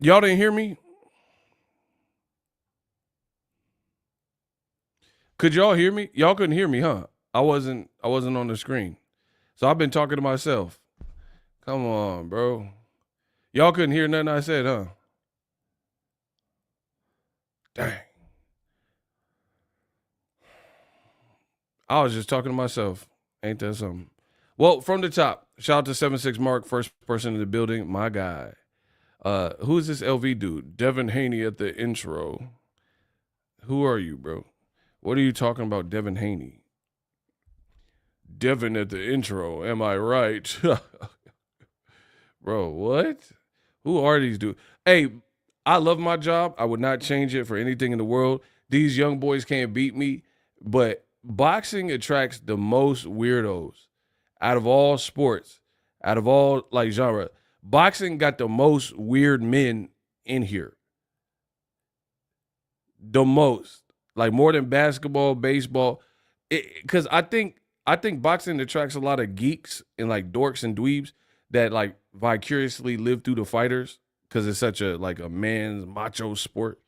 Y'all didn't hear me? Could y'all hear me? Y'all couldn't hear me, huh? I wasn't on the screen. So I've been talking to myself. Come on, bro. Y'all couldn't hear nothing I said, huh? Dang. I was just talking to myself. Ain't that something? Well, from the top, shout out to 76 Mark, first person in the building, my guy. Who is this LV dude? Devin Haney at the intro. Who are you, bro? What are you talking about, Devin Haney? Devin at the intro, am I right? Bro, what? Who are these dudes? Hey, I love my job. I would not change it for anything in the world. These young boys can't beat me, but boxing attracts the most weirdos out of all sports, out of all like genre. Boxing got the most weird men in here. The most. Like more than basketball, baseball. Because I think boxing attracts a lot of geeks and like dorks and dweebs that like vicariously live through the fighters because it's such a like a man's macho sport.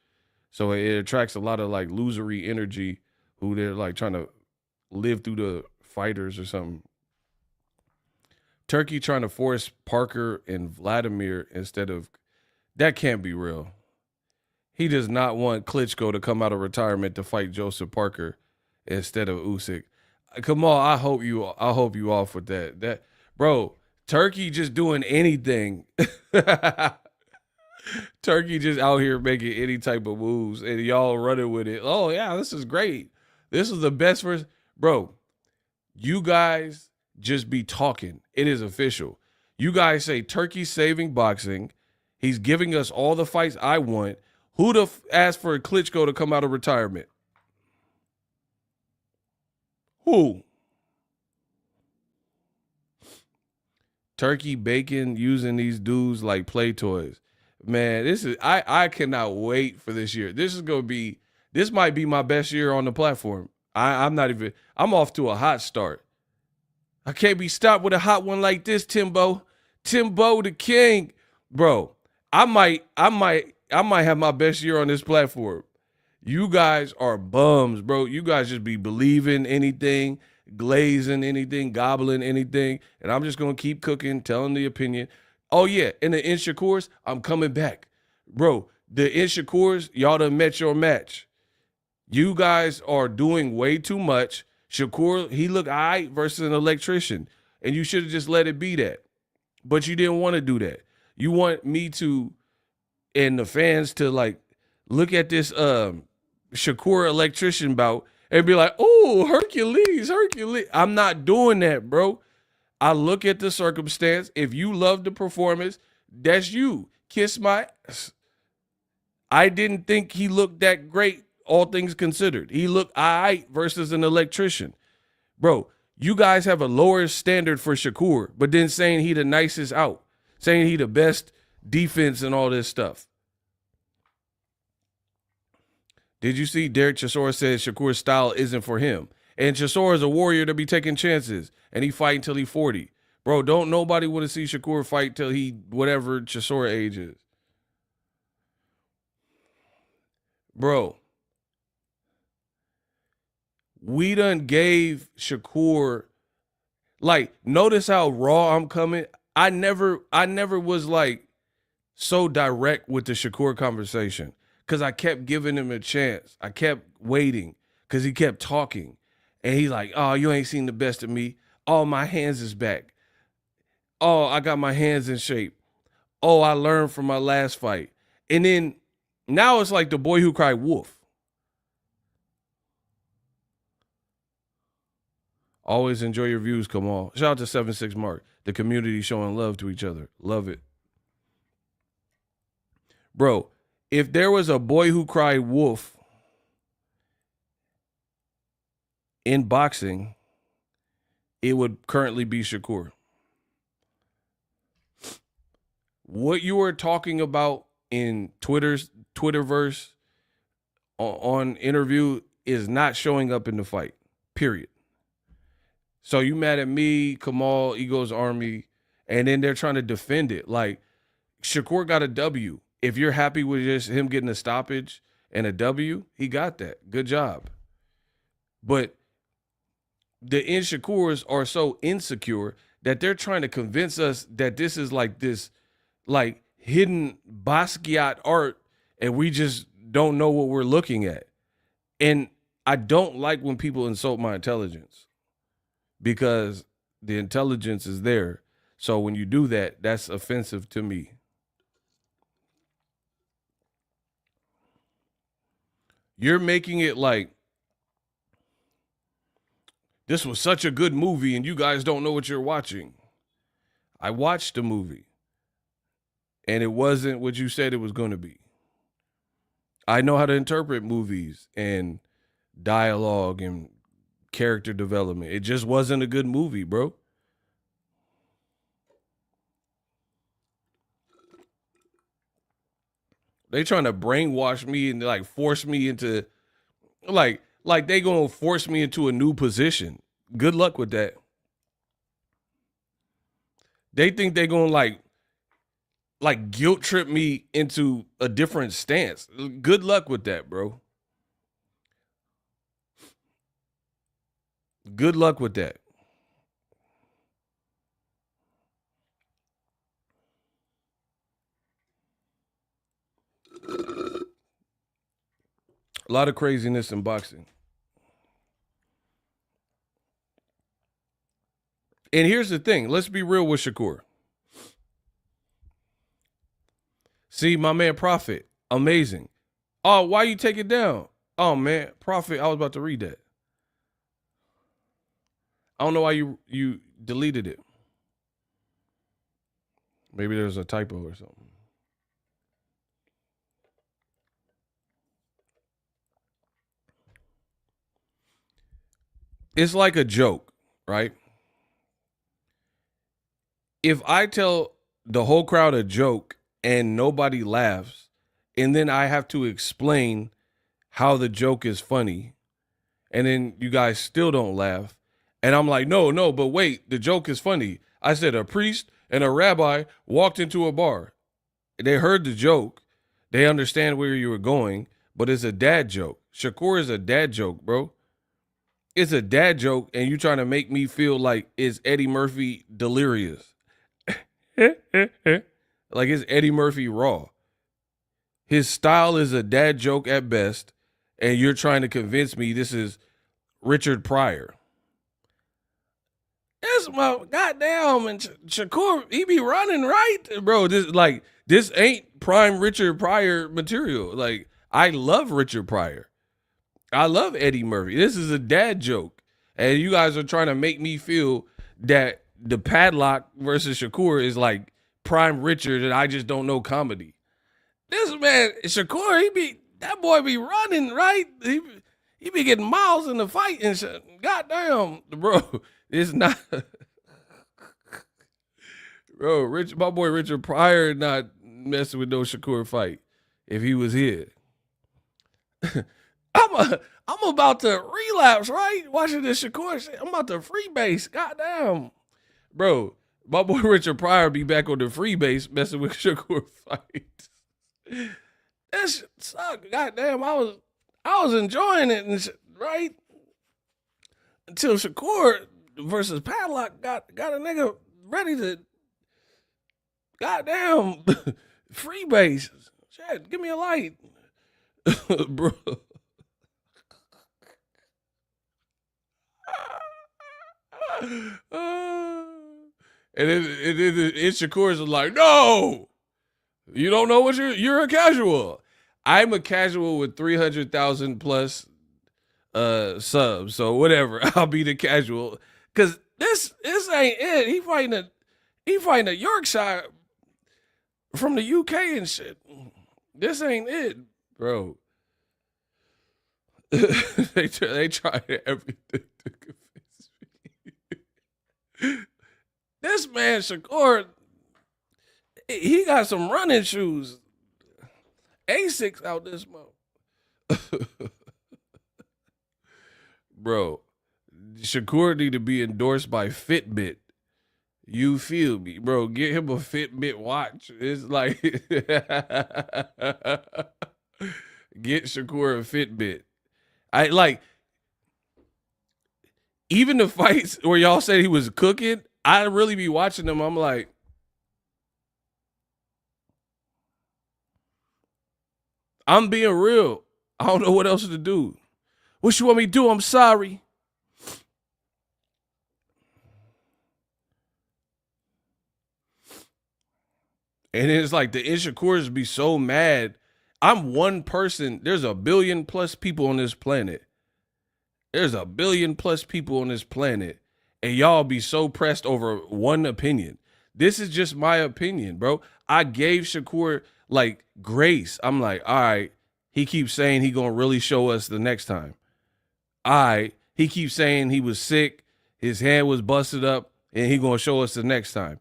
So it attracts a lot of like losery energy who they're like trying to live through the fighters or something. Turkey trying to force Parker and Vladimir instead of that can't be real. He does not want Klitschko to come out of retirement to fight Joseph Parker instead of Usyk. Come on, I hope you off with that. That bro, Turkey just doing anything. Turkey just out here making any type of moves and y'all running with it. Oh yeah, this is great. This is the best for bro. You guys just be talking. It is official. You guys say Turkey's saving boxing. He's giving us all the fights I want. Who the asked for Klitschko to come out of retirement? Who? Turkey bacon using these dudes like play toys. Man, this is I cannot wait for this year. This might be my best year on the platform. I'm off to a hot start. I can't be stopped with a hot one like this, Timbo. Timbo the King. Bro, I might have my best year on this platform. You guys are bums, bro. You guys just be believing anything, glazing anything, gobbling anything. And I'm just going to keep cooking, telling the opinion. Oh, yeah. And the Inshakurs, I'm coming back. Bro, the Inshakurs, y'all done met your match. You guys are doing way too much. Shakur, he looked all right versus an electrician. And you should have just let it be that. But you didn't want to do that. You want me to, and the fans to like, look at this Shakur electrician bout and be like, oh, Hercules. I'm not doing that, bro. I look at the circumstance. If you love the performance, that's you. Kiss my ass. I didn't think he looked that great, all things considered. He looked all right versus an electrician. Bro, you guys have a lower standard for Shakur, but then saying he the nicest out, saying he the best defense and all this stuff. Did you see Derek Chisora said Shakur's style isn't for him? And Chisora is a warrior to be taking chances, and he fight until he's 40. Bro, don't nobody want to see Shakur fight till he, whatever Chisora age is. Bro, we done gave Shakur, like, notice how raw I'm coming. I never was like so direct with the Shakur conversation because I kept giving him a chance. I kept waiting because he kept talking. And he's like, oh, you ain't seen the best of me. Oh, my hands is back. Oh, I got my hands in shape. Oh, I learned from my last fight. And then now it's like the boy who cried wolf. Always enjoy your views, Kamal. Shout out to 76 Mark. The community showing love to each other. Love it. Bro, if there was a boy who cried wolf in boxing, it would currently be Shakur. What you were talking about in Twitterverse on interview is not showing up in the fight, period. So you mad at me, Kamal, Ego's Army, and then they're trying to defend it. Like, Shakur got a W. if you're happy with just him getting a stoppage and a W, he got that. Good job. But the Inshakurs are so insecure that they're trying to convince us that this is like this like hidden Basquiat art and we just don't know what we're looking at. And I don't like when people insult my intelligence because the intelligence is there. So when you do that, that's offensive to me. You're making it like this was such a good movie and you guys don't know what you're watching. I watched the movie and it wasn't what you said it was going to be. I know how to interpret movies and dialogue and character development. It just wasn't a good movie, bro. They trying to brainwash me and like force me into like they gonna force me into a new position. Good luck with that. They think they gonna like guilt trip me into a different stance. Good luck with that, bro. Good luck with that. A lot of craziness in boxing. And here's the thing. Let's be real with Shakur. See, my man Prophet, amazing. Oh, why you take it down? Oh, man, Prophet, I was about to read that. I don't know why you deleted it. Maybe there's a typo or something. It's like a joke, right? If I tell the whole crowd a joke and nobody laughs, and then I have to explain how the joke is funny, and then you guys still don't laugh, and I'm like, no, but wait, the joke is funny. I said a priest and a rabbi walked into a bar. They heard the joke. They understand where you were going, but it's a dad joke. Shakur is a dad joke, bro. It's a dad joke, and you trying to make me feel like it's Eddie Murphy delirious. Like it's Eddie Murphy raw. His style is a dad joke at best, and you're trying to convince me this is Richard Pryor. That's my goddamn and Shakur. He be running right, bro. This ain't prime Richard Pryor material. Like I love Richard Pryor. I love Eddie Murphy. This is a dad joke, and you guys are trying to make me feel that the Padlock versus Shakur is like prime Richard, and I just don't know comedy. This man Shakur, that boy be running right. He be getting miles in the fight and shit. Goddamn, bro, it's not. Bro, my boy Richard Pryor not messing with no Shakur fight if he was here. I'm about to relapse, right? Watching this Shakur shit. I'm about to freebase. Goddamn. Bro, my boy Richard Pryor be back on the freebase messing with Shakur fights. That shit sucked. Goddamn. I was enjoying it and shit, right? Until Shakur versus Padlock got a nigga ready to goddamn freebase. Shit, give me a light. Bro. And it's Shakur's like, no, you don't know what you're a casual. I'm a casual with 300,000 plus subs, so whatever. I'll be the casual because this ain't it. He fighting a Yorkshire from the UK and shit. This ain't it, bro. they try everything to convince me. This man Shakur, he got some running shoes. Asics out this month. Bro, Shakur need to be endorsed by Fitbit. You feel me, bro? Get him a Fitbit watch. It's like get Shakur a Fitbit. I like even the fights where y'all said he was cooking. I really be watching them. I'm like, I'm being real. I don't know what else to do. What you want me to do? I'm sorry. And it's like the Inshakurs be so mad. I'm one person. There's a billion plus people on this planet. There's a billion plus people on this planet. And y'all be so pressed over one opinion. This is just my opinion, bro. I gave Shakur like grace. I'm like, all right, he keeps saying he gonna really show us the next time. All right, he keeps saying he was sick, his hand was busted up, and he gonna show us the next time.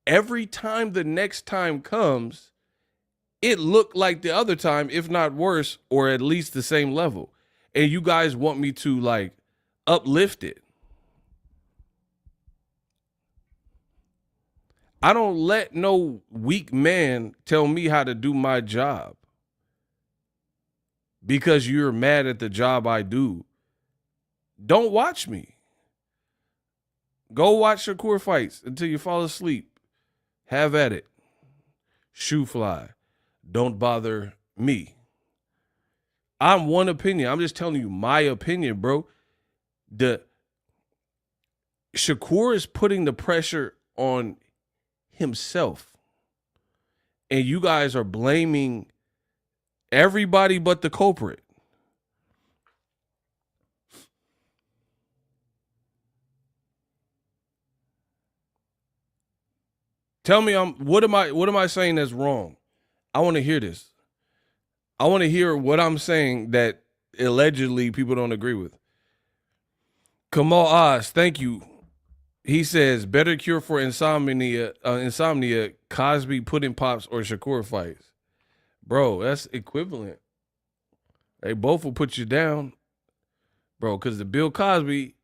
Every time the next time comes, it looked like the other time, if not worse, or at least the same level. And you guys want me to like uplift it. I don't let no weak man tell me how to do my job. Because you're mad at the job I do. Don't watch me. Go watch Shakur fights until you fall asleep. Have at it. Shoe fly. Don't bother me. I'm one opinion. I'm just telling you my opinion, bro. The Shakur is putting the pressure on himself. And you guys are blaming everybody but the culprit. Tell me what am I saying that's wrong? I want to hear this. I want to hear what I'm saying that allegedly people don't agree with. Kamal Oz, thank you. He says, better cure for insomnia, Cosby pudding pops or Shakur fights. Bro, that's equivalent. They both will put you down. Bro, because the Bill Cosby,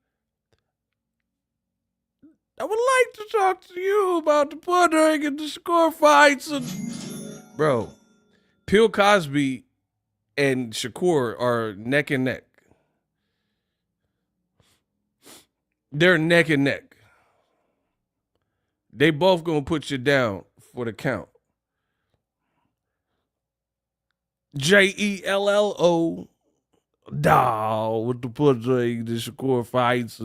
I would like to talk to you about the pudding and the Shakur fights. Bro, Bill Cosby and Shakur are neck and neck. They're neck and neck. They both gonna put you down for the count. Jello, dow with the pudding, the Shakur fights.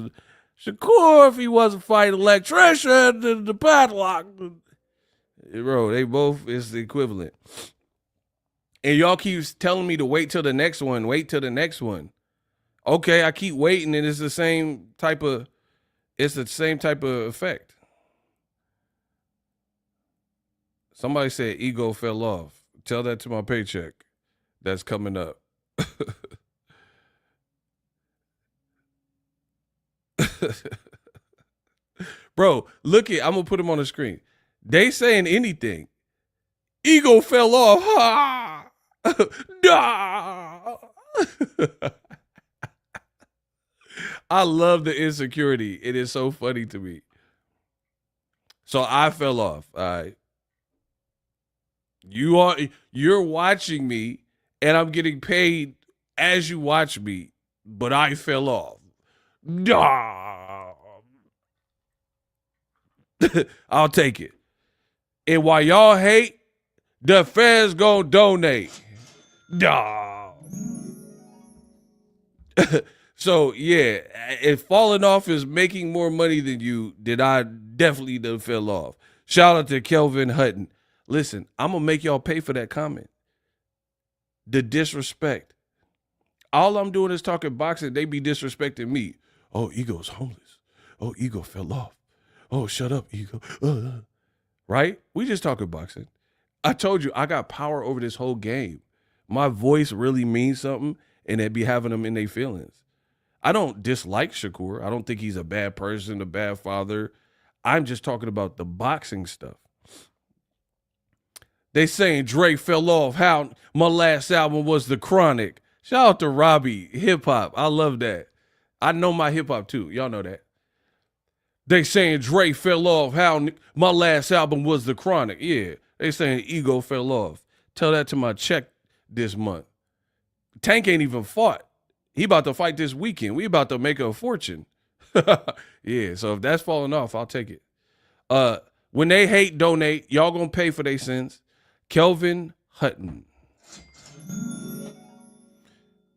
Shakur, if he wasn't fighting electrician, the padlock. Bro, they both is the equivalent. And y'all keep telling me to wait till the next one. Wait till the next one. Okay, I keep waiting, and it's the same type of effect. Somebody said ego fell off. Tell that to my paycheck that's coming up. Bro, look it. I'm gonna put him on the screen. They saying anything. Ego fell off. Ha! I love the insecurity. It is so funny to me. So I fell off. All right. You're watching me, and I'm getting paid as you watch me, but I fell off. I'll take it. And while y'all hate, the feds gonna donate. So yeah, if falling off is making more money than you, then I definitely done fell off. Shout out to Kelvin Hutton. Listen, I'm gonna make y'all pay for that comment. The disrespect. All I'm doing is talking boxing. They be disrespecting me. Oh, Ego's homeless. Oh, Ego fell off. Oh, shut up, Ego. Right? We just talking boxing. I told you I got power over this whole game. My voice really means something, and they be having them in their feelings. I don't dislike Shakur. I don't think he's a bad person, a bad father. I'm just talking about the boxing stuff. They saying Drake fell off. How my last album was The Chronic. Shout out to Robbie, hip hop. I love that. I know my hip hop too. Y'all know that. They saying Dre fell off. How my last album was The Chronic. Yeah, they saying Ego fell off. Tell that to my check this month. Tank ain't even fought. He about to fight this weekend. We about to make a fortune. Yeah, so if that's falling off, I'll take it. When they hate, donate. Y'all gonna pay for their sins. Kelvin Hutton.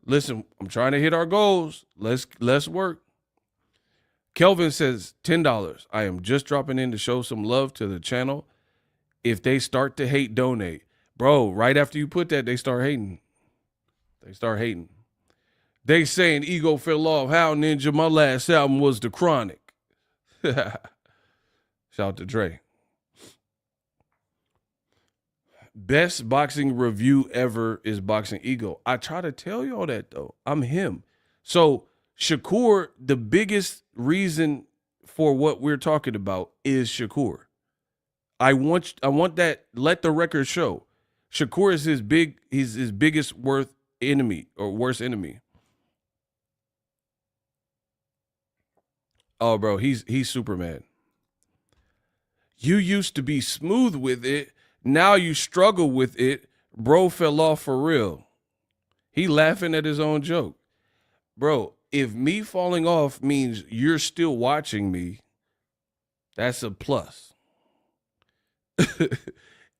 Listen, I'm trying to hit our goals. Let's work. Kelvin says $10. I am just dropping in to show some love to the channel. If they start to hate, donate. Bro, right after you put that, they start hating. They saying Ego fell off. How, Ninja? My last album was The Chronic. Shout out to Dre. Best boxing review ever is Boxingego. I try to tell y'all that, though. I'm him. So Shakur, the biggest reason for what we're talking about is Shakur. I want that. Let the record show. Shakur is his biggest worst enemy. Oh, bro, he's Superman. You used to be smooth with it. Now you struggle with it. Bro fell off for real. He laughing at his own joke. Bro, if me falling off means you're still watching me, that's a plus.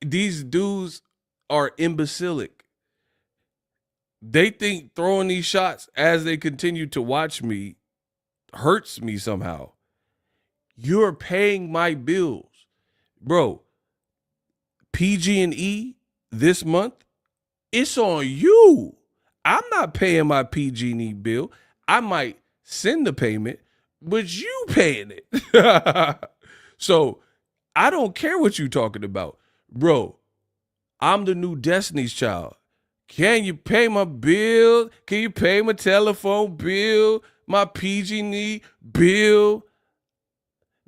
These dudes are imbecilic. They think throwing these shots as they continue to watch me hurts me somehow. You're paying my bills. Bro, PG&E this month, it's on you. I'm not paying my PG&E bill. I might send the payment, but you paying it. So I don't care what you talking about. Bro, I'm the new Destiny's Child. Can you pay my bill? Can you pay my telephone bill? My PG&E bill?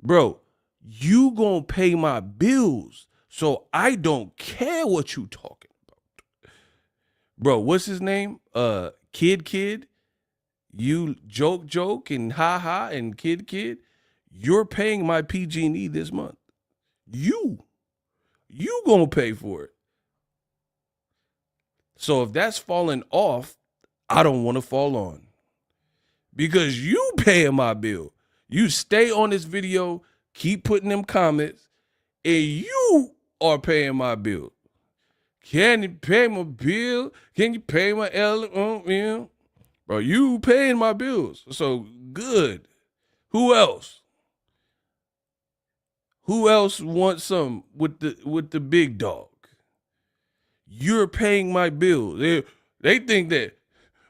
Bro, you gonna pay my bills. So I don't care what you talking about. Bro, what's his name? Kid. You joke and ha and kid. You're paying my PG&E this month. You gonna pay for it. So if that's falling off, I don't want to fall on. Because you paying my bill. You stay on this video, keep putting them comments, and you are paying my bill. Can you pay my bill? Can you pay my bill? Bro, you paying my bills. So good. Who else? Who else wants some with the big dog? You're paying my bills. They think that,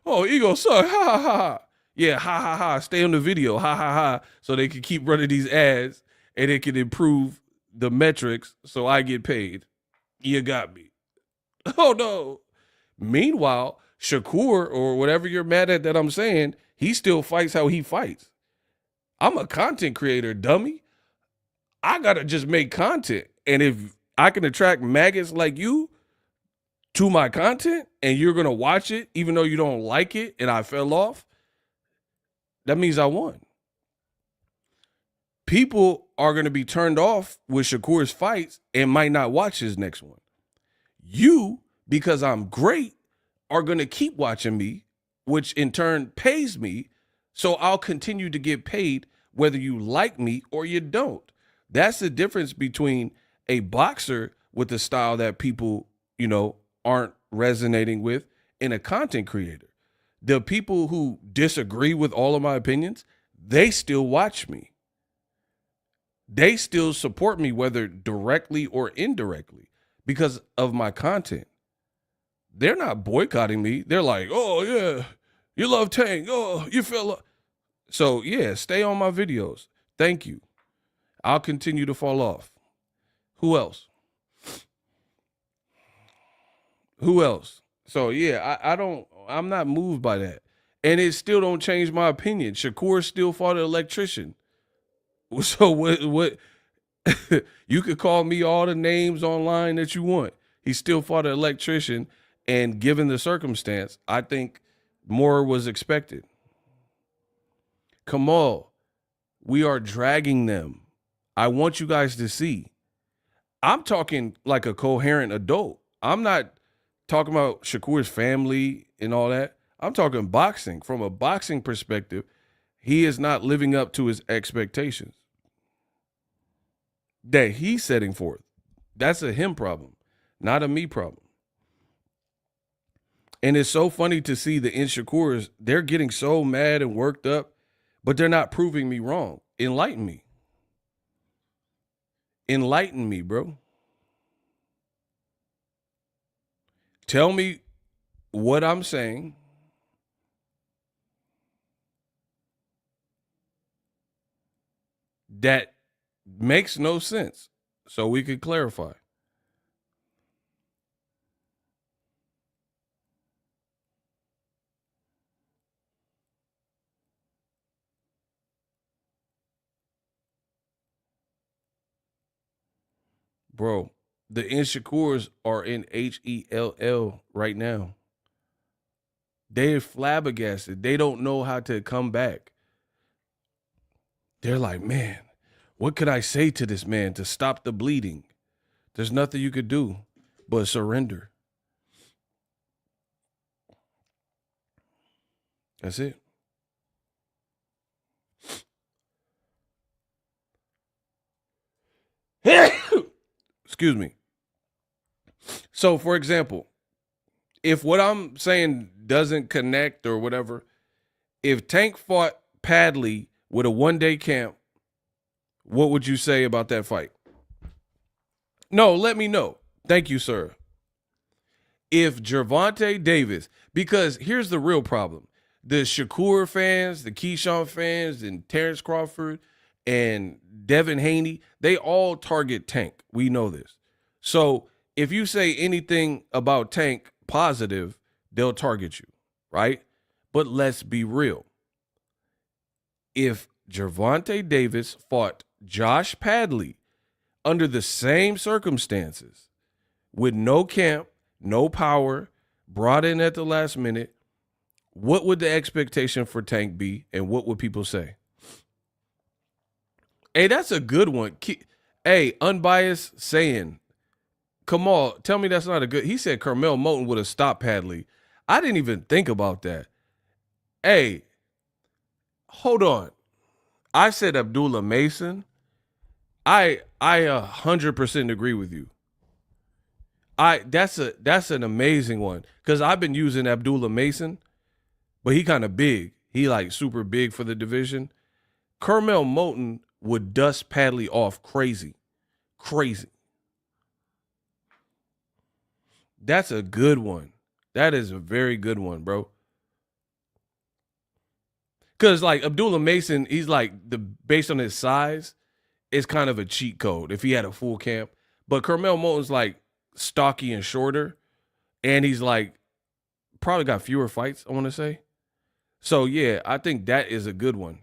oh, Ego suck. Ha. Yeah, ha. Stay on the video. Ha. So they can keep running these ads and it can improve the metrics so I get paid. You got me. Oh, no. Meanwhile, Shakur, or whatever you're mad at that I'm saying, he still fights how he fights. I'm a content creator, dummy. I got to just make content. And if I can attract maggots like you to my content and you're going to watch it, even though you don't like it and I fell off, that means I won. People are going to be turned off with Shakur's fights and might not watch his next one. You, because I'm great, are going to keep watching me, which in turn pays me. So I'll continue to get paid whether you like me or you don't. That's the difference between a boxer with the style that people, aren't resonating with and a content creator. The people who disagree with all of my opinions, they still watch me. They still support me, whether directly or indirectly, because of my content. They're not boycotting me. They're like, oh, yeah, you love Tank. Oh, you fell up. So, yeah, stay on my videos. Thank you. I'll continue to fall off. Who else? So, yeah, I'm not moved by that. And it still don't change my opinion. Shakur still fought an electrician. So what you could call me all the names online that you want. He still fought an electrician, and given the circumstance, I think more was expected. Kamal, We are dragging them. I want you guys to see. I'm talking like a coherent adult. I'm not talking about Shakur's family and all that. I'm talking boxing. From a boxing perspective, he is not living up to his expectations that he's setting forth. That's a him problem, not a me problem. And it's so funny to see the Inshakurs, they're getting so mad and worked up, but they're not proving me wrong. Enlighten me. Enlighten me, bro. Tell me what I'm saying that makes no sense so we could clarify. Bro, the Inshakurs are in HELL right now. They're flabbergasted. They don't know how to come back. They're like, man, what could I say to this man to stop the bleeding? There's nothing you could do but surrender. That's it. Excuse me. So, for example, if what I'm saying doesn't connect or whatever, if Tank fought Padley with a one-day camp, what would you say about that fight? No, let me know. Thank you, sir. If Gervonta Davis, because here's the real problem. The Shakur fans, the Keyshawn fans, and Terrence Crawford and Devin Haney, they all target Tank. We know this. So if you say anything about Tank positive, they'll target you, right? But let's be real. If Gervonta Davis fought Josh Padley under the same circumstances with no camp, no power, brought in at the last minute, what would the expectation for Tank be and what would people say? Hey, that's a good one. Hey, unbiased saying, come on, tell me that's not a good. He said Carmel Moulton would have stopped Padley. I didn't even think about that. Hey, hold on. I said Abdullah Mason. I 100% agree with you. That's an amazing one because I've been using Abdullah Mason, but he kind of big. He like super big for the division. Carmel Moulton would dust Padley off crazy. That's a good one. That is a very good one, bro. Because like Abdullah Mason, he's like based on his size, it's kind of a cheat code if he had a full camp. But Carmel Moulton's like stocky and shorter, and he's like probably got fewer fights, I want to say. So yeah, I think that is a good one.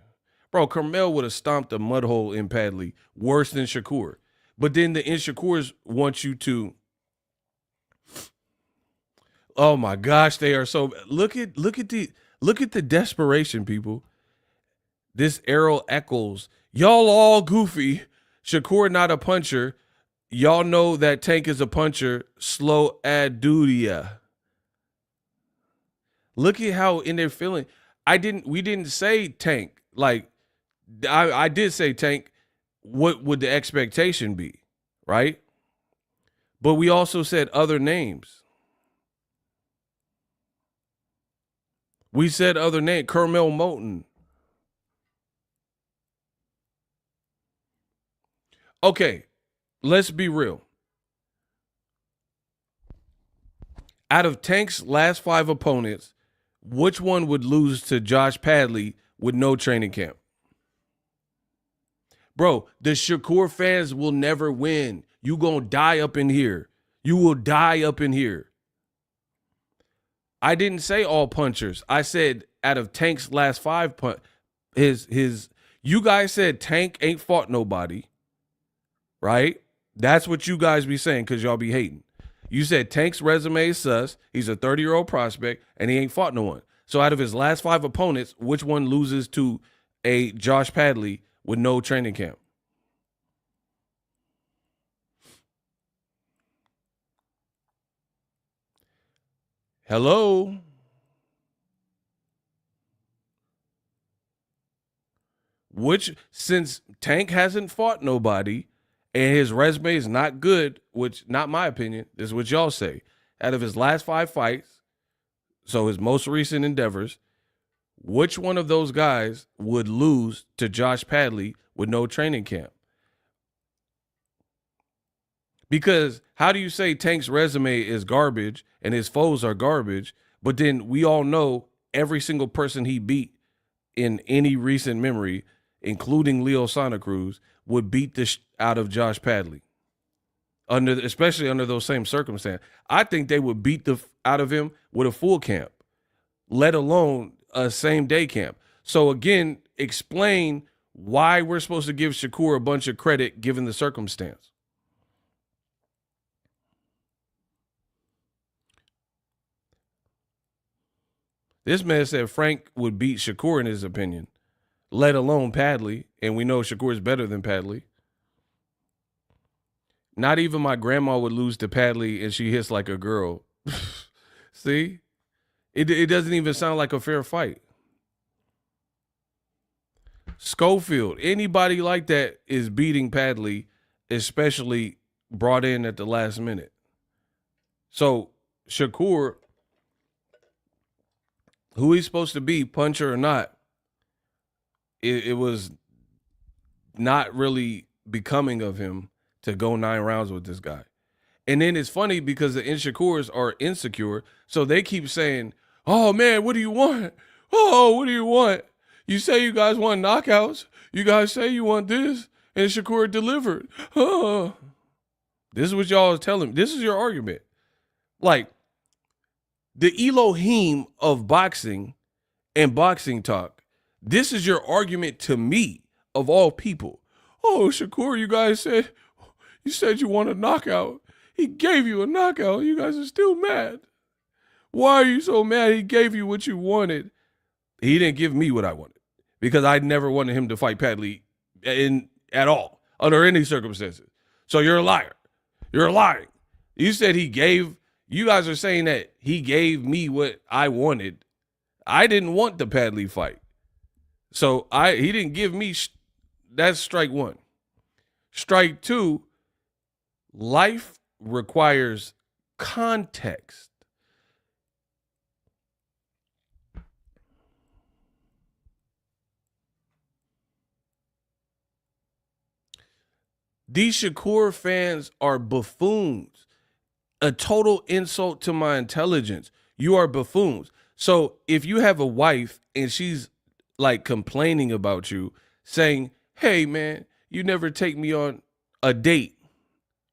Bro, Carmel would have stomped a mud hole in Padley worse than Shakur. But then the Inshakurs want you to. Oh my gosh, they are so look at the desperation, people. This Errol Eccles. Y'all all goofy. Shakur not a puncher. Y'all know that Tank is a puncher. Slow Adudia. Look at how in their feeling. We didn't say Tank. Like I did say Tank. What would the expectation be? Right? But we also said other names. We said other name, Carmel Moulton. Okay, let's be real. Out of Tank's last 5 opponents, which one would lose to Josh Padley with no training camp? Bro, the Shakur fans will never win. You gonna die up in here. You will die up in here. I didn't say all punchers. I said out of Tank's last 5 you guys said Tank ain't fought nobody, right? That's what you guys be saying because y'all be hating. You said Tank's resume is sus. He's a 30-year-old prospect, and he ain't fought no one. So out of his last 5 opponents, which one loses to a Josh Padley with no training camp. Hello? Since Tank hasn't fought nobody and his resume is not good, which, not my opinion, this is what y'all say, out of his last 5 fights, so his most recent endeavors, which one of those guys would lose to Josh Padley with no training camp? Because how do you say Tank's resume is garbage and his foes are garbage, but then we all know every single person he beat in any recent memory, including Leo Santa Cruz, would beat the out of Josh Padley, especially under those same circumstances. I think they would beat the out of him with a full camp, let alone a same-day camp. So, again, explain why we're supposed to give Shakur a bunch of credit given the circumstance. This man said Frank would beat Shakur in his opinion, let alone Padley, and we know Shakur is better than Padley. Not even my grandma would lose to Padley, and she hits like a girl. See? It doesn't even sound like a fair fight. Schofield, anybody like that is beating Padley, especially brought in at the last minute. So Shakur, who he's supposed to be, puncher or not, it was not really becoming of him to go 9 rounds with this guy. And then it's funny because the Inshakurs are insecure, so they keep saying, oh, man, what do you want? Oh, what do you want? You say you guys want knockouts. You guys say you want this, and Shakur delivered. Oh. This is what y'all is telling me. This is your argument. Like, the Elohim of boxing and boxing talk, this is your argument to me, of all people. Oh, Shakur, you said you want a knockout. He gave you a knockout. You guys are still mad. Why are you so mad? He gave you what you wanted. He didn't give me what I wanted because I never wanted him to fight Padley at all, under any circumstances. So you're a liar. You're lying. You said you guys are saying that he gave me what I wanted. I didn't want the Padley fight. So he didn't give me, that's strike 1. Strike 2, life requires context. These Shakur fans are buffoons. A total insult to my intelligence. You are buffoons. So if you have a wife and she's like complaining about you, saying, hey, man, you never take me on a date,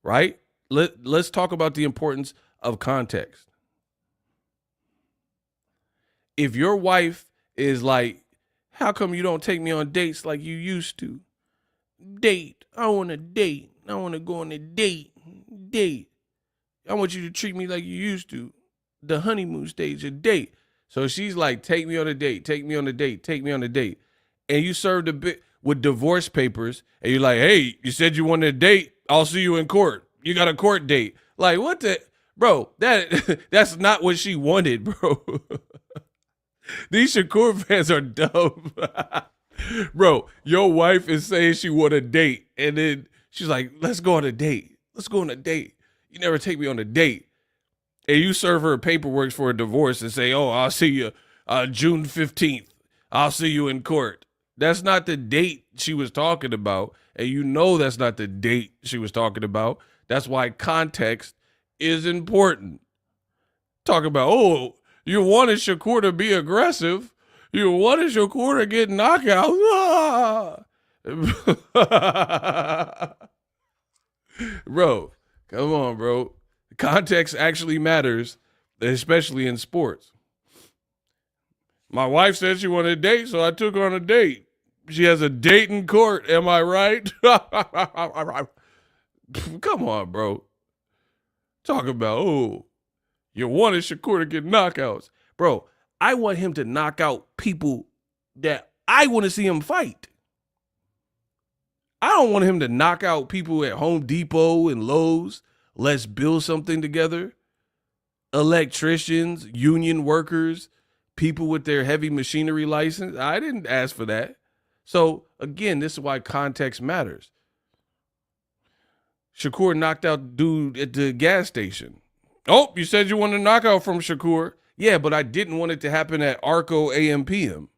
right? Let's talk about the importance of context. If your wife is like, how come you don't take me on dates like you used to? Date. I want a date. I want to go on a date. Date. I want you to treat me like you used to. The honeymoon stage, a date. So she's like, take me on a date, take me on a date, take me on a date. And you served a bit with divorce papers, and you're like, hey, you said you wanted a date. I'll see you in court. You got a court date. Like, what the? Bro, that's not what she wanted, bro. These Shakur fans are dumb. Bro, your wife is saying she want a date, and then she's like, let's go on a date. Let's go on a date. You never take me on a date. And you serve her paperwork for a divorce and say, oh, I'll see you June 15th. I'll see you in court. That's not the date she was talking about. And you know that's not the date she was talking about. That's why context is important. Talk about, oh, you wanted Shakur to be aggressive. You wanted Shakur to get knockouts. Ah! Bro, come on, bro. Context actually matters, especially in sports. My wife said she wanted a date, so I took her on a date. She has a date in court. Am I right? Come on, bro. Talk about, oh, you wanted Shakur to get knockouts. Bro, I want him to knock out people that I want to see him fight. I don't want him to knock out people at Home Depot and Lowe's. Let's build something together. Electricians, union workers, people with their heavy machinery license. I didn't ask for that. So, again, this is why context matters. Shakur knocked out dude at the gas station. Oh, you said you wanted a knockout from Shakur. Yeah, but I didn't want it to happen at Arco AMPM.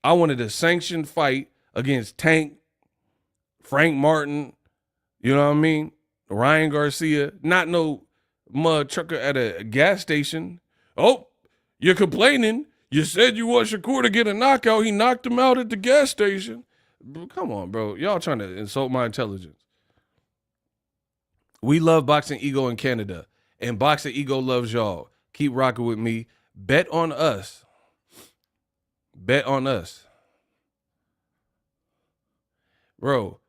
I wanted a sanctioned fight against Tank, Frank Martin, you know what I mean? Ryan Garcia, not no mud trucker at a gas station. Oh, you're complaining. You said you want Shakur to get a knockout. He knocked him out at the gas station. Come on, bro. Y'all trying to insult my intelligence. We love Boxingego in Canada, and Boxingego loves y'all. Keep rocking with me. Bet on us. Bet on us. Bro,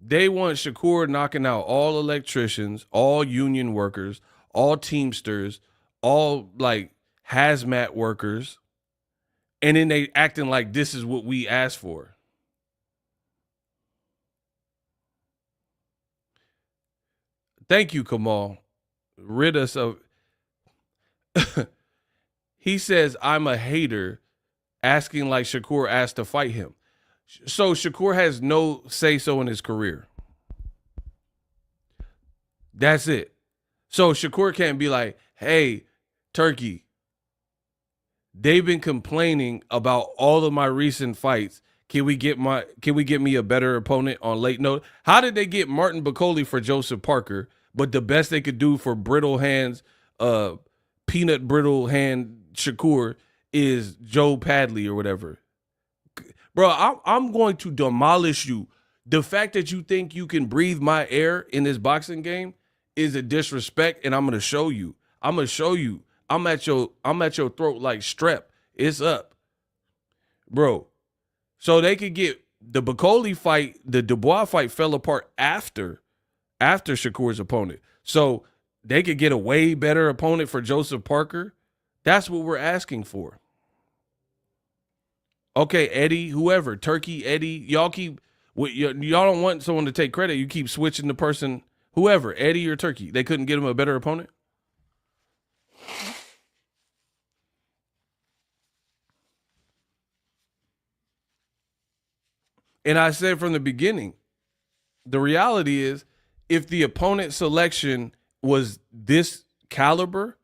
they want Shakur knocking out all electricians, all union workers, all Teamsters, all like hazmat workers, and then they acting like this is what we asked for. Thank you, Kamal. Rid us of. He says, I'm a hater, asking like Shakur asked to fight him. So Shakur has no say-so in his career. That's it. So Shakur can't be like, hey, Turkey, they've been complaining about all of my recent fights. Can we get me a better opponent on late note? How did they get Martin Bakole for Joseph Parker, but the best they could do for brittle hands, peanut brittle hand Shakur is Joe Padley or whatever? Bro, I'm going to demolish you. The fact that you think you can breathe my air in this boxing game is a disrespect, and I'm gonna show you. I'm gonna show you. I'm at your throat like strep. It's up, bro. So they could get the Bakole fight. The Dubois fight fell apart after Shakur's opponent. So they could get a way better opponent for Joseph Parker. That's what we're asking for. Okay, Eddie, whoever, Turkey, Eddie, y'all don't want someone to take credit. You keep switching the person, whoever, Eddie or Turkey. They couldn't get him a better opponent? And I said from the beginning, the reality is if the opponent selection was this caliber,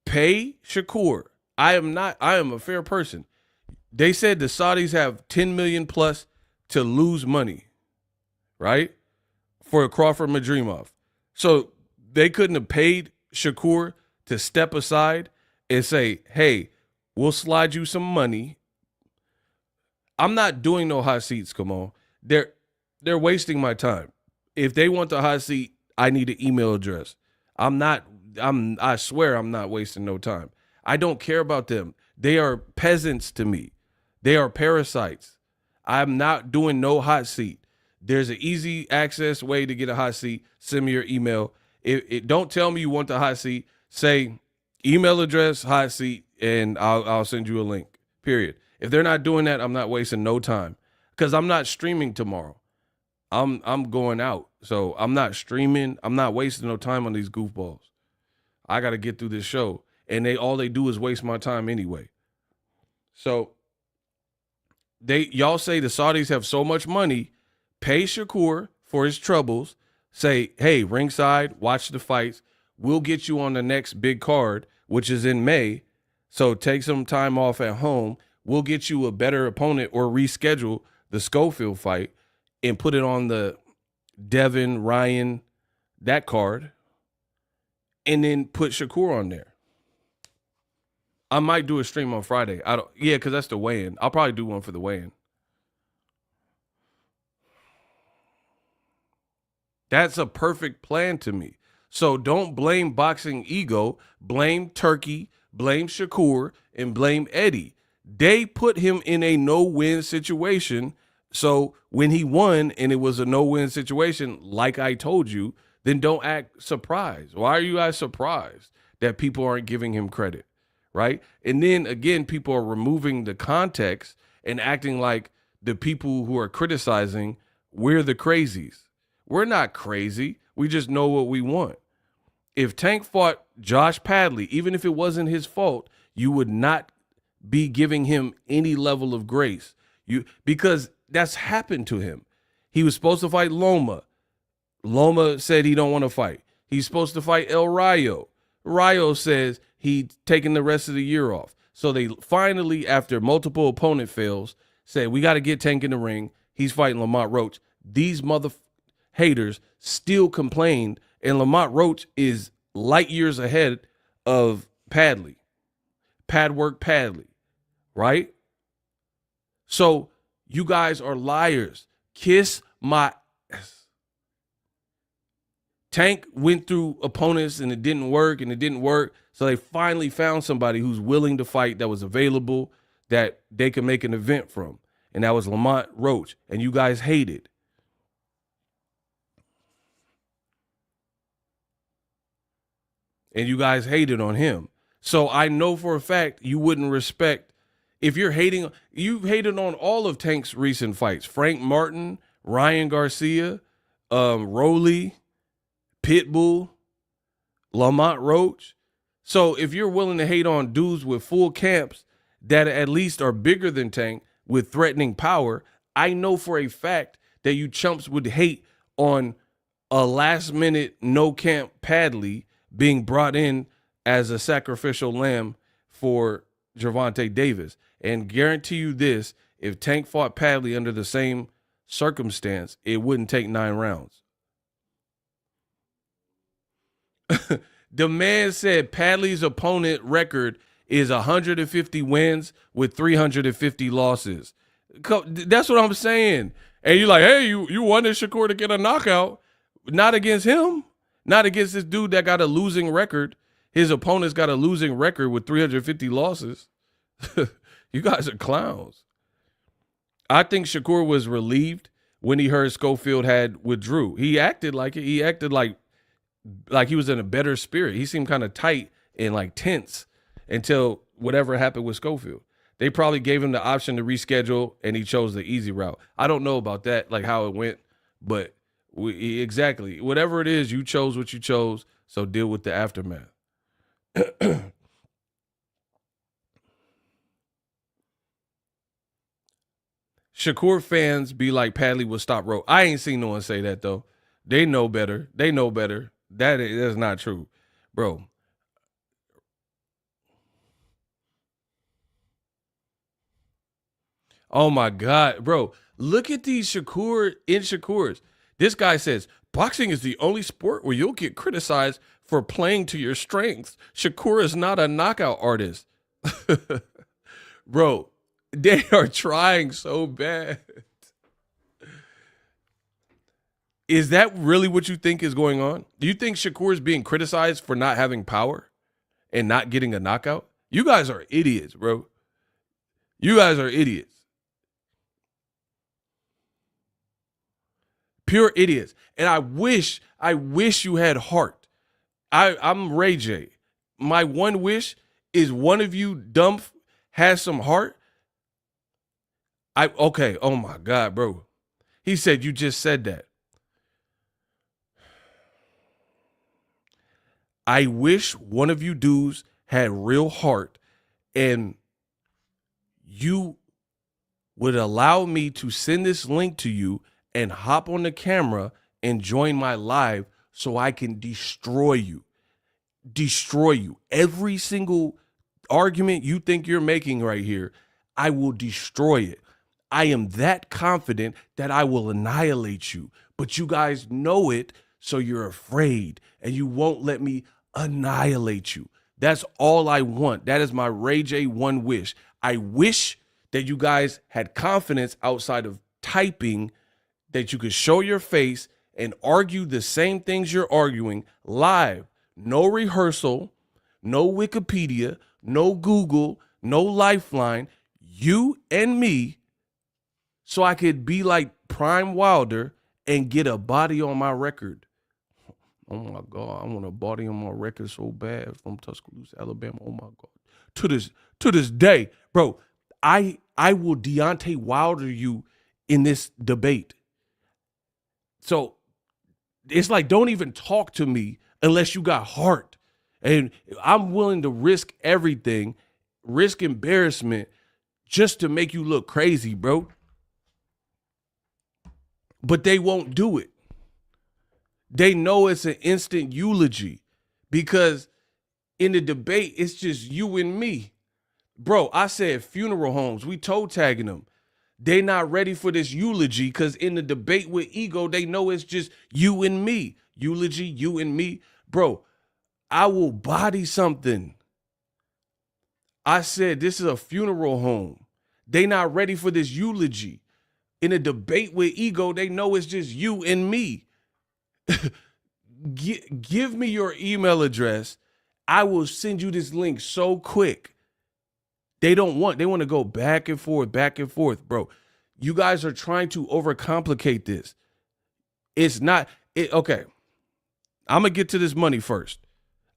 pay Shakur. I am a fair person. They said the Saudis have 10 million plus to lose money, right? For Crawford Madrimov. So they couldn't have paid Shakur to step aside and say, hey, we'll slide you some money. I'm not doing no hot seats, come on. They're wasting my time. If they want the hot seat, I need an email address. I swear I'm not wasting no time. I don't care about them. They are peasants to me. They are parasites. I'm not doing no hot seat. There's an easy access way to get a hot seat. Send me your email. Don't tell me you want the hot seat. Say email address, hot seat, and I'll send you a link, period. If they're not doing that, I'm not wasting no time because I'm not streaming tomorrow. I'm going out. So I'm not streaming. I'm not wasting no time on these goofballs. I got to get through this show. And all they do is waste my time anyway. So y'all say the Saudis have so much money, pay Shakur for his troubles, say, hey, ringside, watch the fights. We'll get you on the next big card, which is in May. So take some time off at home. We'll get you a better opponent or reschedule the Schofield fight and put it on the Devin, Ryan, that card, and then put Shakur on there. I might do a stream on Friday. Because that's the weigh-in. I'll probably do one for the weigh-in. That's a perfect plan to me. So don't blame Boxingego, blame Turkey, blame Shakur, and blame Eddie. They put him in a no-win situation. So when he won and it was a no-win situation, like I told you, then don't act surprised. Why are you guys surprised that people aren't giving him credit? Right? And then again, people are removing the context and acting like the people who are criticizing, we're the crazies. We're not crazy. We just know what we want. If Tank fought Josh Padley, even if it wasn't his fault, you would not be giving him any level of grace. Because that's happened to him. He was supposed to fight Loma. Loma said he don't want to fight. He's supposed to fight El Rayo. Rayo says he's taking the rest of the year off. So they finally, after multiple opponent fails, said, we got to get Tank in the ring. He's fighting Lamont Roach. These haters still complained, and Lamont Roach is light years ahead of Padley. Padwork Padley, right? So you guys are liars. Kiss my ass. Tank went through opponents and it didn't work. So they finally found somebody who's willing to fight, that was available, that they could make an event from. And that was Lamont Roach. And you guys hated. And you guys hated on him. So I know for a fact you wouldn't respect, if you're hating, you've hated on all of Tank's recent fights. Frank Martin, Ryan Garcia, Roley, Pitbull, Lamont Roach. So if you're willing to hate on dudes with full camps that at least are bigger than Tank with threatening power, I know for a fact that you chumps would hate on a last-minute no-camp Padley being brought in as a sacrificial lamb for Gervonta Davis. And guarantee you this, if Tank fought Padley under the same circumstance, it wouldn't take 9 rounds. The man said Padley's opponent record is 150 wins with 350 losses. That's what I'm saying. And you're like, hey, you wanted Shakur to get a knockout. Not against him. Not against this dude that got a losing record. His opponent's got a losing record with 350 losses. You guys are clowns. I think Shakur was relieved when he heard Schofield had withdrew. He acted like it. He acted like he was in a better spirit. He seemed kind of tight and like tense until whatever happened with Schofield. They probably gave him the option to reschedule, and he chose the easy route. I don't know about that, like how it went, but exactly. Whatever it is, you chose what you chose, so deal with the aftermath. Shakur fans be like, Padley will stop Roach. I ain't seen no one say that, though. They know better. They know better. That's not true, bro. Oh, my God, bro. Look at these Shakurs. This guy says, boxing is the only sport where you'll get criticized for playing to your strengths. Shakur is not a knockout artist. Bro, they are trying so bad. Is that really what you think is going on? Do you think Shakur is being criticized for not having power and not getting a knockout? You guys are idiots, bro. You guys are idiots. Pure idiots. And I wish you had heart. I'm Ray J. My one wish is one of you dumb has some heart. Okay, oh my God, bro. He said you just said that. I wish one of you dudes had real heart and you would allow me to send this link to you and hop on the camera and join my live so I can destroy you. Destroy you. Every single argument you think you're making right here, I will destroy it. I am that confident that I will annihilate you. But you guys know it, so you're afraid and you won't let me annihilate you. That's all I want. That is my Ray J one wish. I wish that you guys had confidence outside of typing, that you could show your face and argue the same things you're arguing live. No rehearsal, no Wikipedia, no Google, no Lifeline. You and me, so I could be like Prime Wilder and get a body on my record. Oh my God, I want a body on my record so bad from Tuscaloosa, Alabama. Oh my God. To this day, bro, I will Deontay Wilder you in this debate. So it's like, don't even talk to me unless you got heart. And I'm willing to risk everything, risk embarrassment just to make you look crazy, bro. But they won't do it. They know it's an instant eulogy because in the debate, it's just you and me. Bro, I said funeral homes. We toe tagging them. They not ready for this eulogy because in the debate with ego, they know it's just you and me. Eulogy, you and me. Bro, I will body something. I said this is a funeral home. They not ready for this eulogy. In a debate with ego, they know it's just you and me. Give me your email address. I will send you this link so quick. They want to go back and forth, bro. You guys are trying to overcomplicate this. It's not, okay. I'm going to get to this money first.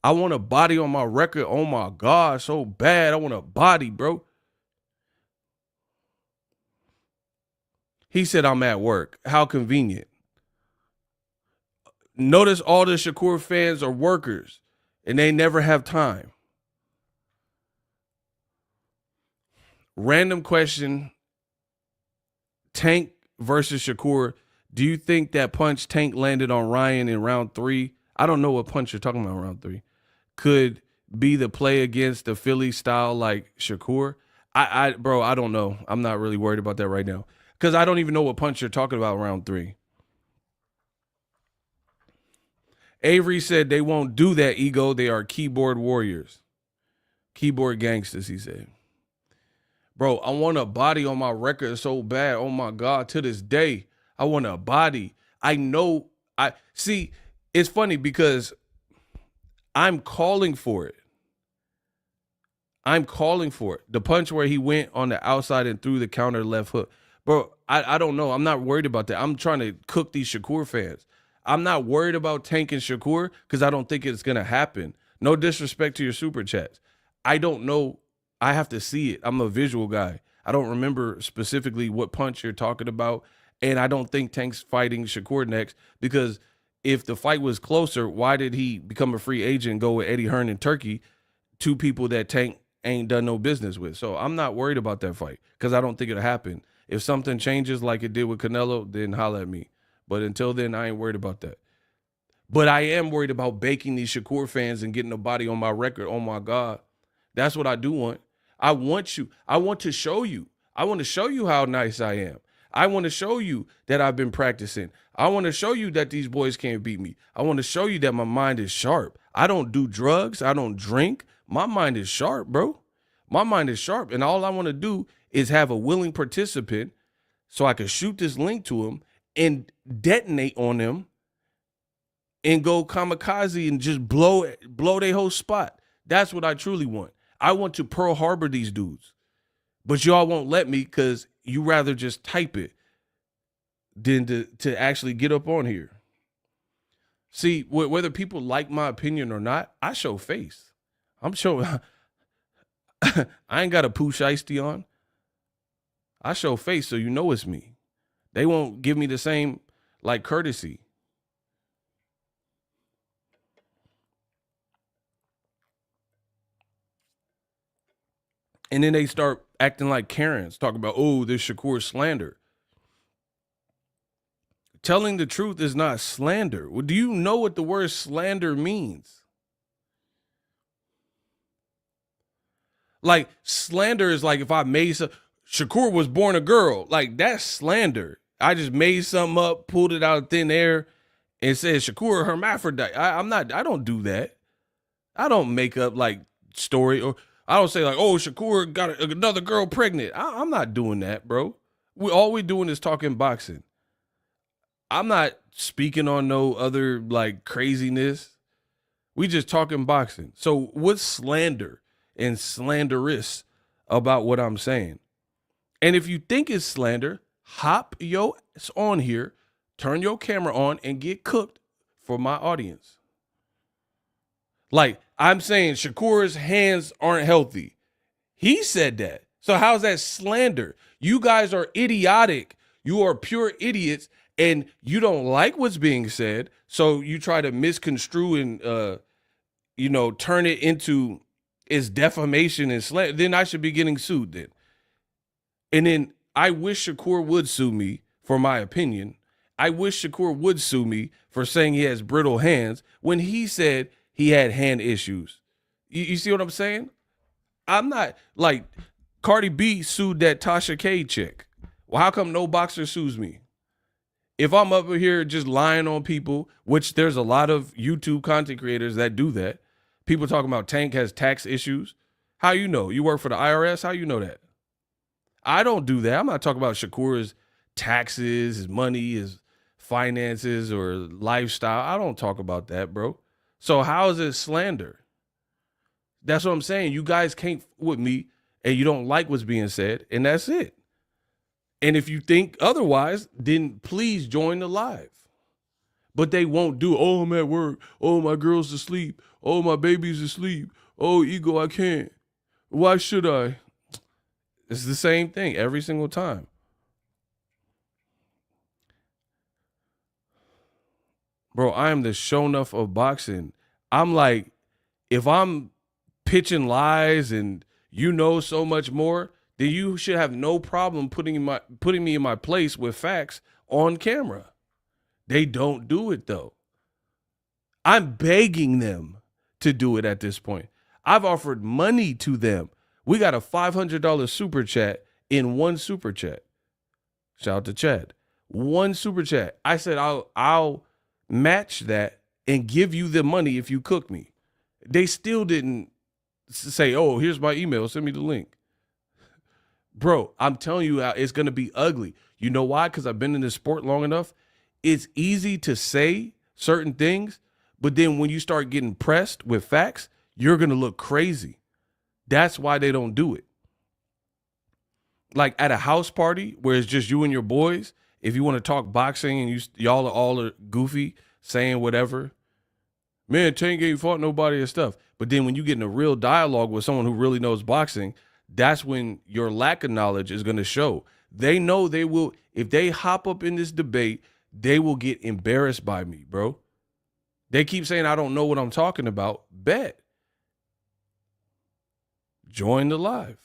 I want a body on my record. Oh my God, so bad. I want a body, bro. He said, I'm at work. How convenient. Notice all the Shakur fans are workers and they never have time. Random question. Tank versus Shakur. Do you think that punch Tank landed on Ryan in round 3? I don't know what punch you're talking about in round 3. Could be the play against the Philly style like Shakur? Bro, I don't know. I'm not really worried about that right now because I don't even know what punch you're talking about in round 3. Avery said they won't do that, ego. They are keyboard warriors. Keyboard gangsters, he said. Bro, I want a body on my record so bad. Oh my God, to this day, I want a body. I know, see, it's funny because I'm calling for it. I'm calling for it. The punch where he went on the outside and threw the counter left hook. Bro, I don't know. I'm not worried about that. I'm trying to cook these Shakur fans. I'm not worried about Tank and Shakur because I don't think it's going to happen. No disrespect to your super chats. I don't know. I have to see it. I'm a visual guy. I don't remember specifically what punch you're talking about. And I don't think Tank's fighting Shakur next because if the fight was closer, why did he become a free agent and go with Eddie Hearn and Turkey, two people that Tank ain't done no business with? So I'm not worried about that fight because I don't think it'll happen. If something changes like it did with Canelo, then holla at me. But until then, I ain't worried about that. But I am worried about baking these Shakur fans and getting a body on my record. Oh, my God. That's what I do want. I want you. I want to show you. I want to show you how nice I am. I want to show you that I've been practicing. I want to show you that these boys can't beat me. I want to show you that my mind is sharp. I don't do drugs. I don't drink. My mind is sharp, bro. My mind is sharp. And all I want to do is have a willing participant so I can shoot this link to him and detonate on them and go kamikaze and just blow their whole spot. That's what I truly want. I want to Pearl Harbor these dudes. But y'all won't let me because you rather just type it than to actually get up on here. See, whether people like my opinion or not, I show face. I'm showing. I ain't got a poo shiesty on. I show face so you know it's me. They won't give me the same, like, courtesy. And then they start acting like Karens, talking about, oh, this Shakur slander. Telling the truth is not slander. Well, do you know what the word slander means? Like, slander is like if I made some, Shakur was born a girl. Like, that's slander. I just made something up, pulled it out of thin air, and said Shakur hermaphrodite. I don't do that. I don't make up like story, or I don't say like, oh, Shakur got another girl pregnant. I'm not doing that, bro. All we're doing is talking boxing. I'm not speaking on no other like craziness. We just talking boxing. So what's slander and slanderous about what I'm saying? And if you think it's slander, hop your ass on here, turn your camera on, and get cooked for my audience. Like, I'm saying Shakur's hands aren't healthy. He said that. So how's that slander? You guys are idiotic. You are pure idiots, and you don't like what's being said, so you try to misconstrue and turn it into it's defamation and slander. Then I should be getting sued then. And then I wish Shakur would sue me for my opinion. I wish Shakur would sue me for saying he has brittle hands when he said he had hand issues. You see what I'm saying? I'm not like Cardi B sued that Tasha K chick. Well, how come no boxer sues me? If I'm up here just lying on people, which there's a lot of YouTube content creators that do that, people talking about Tank has tax issues. How you know? You work for the IRS? How you know that? I don't do that. I'm not talking about Shakur's taxes, his money, his finances, or lifestyle. I don't talk about that, bro. So how is it slander? That's what I'm saying. You guys can't with me and you don't like what's being said, and that's it. And if you think otherwise, then please join the live. But they won't do, oh, I'm at work. Oh, my girl's asleep. Oh, my baby's asleep. Oh, ego, I can't. Why should I? It's the same thing every single time. Bro, I am the Shonuff of boxing. I'm like, if I'm pitching lies and you know so much more, then you should have no problem putting me in my place with facts on camera. They don't do it though. I'm begging them to do it at this point. I've offered money to them. We got a $500 super chat in one super chat. Shout out to Chad. One super chat. I said I'll match that and give you the money if you cook me. They still didn't say, oh, here's my email. Send me the link. Bro, I'm telling you, it's going to be ugly. You know why? Because I've been in this sport long enough. It's easy to say certain things, but then when you start getting pressed with facts, you're going to look crazy. That's why they don't do it. Like at a house party where it's just you and your boys, if you want to talk boxing and y'all all are goofy, saying whatever, man, Tank ain't fought nobody and stuff. But then when you get in a real dialogue with someone who really knows boxing, that's when your lack of knowledge is going to show. They know they will, if they hop up in this debate, they will get embarrassed by me, bro. They keep saying, I don't know what I'm talking about. Bet. Join the live.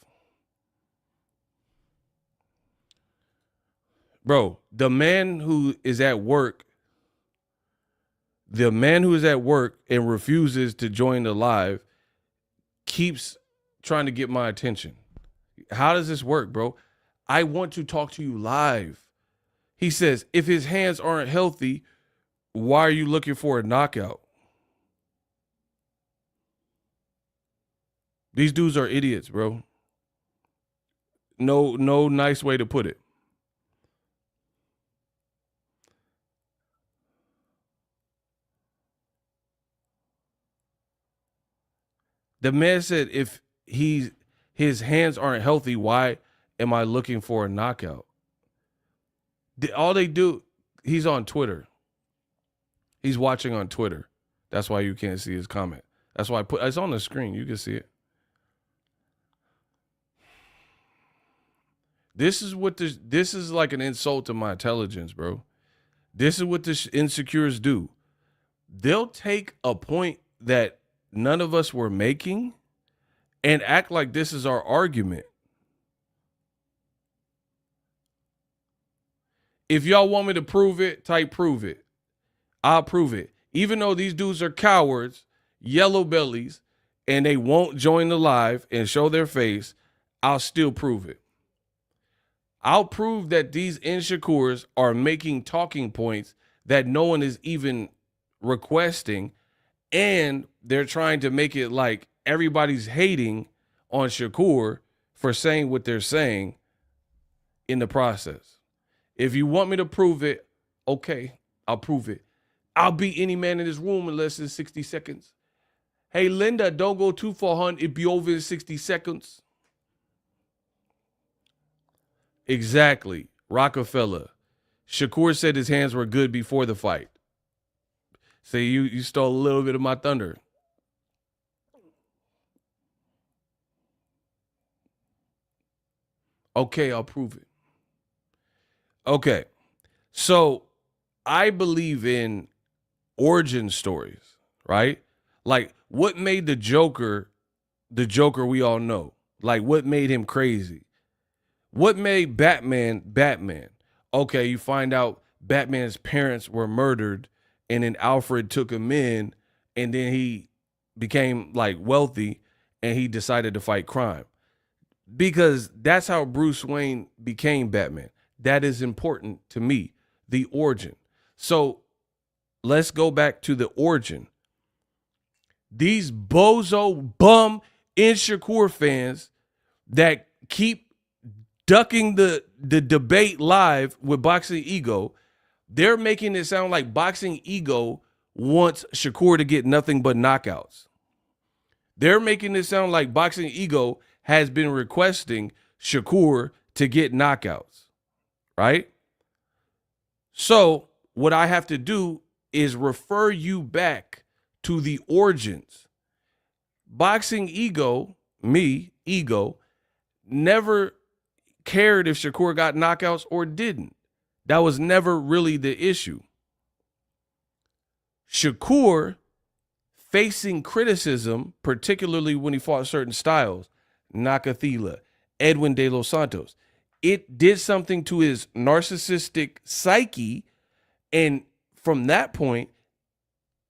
Bro, the man who is at work and refuses to join the live keeps trying to get my attention. How does this work, bro? I want to talk to you live. He says, if his hands aren't healthy, why are you looking for a knockout? These dudes are idiots, bro. No nice way to put it. The man said, if his hands aren't healthy, why am I looking for a knockout? All they do, he's on Twitter. He's watching on Twitter. That's why you can't see his comment. That's why it's on the screen. You can see it. This is like an insult to my intelligence, bro. This is what the insecures do. They'll take a point that none of us were making and act like this is our argument. If y'all want me to prove it, type prove it. I'll prove it. Even though these dudes are cowards, yellow bellies, and they won't join the live and show their face, I'll still prove it. I'll prove that these Inshakurs are making talking points that no one is even requesting, and they're trying to make it like everybody's hating on Shakur for saying what they're saying in the process. If you want me to prove it, okay, I'll prove it. I'll beat any man in this room in less than 60 seconds. Hey, Linda, don't go too far, hun. It'll be over in 60 seconds. Exactly. Rockefeller. Shakur said his hands were good before the fight. Say you stole a little bit of my thunder. Okay, I'll prove it. Okay. So I believe in origin stories, right? Like what made the Joker we all know? Like what made him crazy? What made Batman Batman? Okay, you find out Batman's parents were murdered and then Alfred took him in and then he became like wealthy and he decided to fight crime. Because that's how Bruce Wayne became Batman. That is important to me, the origin. So let's go back to the origin. These bozo bum insecure fans that keep ducking the debate live with Boxingego, they're making it sound like Boxingego wants Shakur to get nothing but knockouts. They're making it sound like Boxingego has been requesting Shakur to get knockouts, right? So what I have to do is refer you back to the origins. Boxingego, me, ego, never cared if Shakur got knockouts or didn't. That was never really the issue. Shakur facing criticism, particularly when he fought certain styles, Nakathila, Edwin De Los Santos, it did something to his narcissistic psyche. And from that point,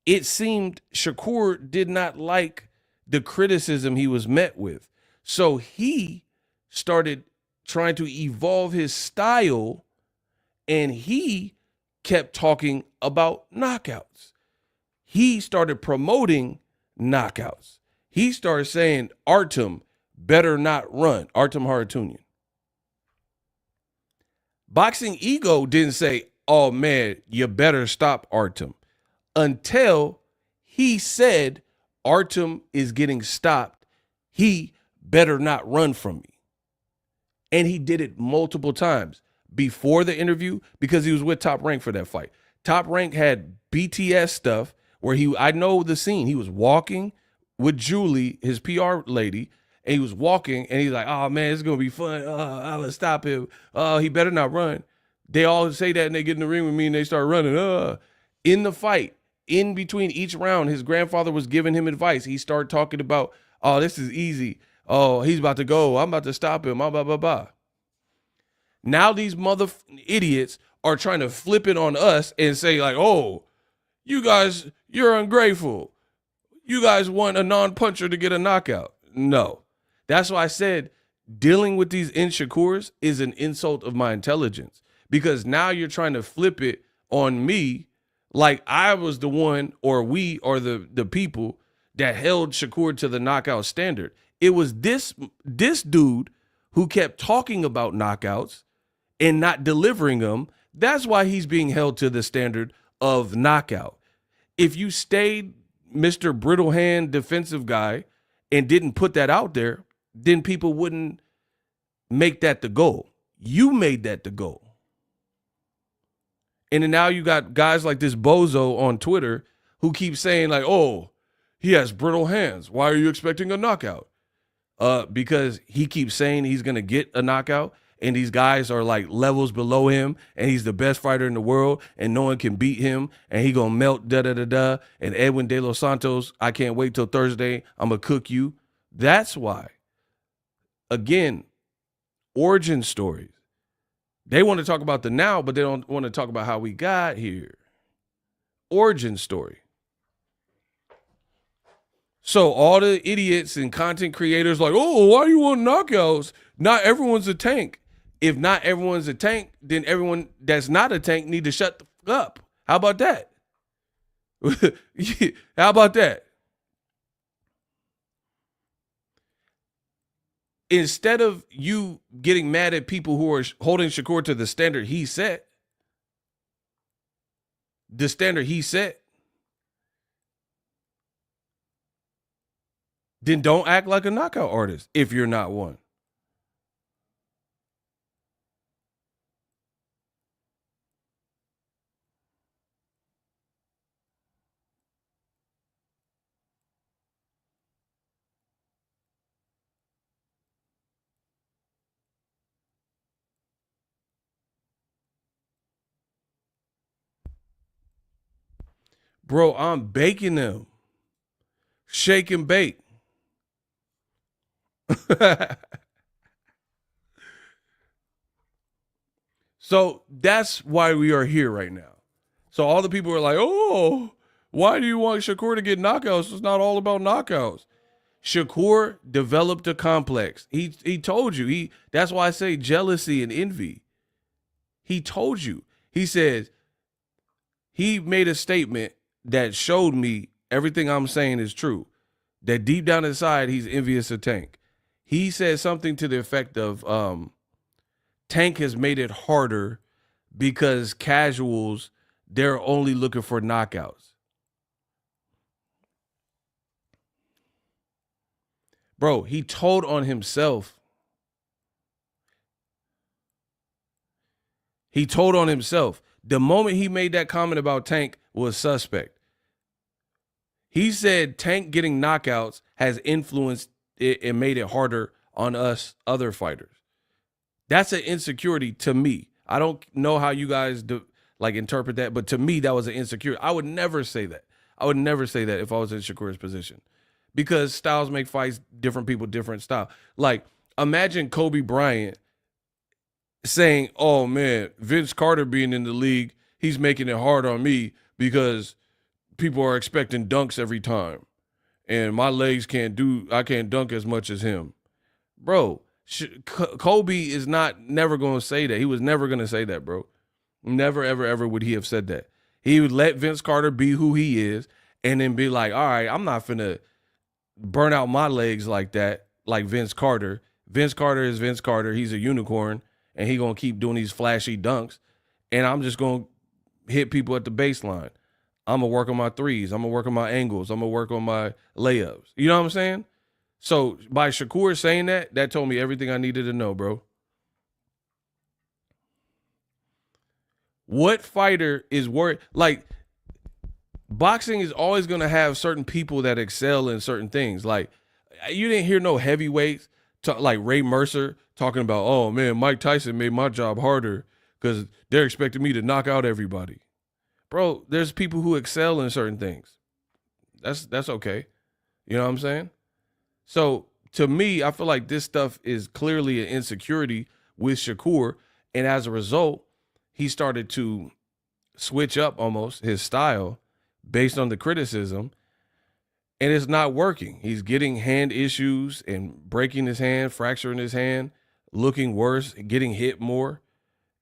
it seemed Shakur did not like the criticism he was met with. So he started trying to evolve his style and he kept talking about knockouts. He started promoting knockouts. He started saying Artem better not run, Artem Haratunian. Boxingego didn't say, oh man, you better stop Artem, until he said Artem is getting stopped. He better not run from me. And he did it multiple times before the interview because he was with Top Rank for that fight. Top Rank had BTS stuff where I know the scene. He was walking with Julie, his PR lady, and he was walking and he's like, oh man, it's going to be fun. I'm going to stop him. He better not run. They all say that and they get in the ring with me and they start running. In the fight, in between each round, his grandfather was giving him advice. He started talking about, oh, this is easy. Oh, he's about to go. I'm about to stop him. Blah, blah, blah, blah. Now these mother idiots are trying to flip it on us and say like, oh, you guys, you're ungrateful. You guys want a non-puncher to get a knockout. No. That's why I said dealing with these insecures is an insult of my intelligence, because now you're trying to flip it on me like I was the one, or we are the people that held Shakur to the knockout standard. It was this dude who kept talking about knockouts and not delivering them. That's why he's being held to the standard of knockout. If you stayed Mr. Brittle Hand defensive guy and didn't put that out there, then people wouldn't make that the goal. You made that the goal. And then now you got guys like this bozo on Twitter who keep saying like, oh, he has brittle hands. Why are you expecting a knockout? Because he keeps saying he's going to get a knockout, and these guys are like levels below him, and he's the best fighter in the world, and no one can beat him, and he going to melt, da-da-da-da. And Edwin De Los Santos, I can't wait till Thursday. I'm going to cook you. That's why. Again, origin stories. They want to talk about the now, but they don't want to talk about how we got here. Origin story. So all the idiots and content creators like, oh, why do you want knockouts? Not everyone's a tank. If not everyone's a tank, then everyone that's not a tank need to shut the fuck up. How about that? How about that? Instead of you getting mad at people who are holding Shakur to the standard he set, then don't act like a knockout artist if you're not one. Bro, I'm baking them. Shake and bake. So that's why we are here right now. So all the people are like, oh, why do you want Shakur to get knockouts? It's not all about knockouts. Shakur developed a complex. He told you. That's why I say jealousy and envy. He told you. He says, he made a statement that showed me everything I'm saying is true. That deep down inside, he's envious of Tank. He said something to the effect of, Tank has made it harder because casuals, they're only looking for knockouts. Bro, he told on himself. He told on himself. The moment he made that comment about Tank was suspect. He said Tank getting knockouts has influenced it and made it harder on us other fighters. That's an insecurity to me. I don't know how you guys interpret that, but to me, that was an insecurity. I would never say that. I would never say that if I was in Shakur's position, because styles make fights, different people, different style. Like, imagine Kobe Bryant saying, oh man, Vince Carter being in the league, he's making it hard on me because people are expecting dunks every time. And my legs I can't dunk as much as him. Bro, Kobe is never going to say that. He was never going to say that, bro. Never, ever, ever would he have said that. He would let Vince Carter be who he is and then be like, all right, I'm not finna burn out my legs like that, like Vince Carter. Vince Carter is Vince Carter. He's a unicorn, and he going to keep doing these flashy dunks, and I'm just going to hit people at the baseline. I'm going to work on my threes. I'm going to work on my angles. I'm going to work on my layups. You know what I'm saying? So by Shakur saying that told me everything I needed to know, bro. What fighter is worried? Like, boxing is always going to have certain people that excel in certain things. Like, you didn't hear no heavyweights like Ray Mercer talking about, oh man, Mike Tyson made my job harder because they're expecting me to knock out everybody. Bro, there's people who excel in certain things. That's okay. You know what I'm saying? So to me, I feel like this stuff is clearly an insecurity with Shakur. And as a result, he started to switch up almost his style based on the criticism. And it's not working. He's getting hand issues and breaking his hand, fracturing his hand, looking worse, getting hit more.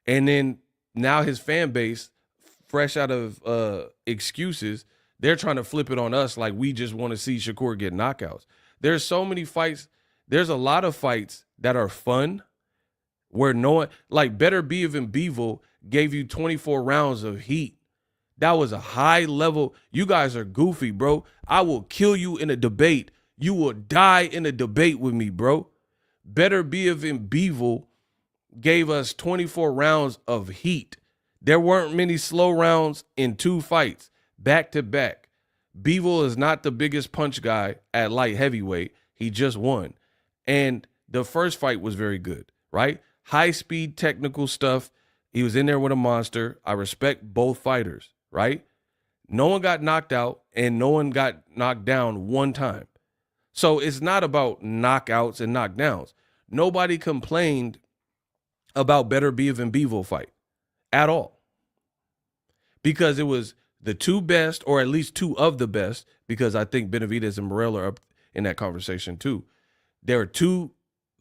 And then now his fan base, fresh out of excuses, they're trying to flip it on us like we just want to see Shakur get knockouts. There's so many fights. There's a lot of fights that are fun where no one, like Better Biev and Bivol gave you 24 rounds of heat. That was a high level. You guys are goofy, bro. I will kill you in a debate. You will die in a debate with me, bro. Better Biev and Bivol gave us 24 rounds of heat. There weren't many slow rounds in 2 fights, back to back. Bivol is not the biggest punch guy at light heavyweight. He just won. And the first fight was very good, right? High-speed technical stuff. He was in there with a monster. I respect both fighters, right? No one got knocked out, and no one got knocked down one time. So it's not about knockouts and knockdowns. Nobody complained about Better Biev and Bivol fight at all, because it was the 2 best, or at least 2 of the best, because I think Benavidez and Morrell are up in that conversation too. There are 2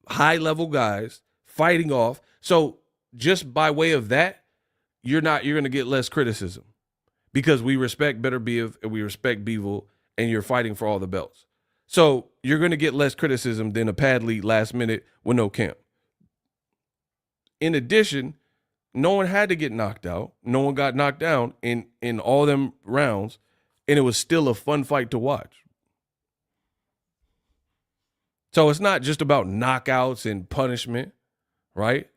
high-level guys fighting off. So just by way of that, you're going to get less criticism because we respect Better Biev and we respect Bivol, and you're fighting for all the belts. So you're going to get less criticism than a pad lead last minute with no camp. In addition, no one had to get knocked out. No one got knocked down in all them rounds, and it was still a fun fight to watch. So it's not just about knockouts and punishment, right?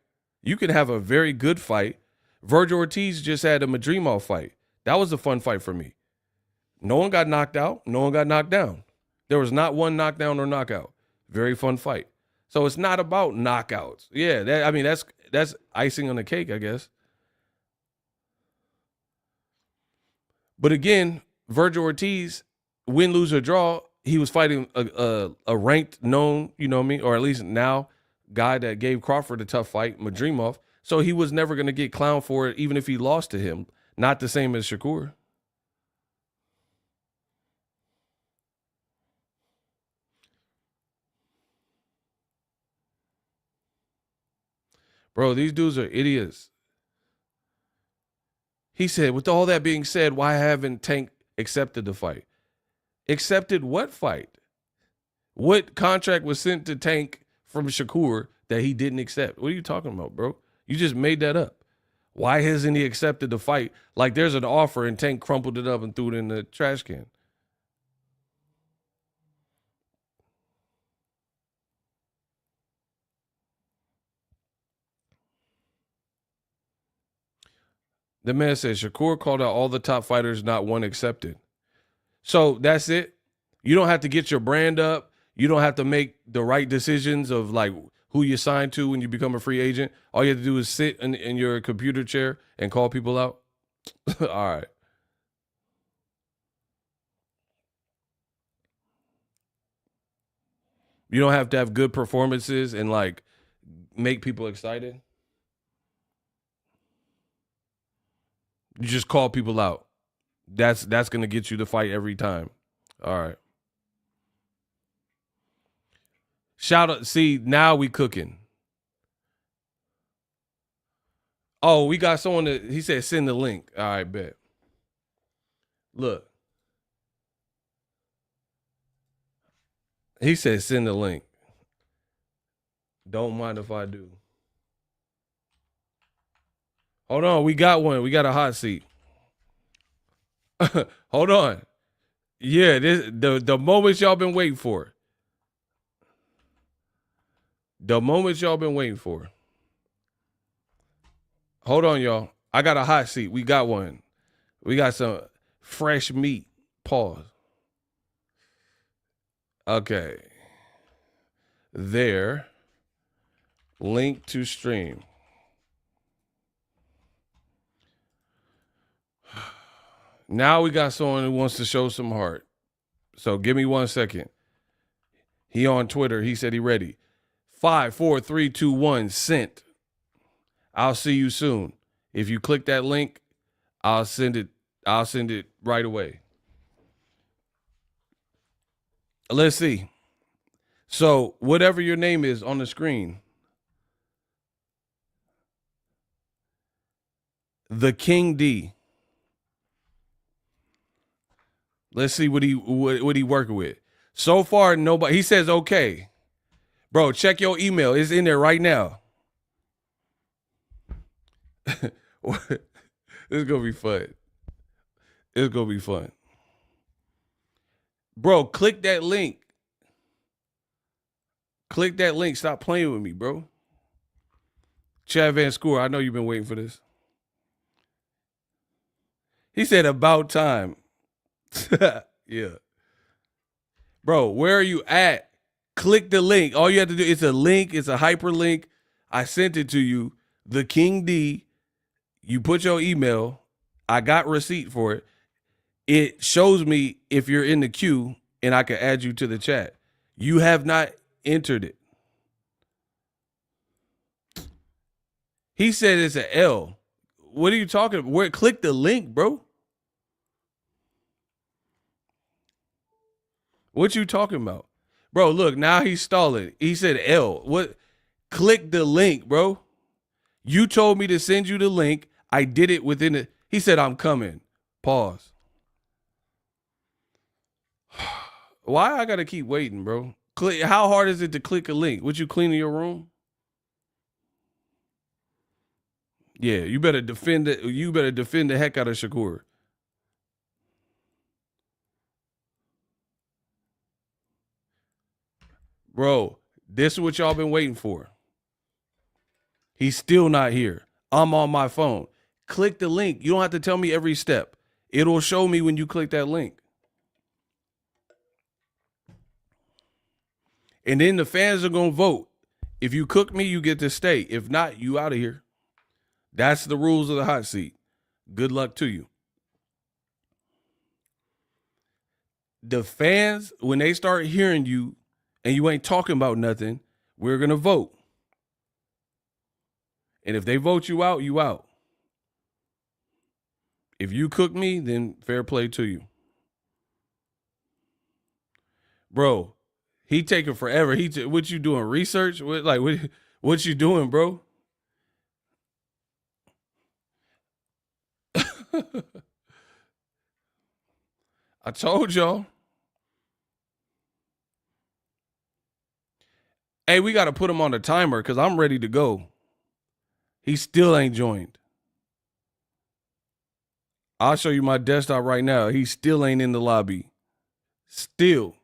You can have a very good fight. Virgil Ortiz just had a Madrimov fight. That was a fun fight for me. No one got knocked out. No one got knocked down. There was not one knockdown or knockout. Very fun fight. So it's not about knockouts. Yeah, that's icing on the cake, I guess. But again, Virgil Ortiz, win, lose, or draw, he was fighting a ranked, known, you know what I mean, or at least now, guy that gave Crawford a tough fight, Madrimov. So he was never going to get clowned for it, even if he lost to him. Not the same as Shakur. Bro, these dudes are idiots. He said, with all that being said, why haven't Tank accepted the fight? Accepted what fight? What contract was sent to Tank from Shakur that he didn't accept? What are you talking about, bro? You just made that up. Why hasn't he accepted the fight? Like there's an offer and Tank crumpled it up and threw it in the trash can. The man said Shakur called out all the top fighters, not one accepted. So that's it. You don't have to get your brand up. You don't have to make the right decisions of like who you sign to when you become a free agent. All you have to do is sit in your computer chair and call people out. All right. You don't have to have good performances and like make people excited. You just call people out. That's going to get you the fight every time. All right. Shout out. See, now we cooking. Oh, we got someone that he said send the link. All right, bet. Look. He said send the link. Don't mind if I do. Hold on, we got one. We got a hot seat. Hold on. Yeah, this the moments y'all been waiting for. The moments y'all been waiting for. Hold on, y'all. I got a hot seat. We got one. We got some fresh meat. Pause. Okay. There. Link to stream. Now we got someone who wants to show some heart. So give me 1 second. He on Twitter. He said he ready. 5, 4, 3, 2, 1, sent. I'll see you soon. If you click that link, I'll send it right away. Let's see. So whatever your name is on the screen, the King D. Let's see what he working with. So far, nobody. He says okay, bro. Check your email. It's in there right now. This is gonna be fun. It's gonna be fun, bro. Click that link. Click that link. Stop playing with me, bro. Chad Van Scoor, I know you've been waiting for this. He said about time. Yeah. Bro, where are you at? Click the link. All you have to do, it's a link. It's a hyperlink. I sent it to you. The King D. You put your email. I got receipt for it. It shows me if you're in the queue and I can add you to the chat. You have not entered it. He said it's an L. What are you talking about? Where? Click the link, bro. What you talking about? Bro, look, now he's stalling. He said L. What? Click the link, bro. You told me to send you the link. I did it within it. He said, I'm coming. Pause. Why I gotta keep waiting, bro? Click. How hard is it to click a link? Would you clean your room? Yeah, you better defend it. You better defend the heck out of Shakur. Bro, this is what y'all been waiting for. He's still not here. I'm on my phone. Click the link. You don't have to tell me every step. It'll show me when you click that link. And then the fans are going to vote. If you cook me, you get to stay. If not, you out of here. That's the rules of the hot seat. Good luck to you. The fans, when they start hearing you and you ain't talking about nothing, we're going to vote. And if they vote you out, you out. If you cook me, then fair play to you. Bro, he taking forever. What you doing? Research? What you doing, bro? I told y'all. Hey, we got to put him on the timer because I'm ready to go. He still ain't joined. I'll show you my desktop right now. He still ain't in the lobby. Still.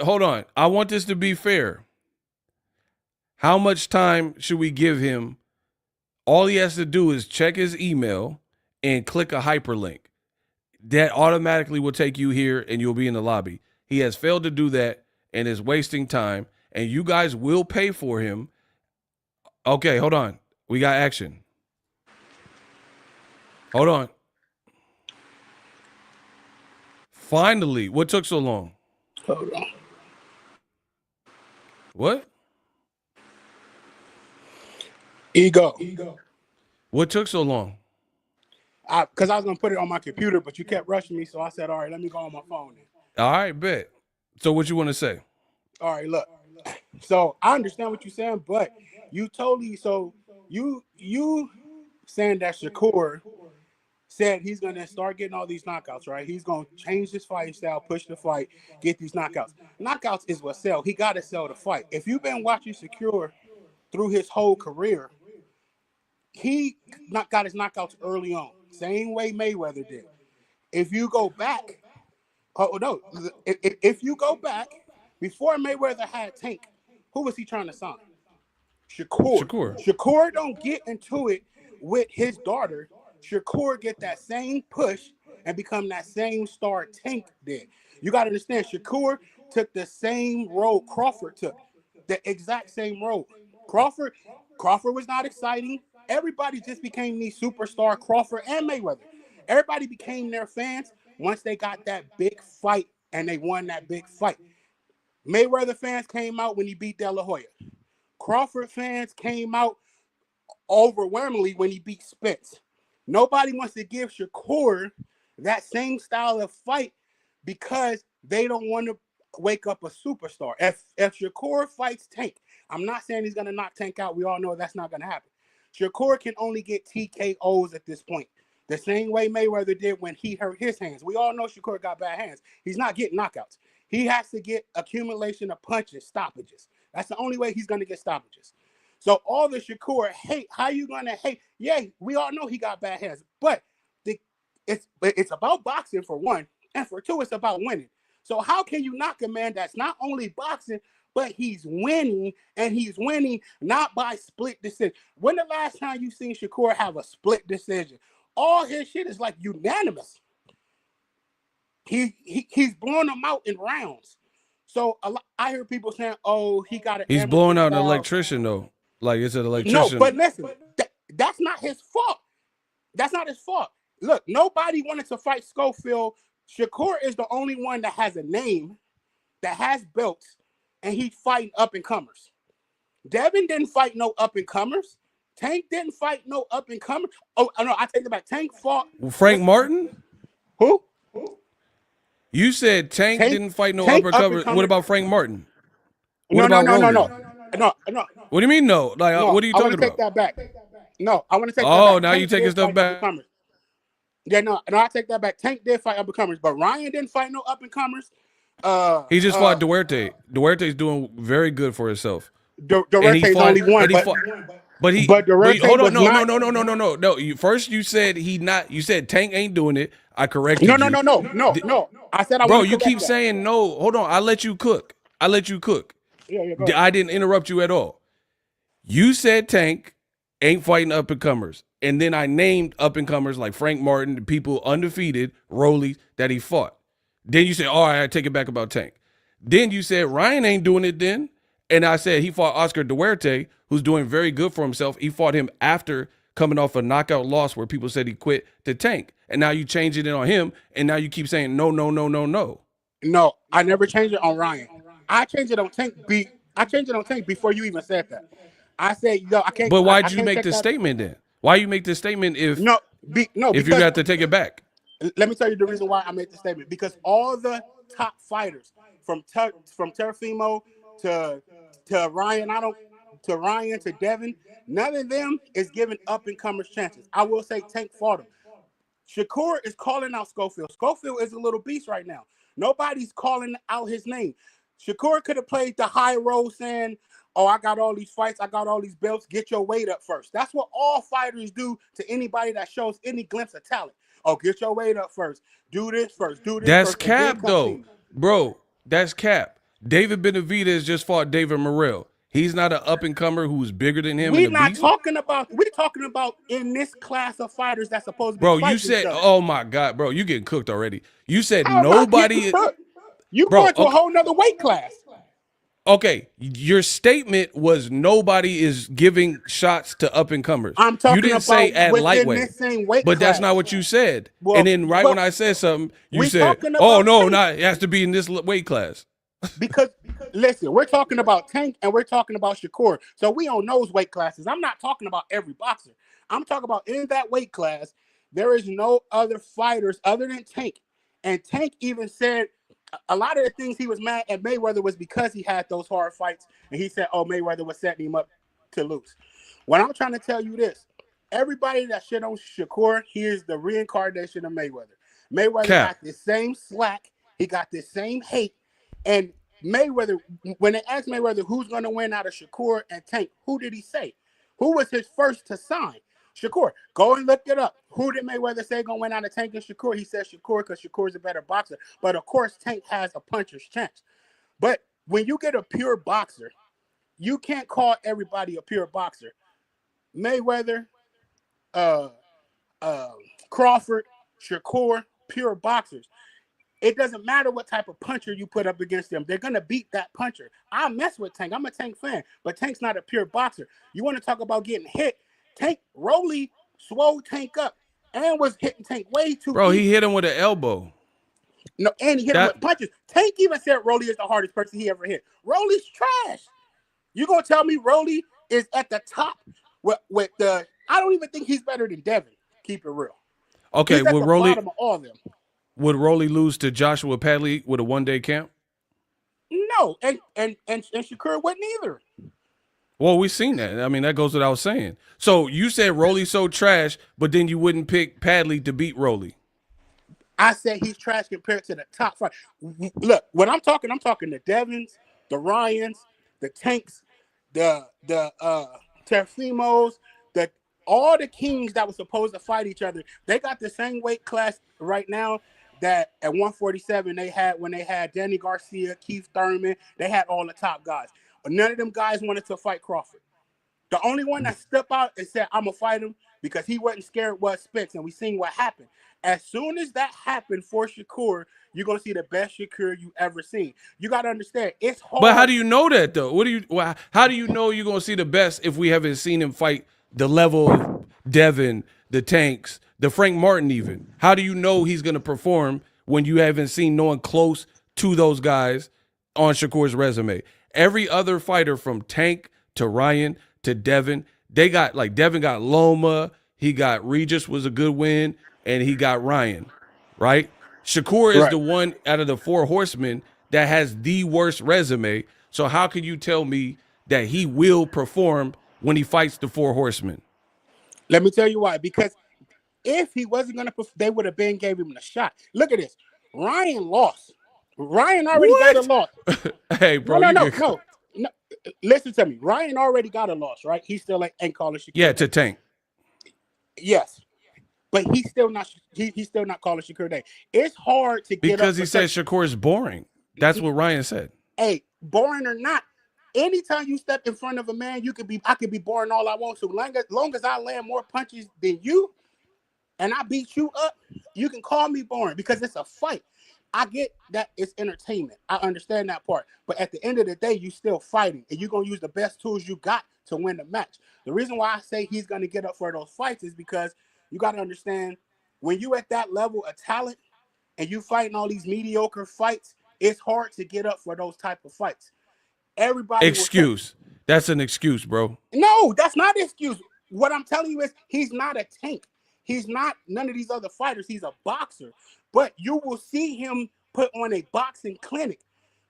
Hold on. I want this to be fair. How much time should we give him? All he has to do is check his email and click a hyperlink. That automatically will take you here and you'll be in the lobby. He has failed to do that and is wasting time, and you guys will pay for him. Okay, hold on. We got action. Hold on. Finally, what took so long? Hold on. What? Ego. What took so long? Because I was going to put it on my computer, but you kept rushing me, so I said, all right, let me go on my phone then. All right, bet. So what you want to say? All right, look. So I understand what you're saying, but you totally, so you saying that Shakur said he's going to start getting all these knockouts, right? He's going to change his fighting style, push the fight, get these knockouts. Knockouts is what sell. He got to sell the fight. If you've been watching Shakur through his whole career, he got his knockouts early on, same way Mayweather did. If you go back, if you go back, before Mayweather had Tank, who was he trying to sign? Shakur. Shakur don't get into it with his daughter. Shakur get that same push and become that same star Tank did. You got to understand, Shakur took the same road Crawford took, the exact same road. Crawford was not exciting. Everybody just became the superstar, Crawford and Mayweather. Everybody became their fans once they got that big fight and they won that big fight. Mayweather fans came out when he beat De La Hoya. Crawford fans came out overwhelmingly when he beat Spence. Nobody wants to give Shakur that same style of fight because they don't want to wake up a superstar. If Shakur fights Tank, I'm not saying he's going to knock Tank out. We all know that's not going to happen. Shakur can only get TKOs at this point, the same way Mayweather did when he hurt his hands. We all know Shakur got bad hands. He's not getting knockouts. He has to get accumulation of punches, stoppages. That's the only way he's going to get stoppages. So all the Shakur hate, how you going to hate? Yeah, we all know he got bad hands, but it's about boxing for one, and for two, it's about winning. So how can you knock a man that's not only boxing, but he's winning, and he's winning not by split decision? When the last time you seen Shakur have a split decision? All his shit is like unanimous. He's blowing them out in rounds. So I hear people saying, "Oh, he got an." He's blowing out an electrician though. Like it's an electrician. No, but listen, that's not his fault. That's not his fault. Look, nobody wanted to fight Schofield. Shakur is the only one that has a name, that has belts, and he's fighting up-and-comers. Devin didn't fight no up-and-comers. Tank didn't fight no up-and-comers. Oh, no, I take it back. Tank fought... Frank Martin? Who? You said Tank didn't fight no up-and-comers. What about Frank Martin? What No. What do you mean no? Like, no, what are you talking about? I want to take that back. No, I want to take that back. Oh, now you taking stuff back. Yeah, no, I take that back. Tank did fight up-and-comers, but Ryan didn't fight no up-and-comers. He just fought Duarte. Duarte's doing very good for himself. Duarte's only one, but Duarte hold on, no. No, first you said you said Tank ain't doing it. I corrected you. No. I said I bro, want to you keep that. saying no. Hold on, I let you cook. Yeah, go ahead. I didn't interrupt you at all. You said Tank ain't fighting up-and-comers. And then I named up-and-comers like Frank Martin, the people undefeated, Rolly, that he fought. Then you said, all right, I take it back about Tank. Then you said Ryan ain't doing it then. And I said he fought Oscar Duarte, who's doing very good for himself. He fought him after coming off a knockout loss where people said he quit to Tank. And now you changing it on him, and now you keep saying no, no, no, no, no. No, I never changed it on Ryan. I changed it on Tank. I changed it on Tank before you even said that. I said, yo, I can't. But why'd you can't make take this that. statement then? Why you make this statement if No, if because you got to take it back? let me tell you the reason why I made the statement. Because all the top fighters from Teofimo to Ryan to Devin, none of them is giving up and comers chances. I will say Tank fought him. Shakur is calling out Schofield. Schofield is a little beast right now. Nobody's calling out his name. Shakur could have played the high road saying, oh, I got all these fights, I got all these belts, get your weight up first. That's what all fighters do to anybody that shows any glimpse of talent. Oh, get your weight up first. Do this first. Do this That's first. cap, though. Bro, that's cap. David Benavidez just fought David Morrell. He's not an up-and-comer who's bigger than him. We're talking about in this class of fighters that's supposed to be Bro, you said, oh, my God, bro, you getting cooked already. You said How nobody. You going to a whole nother weight class. Okay, your statement was nobody is giving shots to up-and-comers. I'm talking you didn't about say at lightweight, this same weight but that's class. not what you said. Well, and then when I said something, you said, oh, no, it has to be in this weight class. Because, listen, we're talking about Tank and we're talking about Shakur. So we on those weight classes. I'm not talking about every boxer. I'm talking about in that weight class, there is no other fighters other than Tank. And Tank even said a lot of the things he was mad at Mayweather was because he had those hard fights. And he said, oh, Mayweather was setting him up to lose. What I'm trying to tell you this, everybody that shit on Shakur, he is the reincarnation of Mayweather. Mayweather got the same slack. He got the same hate. And Mayweather, when they asked Mayweather who's going to win out of Shakur and Tank, who did he say? Who was his first to sign? Shakur. Go and look it up. Who did Mayweather say going to win out of Tank and Shakur? He said Shakur because Shakur's a better boxer. But, of course, Tank has a puncher's chance. But when you get a pure boxer, you can't call everybody a pure boxer. Mayweather, Crawford, Shakur, pure boxers. It doesn't matter what type of puncher you put up against them. They're going to beat that puncher. I mess with Tank. I'm a Tank fan, but Tank's not a pure boxer. You want to talk about getting hit? Tank, Rolly swole Tank up and was hitting Tank way too Bro, easy. He hit him with an elbow. No, and he hit him with punches. Tank even said Rolly is the hardest person he ever hit. Rolly's trash. You going to tell me Rolly is at the top with the – I don't even think he's better than Devin. Keep it real. Okay, he's at the bottom of all of them. Would Rolly lose to Joshua Padley with a one-day camp? No, and Shakur wouldn't either. Well, we've seen that. I mean, that goes without saying. So you said Rolly's so trash, but then you wouldn't pick Padley to beat Rolly. I said he's trash compared to the top five. Look, when I'm talking the Devins, the Ryans, the Tanks, the Teofimos, all the kings that were supposed to fight each other. They got the same weight class right now that at 147 they had when they had Danny Garcia, Keith Thurman. They had all the top guys. But none of them guys wanted to fight Crawford. The only one that stepped out and said, I'm going to fight him because he wasn't scared was Spence. And we seen what happened. As soon as that happened for Shakur, you're going to see the best Shakur you ever seen. You got to understand, it's hard. But how do you know that, though? How do you know you're going to see the best if we haven't seen him fight the level of Devin, the Tanks, the Frank Martin even? How do you know he's going to perform when you haven't seen no one close to those guys on Shakur's resume? Every other fighter from Tank to Ryan to Devin, they got, like, Devin got Loma, he got Regis was a good win, and he got Ryan, right? Shakur is the one out of the four horsemen that has the worst resume. So how can you tell me that he will perform when he fights the four horsemen? Let me tell you why. Because if he wasn't going to, they would have been gave him a shot. Look at this. Ryan lost. Ryan already got a loss. Hey, bro. No. Listen to me. Ryan already got a loss, right? He still ain't calling Shakur. Yeah, to Tank. Yes. But he's still not calling Shakur Day. It's hard to get because he said Shakur is boring. That's what Ryan said. Hey, boring or not, anytime you step in front of a man, I could be boring all I want to. Long as I land more punches than you and I beat you up, you can call me boring because it's a fight. I get that it's entertainment. I understand that part. But at the end of the day, you still fighting, and you're gonna use the best tools you got to win the match. The reason why I say he's gonna get up for those fights is because you got to understand when you at that level of talent and you fighting all these mediocre fights, it's hard to get up for those type of fights. Everybody excuse. That's an excuse, bro. No, that's not an excuse. What I'm telling you is he's not a tank. He's not none of these other fighters. He's a boxer. But you will see him put on a boxing clinic.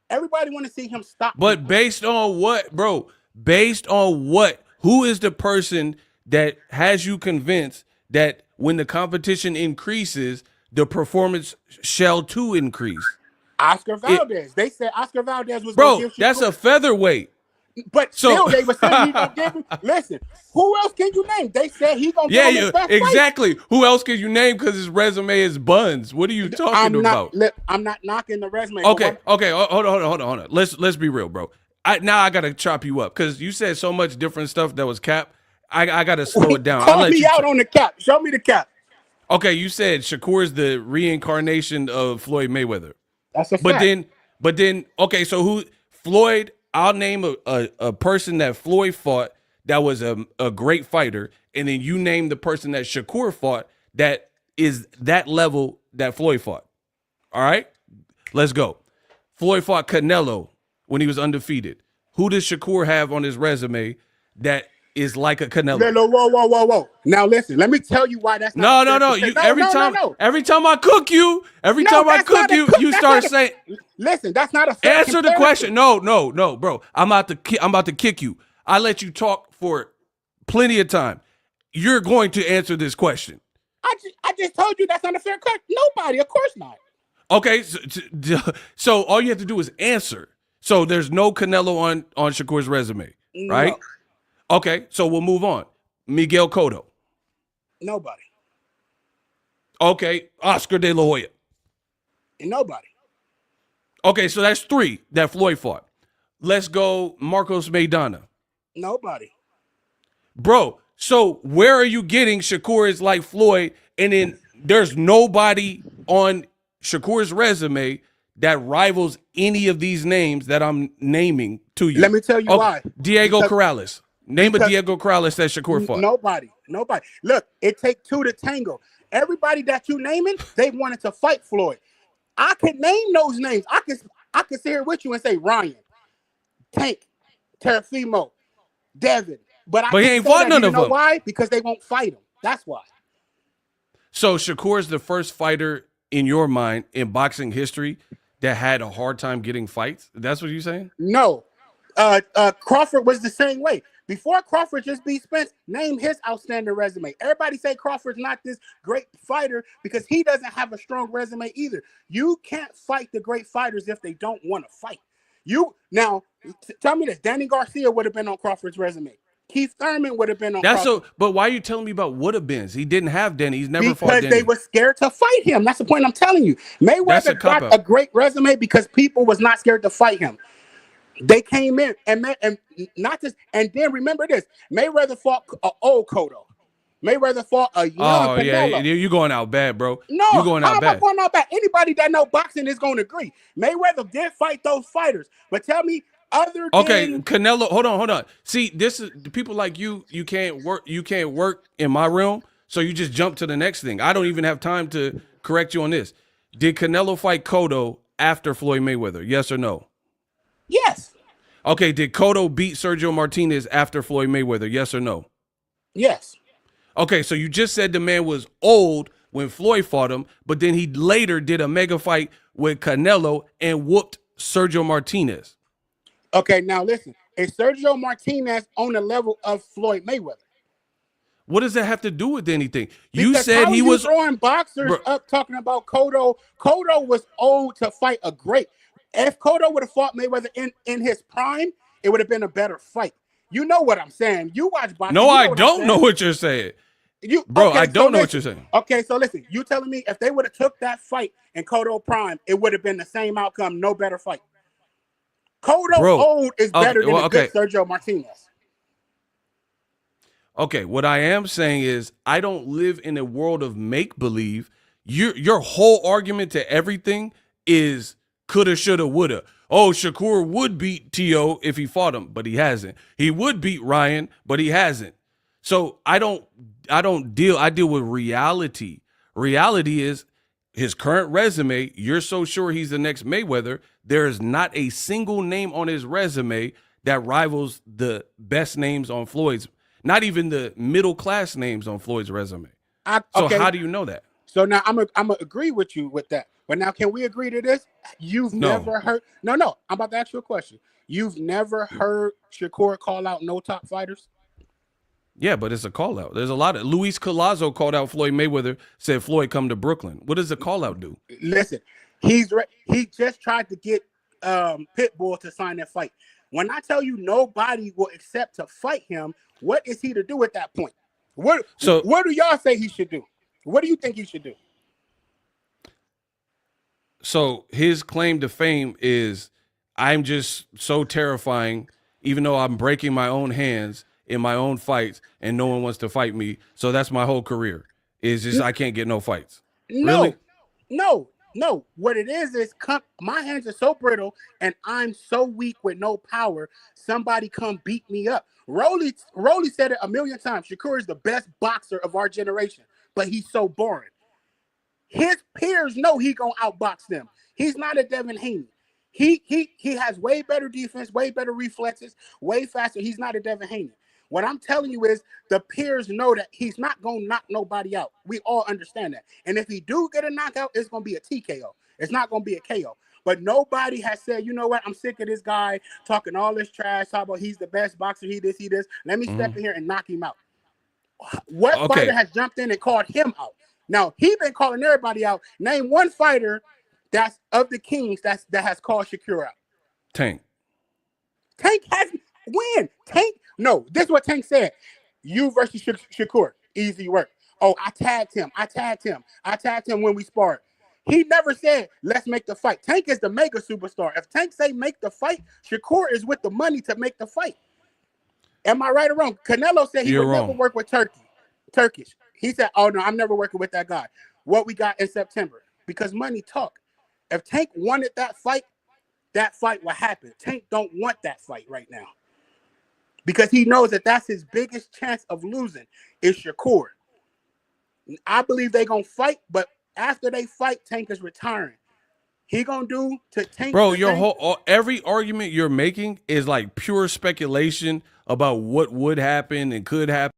Everybody want to see him stop. But people. Based on what, bro? Based on what? Who is the person that has you convinced that when the competition increases, the performance shall too increase? Oscar Valdez. They said Oscar Valdez was bro. That's a featherweight. But still, they were saying he's gonna give him. Listen, who else can you name? They said he's gonna give him his best exactly. Fight. Who else can you name? Because his resume is buns. What are you talking about? I'm not knocking the resume. Okay, hold on. Let's be real, bro. Now I gotta chop you up because you said so much different stuff that was cap. I gotta slow it down. Call me out on the cap. Show me the cap. Okay, you said Shakur is the reincarnation of Floyd Mayweather. That's a fact. But then, okay, so who Floyd? I'll name a person that Floyd fought that was a great fighter, and then you name the person that Shakur fought that is that level that Floyd fought. All right? Let's go. Floyd fought Canelo when he was undefeated. Who does Shakur have on his resume that is like a Canelo? Whoa. Now listen, let me tell you why that's not no. Every time I cook you, you start saying. Listen, that's not a fair answer the question. No, bro. I'm about to kick you. I let you talk for plenty of time. You're going to answer this question. I just told you that's not a fair question. Nobody, of course not. Okay, so all you have to do is answer. So there's no Canelo on Shakur's resume, right? No. Okay, so we'll move on. Miguel Cotto. Nobody. Okay, Oscar De La Hoya. Nobody. Okay, so that's 3 that Floyd fought. Let's go Marcos Maidana. Nobody. Bro, so where are you getting Shakur is like Floyd, and then there's nobody on Shakur's resume that rivals any of these names that I'm naming to you? Let me tell you why. Diego Corrales. Name a Diego Corrales that Shakur fought. Nobody. Look, it takes 2 to tango. Everybody that you naming, they wanted to fight Floyd. I could name those names. I could sit here with you and say Ryan, Tank, Teofimo, Devin. But he ain't fought none of them. You know why? Because they won't fight him. That's why. So Shakur is the first fighter in your mind in boxing history that had a hard time getting fights? That's what you're saying? No. Crawford was the same way. Before Crawford just beat Spence, name his outstanding resume. Everybody say Crawford's not this great fighter because he doesn't have a strong resume either. You can't fight the great fighters if they don't want to fight. Tell me this. Danny Garcia would have been on Crawford's resume. Keith Thurman would have been on Crawford. But why are you telling me about would have beens? He didn't have Danny. He's never fought Danny. Because they were scared to fight him. That's the point I'm telling you. Mayweather got a great resume because people was not scared to fight him. They came in and then remember this. Mayweather fought an old Cotto. Mayweather fought a young Canelo. Yeah, you're going out bad, bro. No, you're going out bad. How am I going out bad? Anybody that know boxing is going to agree. Mayweather did fight those fighters, but tell me other than Canelo. Hold on. See, this is people like you. You can't work in my realm, so you just jump to the next thing. I don't even have time to correct you on this. Did Canelo fight Cotto after Floyd Mayweather? Yes or no? Yes. Okay, did Cotto beat Sergio Martinez after Floyd Mayweather? Yes or no? Yes. Okay, so you just said the man was old when Floyd fought him, but then he later did a mega fight with Canelo and whooped Sergio Martinez. Okay, now listen. Is Sergio Martinez on the level of Floyd Mayweather? What does that have to do with anything? Because you said he was throwing boxers up talking about Cotto. Cotto was old to fight a great. If Cotto would have fought Mayweather in his prime, it would have been a better fight. You know what I'm saying. You watch boxing. No, I don't know what you're saying. I don't know what you're saying. Okay, so listen. You telling me if they would have took that fight in Cotto prime, it would have been the same outcome, no better fight. Cotto old is better than a good Sergio Martinez. Okay, what I am saying is I don't live in a world of make-believe. Your whole argument to everything is coulda, shoulda, woulda. Oh, Shakur would beat T.O. if he fought him, but he hasn't. He would beat Ryan, but he hasn't. So I deal with reality. Reality is his current resume. You're so sure he's the next Mayweather. There is not a single name on his resume that rivals the best names on Floyd's, not even the middle class names on Floyd's resume. So how do you know that? So now I'm gonna agree with you with that. But now, can we agree to this? You've never heard. No. I'm about to ask you a question. You've never heard Shakur call out no top fighters? Yeah, but it's a call out. There's a lot of Luis Collazo called out Floyd Mayweather, said Floyd come to Brooklyn. What does the call out do? Listen, he just tried to get Pitbull to sign that fight. When I tell you nobody will accept to fight him, what is he to do at that point? What do y'all say he should do? What do you think he should do? So his claim to fame is, I'm just so terrifying, even though I'm breaking my own hands in my own fights and no one wants to fight me. So that's my whole career. Is just I can't get no fights. No, really? No. What it is my hands are so brittle and I'm so weak with no power. Somebody come beat me up. Rolly said it a million times. Shakur is the best boxer of our generation, but he's so boring. His peers know he gonna outbox them. He's not a Devin Haney. He has way better defense, way better reflexes, way faster. He's not a Devin Haney. What I'm telling you is the peers know that he's not gonna knock nobody out. We all understand that. And if he do get a knockout, it's gonna be a TKO. It's not gonna be a KO. But nobody has said, you know what? I'm sick of this guy talking all this trash, talking about he's the best boxer. He this. Let me step in here and knock him out. What fighter has jumped in and called him out? Now, he been calling everybody out. Name one fighter that's of the Kings that has called Shakur out. Tank. Tank has when? Tank? No, this is what Tank said. You versus Shakur. Easy work. Oh, I tagged him when we sparred. He never said, let's make the fight. Tank is the mega superstar. If Tank say make the fight, Shakur is with the money to make the fight. Am I right or wrong? Canelo said he would never work with Turkish. He said, oh, no, I'm never working with that guy. What we got in September? Because money talk. If Tank wanted that fight will happen. Tank don't want that fight right now. Because he knows that that's his biggest chance of losing is Shakur. I believe they're going to fight, but after they fight, Tank is retiring. He going to do to Tank. Bro, every argument you're making is like pure speculation about what would happen and could happen.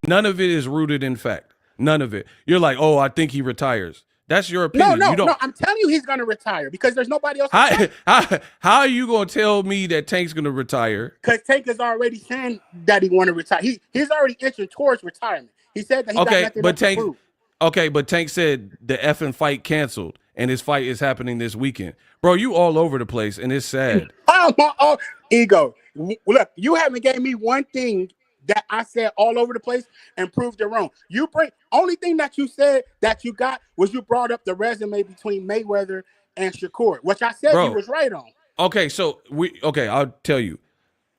None of it is rooted in fact. None of it. You're like, oh, I think he retires. That's your opinion. No. I'm telling you he's going to retire because there's nobody else. How are you going to tell me that Tank's going to retire? Because Tank is already saying that he want to retire. He's already inching towards retirement. He said that he got nothing left to prove. Okay, but Tank said the effing fight canceled and his fight is happening this weekend. Bro, you all over the place and it's sad. Ego. Look, you haven't gave me one thing that I said all over the place and proved it wrong. Only thing that you said that you got was you brought up the resume between Mayweather and Shakur, which I said he was right on. Okay, so I'll tell you.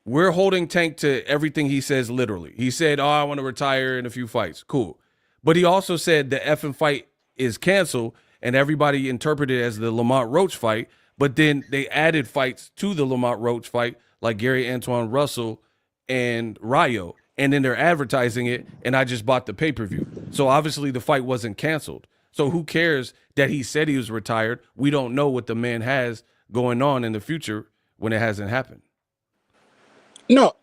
We're holding Tank to everything he says literally. He said, oh, I want to retire in a few fights. Cool. But he also said the effing fight is canceled and everybody interpreted it as the Lamont Roach fight. But then they added fights to the Lamont Roach fight like Gary Antoine Russell and Rayo. And then they're advertising it and I just bought the pay-per-view. So obviously the fight wasn't canceled. So who cares that he said he was retired? We don't know what the man has going on in the future when it hasn't happened. No,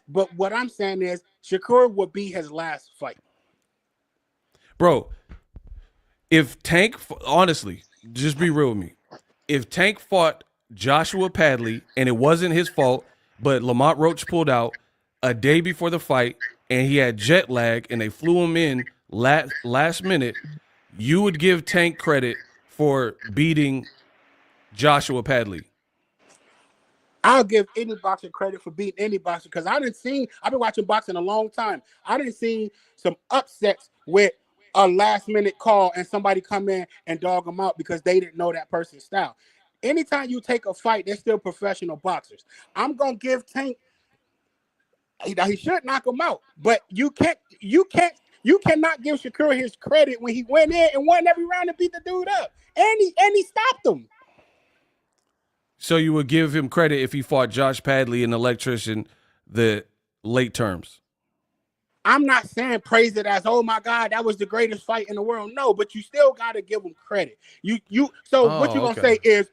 but what I'm saying is Shakur would be his last fight. Bro, if Tank, honestly, just be real with me. If Tank fought Joshua Padley and it wasn't his fault, but Lamont Roach pulled out a day before the fight and he had jet lag and they flew him in last minute, you would give Tank credit for beating Joshua Padley. I'll give any boxer credit for beating any boxer because I've been watching boxing a long time. I didn't see some upsets with a last minute call and somebody come in and dog them out because they didn't know that person's style. Anytime you take a fight, they're still professional boxers. I'm going to give Tank, he should knock him out, but you can't You cannot give Shakur his credit when he went in and won every round and beat the dude up. And he stopped him. So you would give him credit if he fought Josh Padley and Electrician the late terms? I'm not saying praise it as, oh my God, that was the greatest fight in the world. No, but you still got to give him credit. What you're going to say is,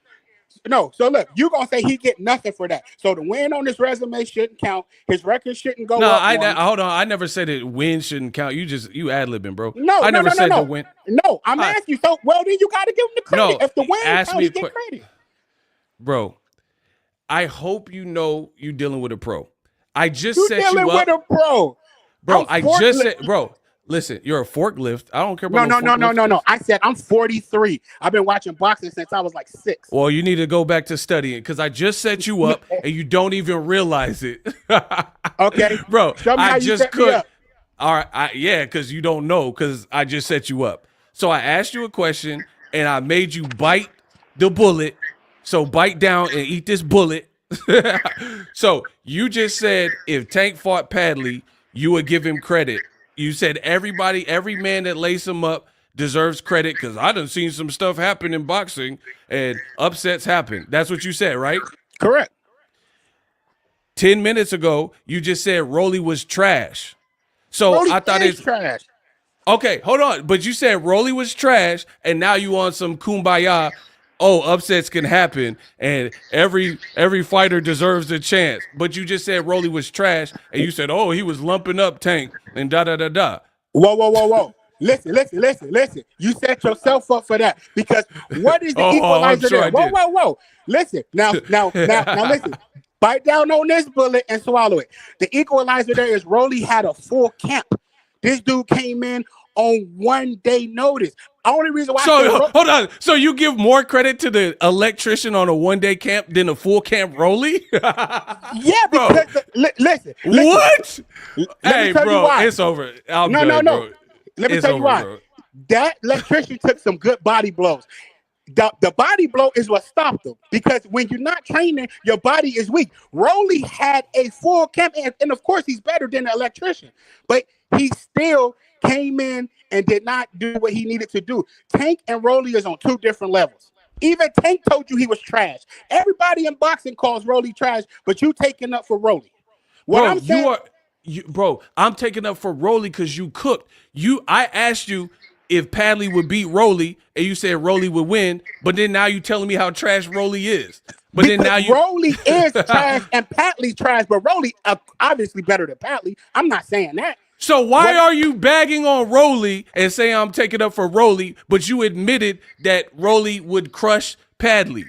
no. So look, you're going to say he get nothing for that. So the win on his resume shouldn't count. His record shouldn't go up. Hold on. I never said that win shouldn't count. You ad-libbing, bro. No, I never said the win. No, I'm asking you. So, well, then you got to give him the credit. No, if the win counts, he get credit. Bro, I hope you know you're dealing with a pro. I just you set you up. dealing with a pro. Bro, I just said, bro, listen, you're a forklift. I don't care about No. I said I'm 43. I've been watching boxing since I was like 6. Well, you need to go back to studying because I just set you up and you don't even realize it. Okay. Bro, show me how you set me up. All right, because you don't know because I just set you up. So I asked you a question and I made you bite the bullet. So bite down and eat this bullet. So you just said if Tank fought Padley, you would give him credit. You said every man that lays him up deserves credit because I done seen some stuff happen in boxing and upsets happen. That's what you said, right? Correct. 10 minutes ago, you just said Rolly was trash. So Rolly I thought it's trash. Okay, hold on. But you said Rolly was trash, and now you on some kumbaya. Oh, upsets can happen, and every fighter deserves a chance. But you just said Rolly was trash, and you said, oh, he was lumping up Tank, and da-da-da-da. Whoa. Listen. You set yourself up for that because what is the equalizer there? Whoa. Listen, now listen. Bite down on this bullet and swallow it. The equalizer there is Rolly had a full camp. This dude came in on 1 day notice. Only reason why. Hold on. So you give more credit to the electrician on a 1 day camp than a full camp Rolly? Yeah, because listen. What? Let me tell you why. It's over. No. Bro. Let me tell you why. Bro. That electrician took some good body blows. The body blow is what stopped him because when you're not training, your body is weak. Rolly had a full camp, and of course he's better than the electrician, but he still came in and did not do what he needed to do. Tank and Rolly is on 2 different levels. Even Tank told you he was trash. Everybody in boxing calls Rolly trash, but you taking up for Rolly. I'm taking up for Rolly because you cooked. I asked you if Padley would beat Rolly, and you said Rolly would win, but then now you telling me how trash Rolly is. But because then now Rolly is trash and Padley's trash, but Rolly obviously better than Padley. I'm not saying that. So why are you bagging on Rolly and saying I'm taking up for Rolly, but you admitted that Rolly would crush Padley?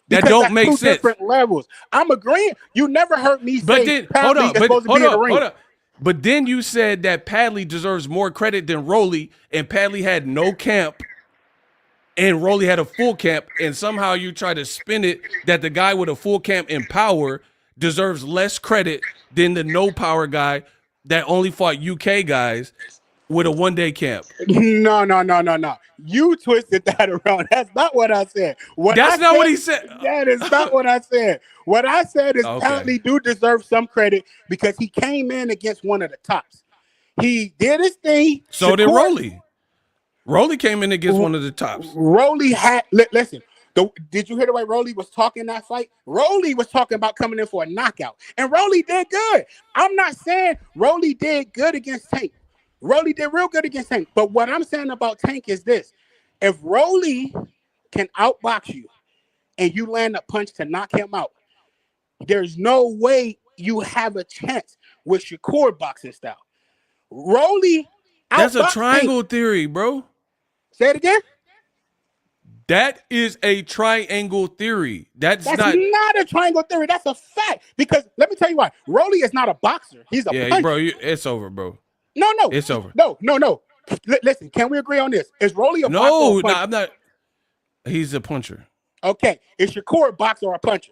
That don't make sense. Different levels. I'm agreeing. You never heard me say Padley is supposed to be in the ring. Hold on. But then you said that Padley deserves more credit than Rolly, and Padley had no camp, and Rolly had a full camp, and somehow you try to spin it that the guy with a full camp in power deserves less credit than the no power guy that only fought UK guys with a 1 day camp. No. You twisted that around. That's not what I said. What he said. That is not what I said. What I said is Padley do deserve some credit because he came in against one of the tops. He did his thing. So did Rolly. Rolly came in against one of the tops. Rolly had listen. Did you hear the way Rolly was talking that fight? Rolly was talking about coming in for a knockout, and Rolly did good. I'm not saying Rolly did good against Tank. Rolly did real good against Tank. But what I'm saying about Tank is this. If Rolly can outbox you and you land a punch to knock him out, there's no way you have a chance with Shakur boxing style. Rolly That's a triangle theory, bro. Say it again. That is a triangle theory. That's not a triangle theory. That's a fact. Because let me tell you why. Rolly is not a boxer. He's a puncher. Bro. It's over, bro. No. It's over. No. Listen, can we agree on this? Is Rolly a boxer or a puncher? No, I'm not. He's a puncher. Okay. Is Shakur a boxer or a puncher?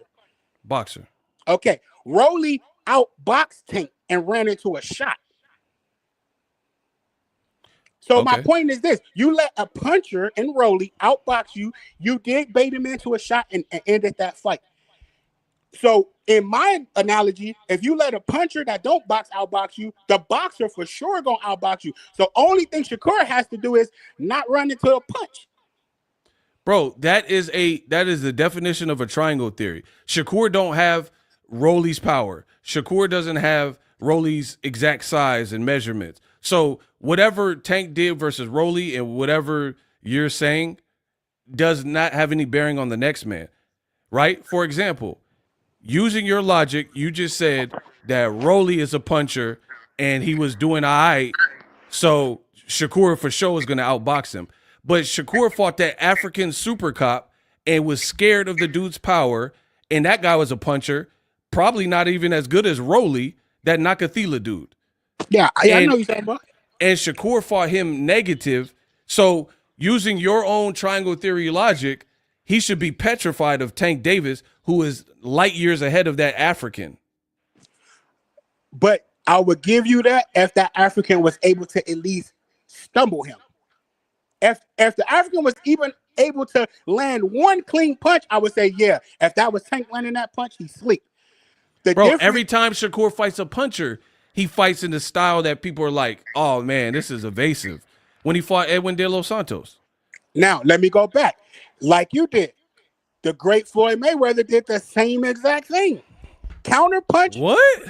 Boxer. Okay. Rolly outboxed Tank and ran into a shot. So my point is this. You let a puncher and Rolly outbox you. You did bait him into a shot and ended that fight. So in my analogy, if you let a puncher that don't box outbox you, the boxer for sure gonna outbox you. So only thing Shakur has to do is not run into a punch. Bro, that is the definition of a triangle theory. Shakur don't have Rolly's power. Shakur doesn't have Rolly's exact size and measurements. So whatever Tank did versus Rolly and whatever you're saying does not have any bearing on the next man, right? For example, using your logic, you just said that Rolly is a puncher and he was doing all right, so Shakur for sure is going to outbox him. But Shakur fought that African super cop and was scared of the dude's power, and that guy was a puncher, probably not even as good as Rolly, that Nakathila dude. Yeah, I know you're talking about. And Shakur fought him negative. So using your own triangle theory logic, he should be petrified of Tank Davis, who is light years ahead of that African. But I would give you that if that African was able to at least stumble him. If the African was even able to land one clean punch, I would say, yeah. If that was Tank landing that punch, he's sleep. Bro, every time Shakur fights a puncher, he fights in the style that people are like, oh, man, this is evasive. When he fought Edwin De Los Santos. Now, let me go back. Like you did. The great Floyd Mayweather did the same exact thing. Counter punch. What?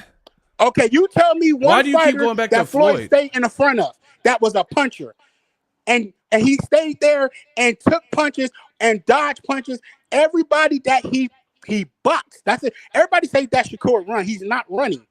Okay, you tell me one Why do you fighter keep going back that to Floyd stayed in the front of that was a puncher. And he stayed there and took punches and dodged punches. Everybody that he boxed. That's it. Everybody says that Shakur run. He's not running.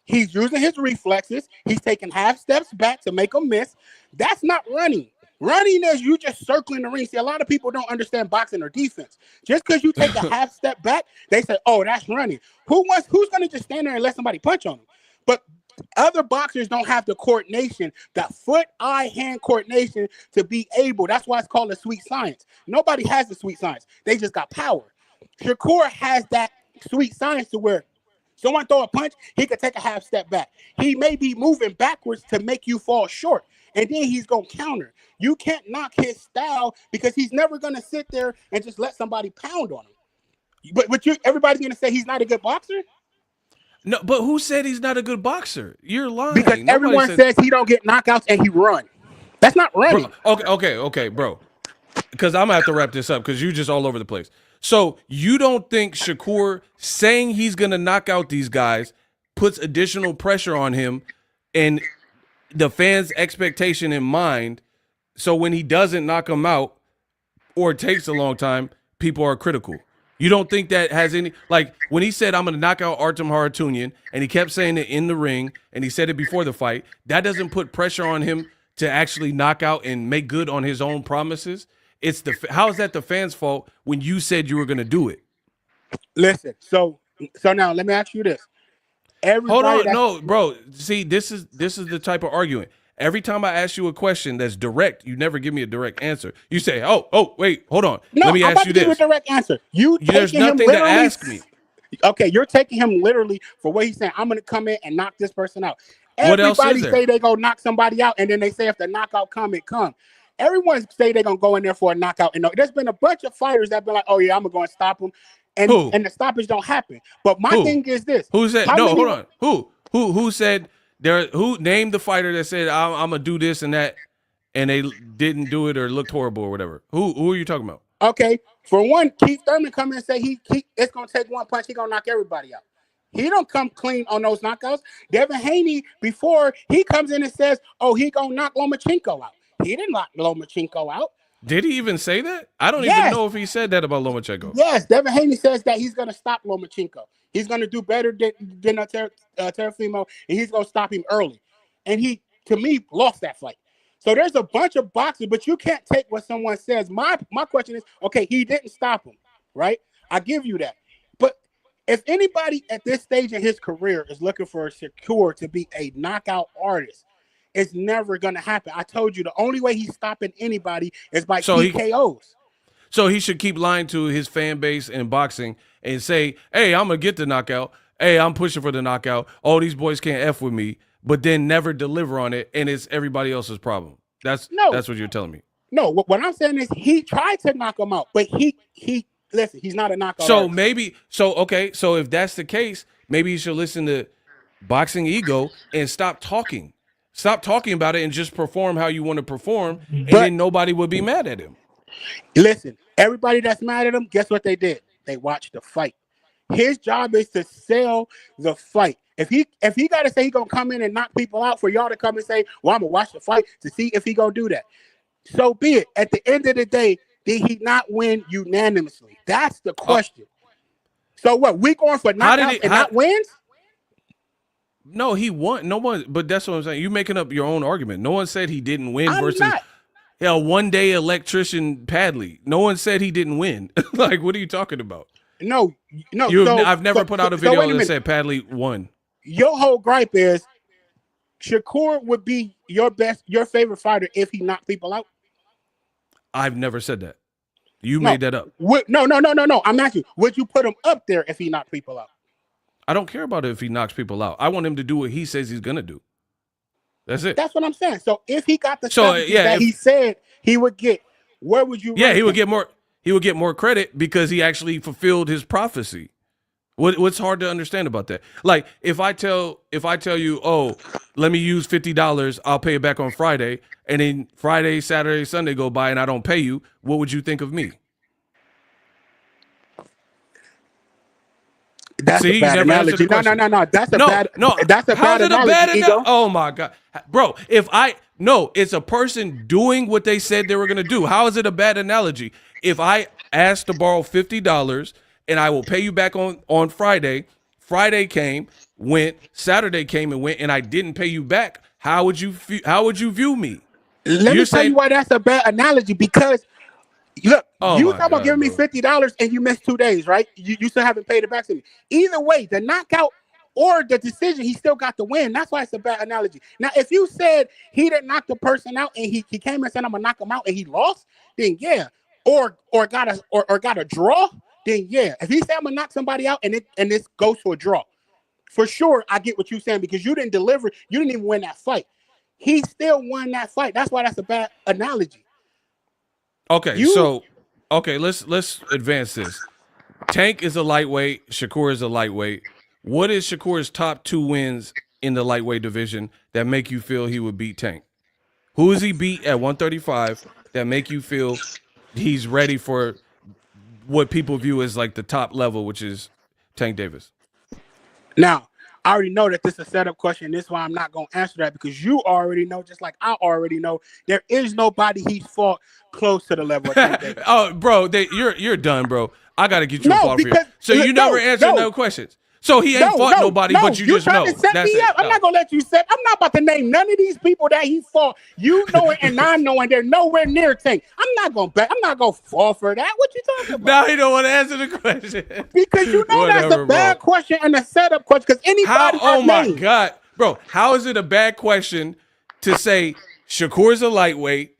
He's using his reflexes. He's taking half steps back to make a miss. That's not running. Running is you just circling the ring. See, a lot of people don't understand boxing or defense. Just because you take a half step back, they say, oh, that's running. Who's going to just stand there and let somebody punch on them? But other boxers don't have the coordination, the foot-eye-hand coordination to be able. That's why it's called a sweet science. Nobody has the sweet science. They just got power. Shakur has that sweet science to where someone throw a punch, he could take a half step back. He may be moving backwards to make you fall short, and then he's going to counter. You can't knock his style because he's never going to sit there and just let somebody pound on him. But everybody's going to say he's not a good boxer? No, but who said he's not a good boxer? You're lying. Because everyone says he don't get knockouts and he run. That's not running. Bro, okay, bro. Because I'm going to have to wrap this up because you're just all over the place. So you don't think Shakur saying he's going to knock out these guys puts additional pressure on him and the fans' expectation in mind, so when he doesn't knock them out or it takes a long time, people are critical? You don't think that has any, like when he said, I'm going to knock out Artem Haratunian, and he kept saying it in the ring, and he said it before the fight, that doesn't put pressure on him to actually knock out and make good on his own promises? How is that the fans' fault when you said you were going to do it? Listen, so now let me ask you this. Hold on, no, bro. See, this is the type of argument. Every time I ask you a question that's direct, you never give me a direct answer. You say, "Oh, wait, hold on. No, let me ask you this." Give you a direct answer. There's nothing to ask me. Okay, you're taking him literally for what he's saying. I'm going to come in and knock this person out. What else is Everybody there? say they go knock somebody out, and then they say if the knockout come, it come. Everyone say they're going to go in there for a knockout. And there's been a bunch of fighters that have been like, oh, yeah, I'm going to go and stop him. And the stoppage don't happen. But my thing is this. Who said, hold on. Who said, who named the fighter that said, I'm going to do this and that, and they didn't do it or looked horrible or whatever? Who are you talking about? Okay. For one, Keith Thurman come in and say it's going to take one punch. He's going to knock everybody out. He don't come clean on those knockouts. Devin Haney, before he comes in and says, oh, he going to knock Lomachenko out. He didn't knock Lomachenko out. Did he even say that? I don't even know if he said that about Lomachenko. Yes, Devin Haney says that he's going to stop Lomachenko. He's going to do better than Teofimo, and he's going to stop him early. And he, to me, lost that fight. So there's a bunch of boxers, but you can't take what someone says. My question is, okay, he didn't stop him, right? I give you that. But if anybody at this stage in his career is looking for a Shakur to be a knockout artist, it's never going to happen. I told you the only way he's stopping anybody is by TKOs. So he should keep lying to his fan base in boxing and say, hey, I'm going to get the knockout. Hey, I'm pushing for the knockout. Oh, these boys can't F with me, but then never deliver on it, and it's everybody else's problem. That's what you're telling me. No, what I'm saying is he tried to knock him out, but he Listen, he's not a knockout So artist. maybe, okay. So if that's the case, maybe you should listen to Boxingego and stop talking. Stop talking about it and just perform how you want to perform, and But then nobody would be mad at him. listen, everybody that's mad at him, guess what they did? They watched the fight. His job is to sell the fight. If he got to say he gonna come in and knock people out for y'all to come and say, well, I'm gonna watch the fight to see if he gonna do that. So be it. At the end of the day, did he not win unanimously? That's the question. So what? We going for knockouts and not wins? No, he won. No one, but that's what I'm saying. You making up your own argument. No one said he didn't win I'm versus not. one day electrician Padley. No one said he didn't win. Like, what are you talking about? No. I've never put out a video that said Padley won. Your whole gripe is Shakur would be your favorite fighter if he knocked people out. I've never said that. You made that up. No. I'm asking you, would you put him up there if he knocked people out? I don't care about it if he knocks people out. I want him to do what he says he's gonna do. That's it. That's what I'm saying. So if he got the he said he would get, where would you? Yeah, he would get more. He would get more credit because he actually fulfilled his prophecy. What's hard to understand about that? Like if I tell you, oh, let me use $50, I'll pay it back on Friday, and then Friday, Saturday, Sunday go by and I don't pay you, what would you think of me? That's a bad analogy. No. That's a bad analogy. Oh my God, bro! It's a person doing what they said they were gonna do. How is it a bad analogy? If I asked to borrow $50 and I will pay you back on Friday, Friday came, went, Saturday came and went, and I didn't pay you back, how would you view me? Let me tell you why that's a bad analogy. Because look, you talking about giving me $50 and you missed 2 days, right? You still haven't paid it back to me. Either way, the knockout or the decision, he still got the win. That's why it's a bad analogy. Now, if you said he didn't knock the person out and he came and said I'm gonna knock him out and he lost, then yeah. Or got a draw, then yeah. If he said I'm gonna knock somebody out and this goes to a draw, for sure I get what you're saying because you didn't deliver, you didn't even win that fight. He still won that fight. That's why that's a bad analogy. Okay, let's advance this. Tank is a lightweight. Shakur is a lightweight. What is Shakur's top 2 wins in the lightweight division that make you feel he would beat Tank? Who is he beat at 135 that make you feel he's ready for what people view as like the top level, which is Tank Davis? Now, I already know that this is a setup question. This is why I'm not going to answer that because you already know, just like I already know, there is nobody he's fought close to the level of Tank Davis. Oh, bro, you're done, bro. I got to get you a fault for you. So you never answered no questions. So he ain't fought nobody, but you just know. To set me up. I'm not gonna let you set. I'm not about to name none of these people that he fought. You know it and I know it. They're nowhere near Tank. I'm not gonna fall for that. What you talking about? Now he don't want to answer the question because you know that's a bad question and a setup question. Because anybody, oh my God, bro, how is it a bad question to say Shakur's a lightweight,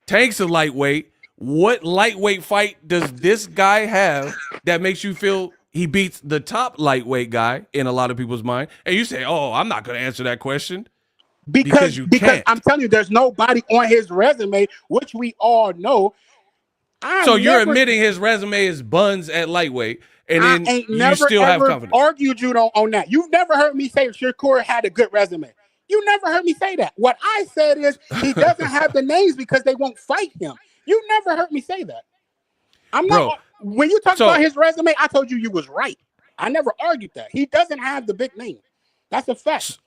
Tank's a lightweight? What lightweight fight does this guy have that makes you feel he beats the top lightweight guy in a lot of people's mind? And you say, oh, I'm not going to answer that question. Because I'm telling you, there's nobody on his resume, which we all know. So you're admitting his resume is buns at lightweight, and then you still have confidence. Argued you on that. You've never heard me say Shakur had a good resume. You never heard me say that. What I said is he doesn't have the names because they won't fight him. You never heard me say that. I'm not. When you talk about his resume, I told you was right. I never argued that. He doesn't have the big name. That's a fact.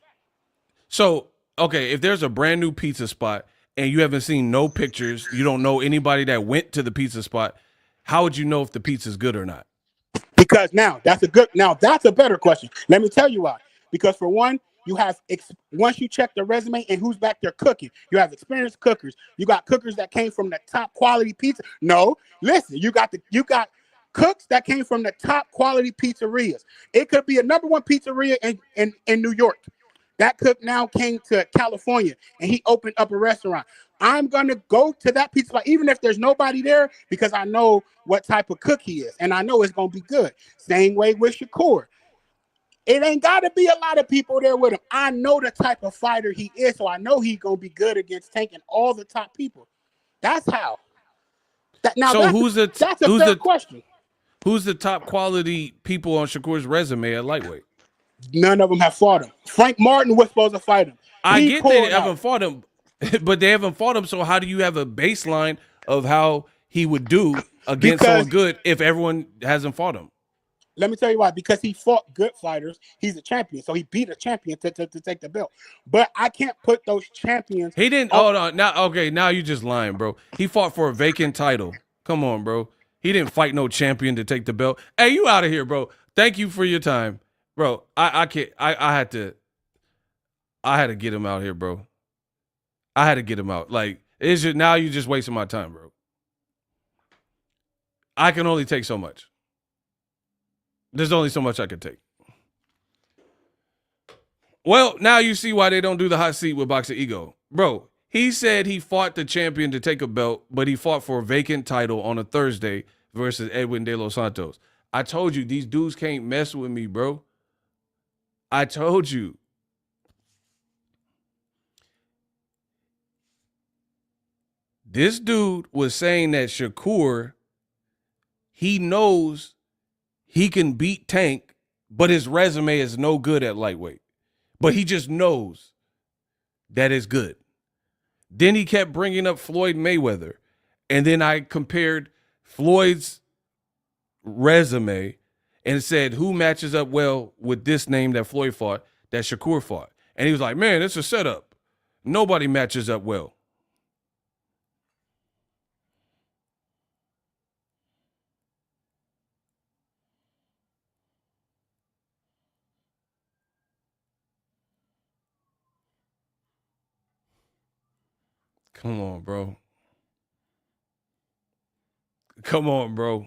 So, okay, if there's a brand new pizza spot and you haven't seen no pictures, you don't know anybody that went to the pizza spot, how would you know if the pizza's good or not? Because that's a better question. Let me tell you why. Because for one, you have once you check the resume and who's back there cooking, you have experienced cookers. You got cookers that came from the top quality pizza. No, listen, you got cooks that came from the top quality pizzerias. It could be a #1 pizzeria in New York. That cook now came to California and he opened up a restaurant. I'm gonna go to that pizza spot, even if there's nobody there, because I know what type of cook he is, and I know it's gonna be good. Same way with Shakur. It ain't got to be a lot of people there with him. I know the type of fighter he is, so I know he's going to be good against Tank and all the top people. That's how. That's a fair question. Who's the top quality people on Shakur's resume at lightweight? None of them have fought him. Frank Martin was supposed to fight him. I get they haven't fought him, but they haven't fought him. So how do you have a baseline of how he would do against someone good if everyone hasn't fought him? Let me tell you why. Because he fought good fighters. He's a champion. So he beat a champion to take the belt. But I can't put those champions. He didn't. Hold on. Now you just lying, bro. He fought for a vacant title. Come on, bro. He didn't fight no champion to take the belt. Hey, you out of here, bro. Thank you for your time. Bro, I can't. I had to get him out here, bro. I had to get him out. Like, now you're just wasting my time, bro. I can only take so much. There's only so much I can take. Well, now you see why they don't do the hot seat with Boxingego. Bro, he said he fought the champion to take a belt, but he fought for a vacant title on a Thursday versus Edwin De Los Santos. I told you, these dudes can't mess with me, bro. I told you. This dude was saying that Shakur, he knows he can beat Tank, but his resume is no good at lightweight. But he just knows that it's good. Then he kept bringing up Floyd Mayweather. And then I compared Floyd's resume and said, who matches up well with this name that Floyd fought, that Shakur fought? And he was like, man, it's a setup. Nobody matches up well. Come on, bro. Come on, bro.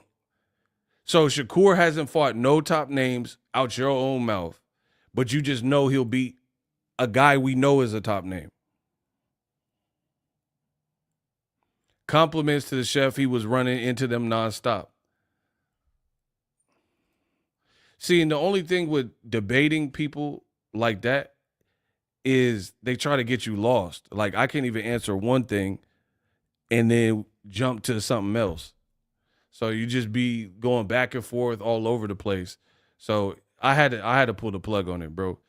So Shakur hasn't fought no top names out your own mouth, but you just know he'll beat a guy we know is a top name. Compliments to the chef. He was running into them nonstop. See, and the only thing with debating people like that is they try to get you lost. Like, I can't even answer one thing and then jump to something else. So you just be going back and forth all over the place. So I had to pull the plug on it, bro.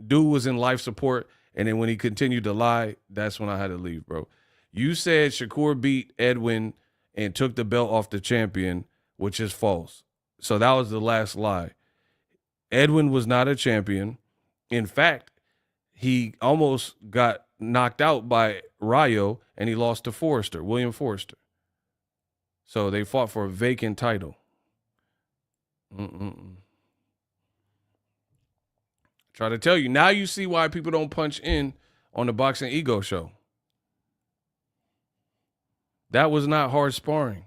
Dude was in life support, and then when he continued to lie, that's when I had to leave, bro. You said Shakur beat Edwin and took the belt off the champion, which is false. So that was the last lie. Edwin was not a champion. In fact, he almost got knocked out by Rayo, and he lost to William Forrester. So they fought for a vacant title. Try to tell you. Now you see why people don't punch in on the Boxingego show. That was not hard sparring.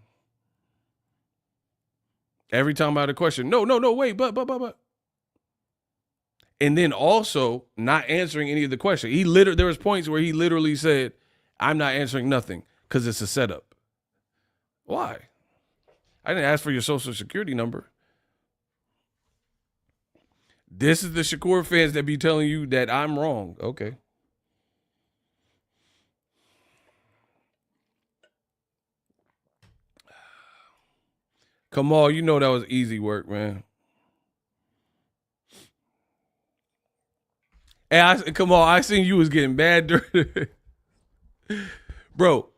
Every time I had a question, no, wait, but. And then also not answering any of the questions. There was points where he literally said, I'm not answering nothing because it's a setup. Why? I didn't ask for your social security number. This is the Shakur fans that be telling you that I'm wrong. Okay. Come on, you know that was easy work, man. And come on, I seen you was getting mad during Bro,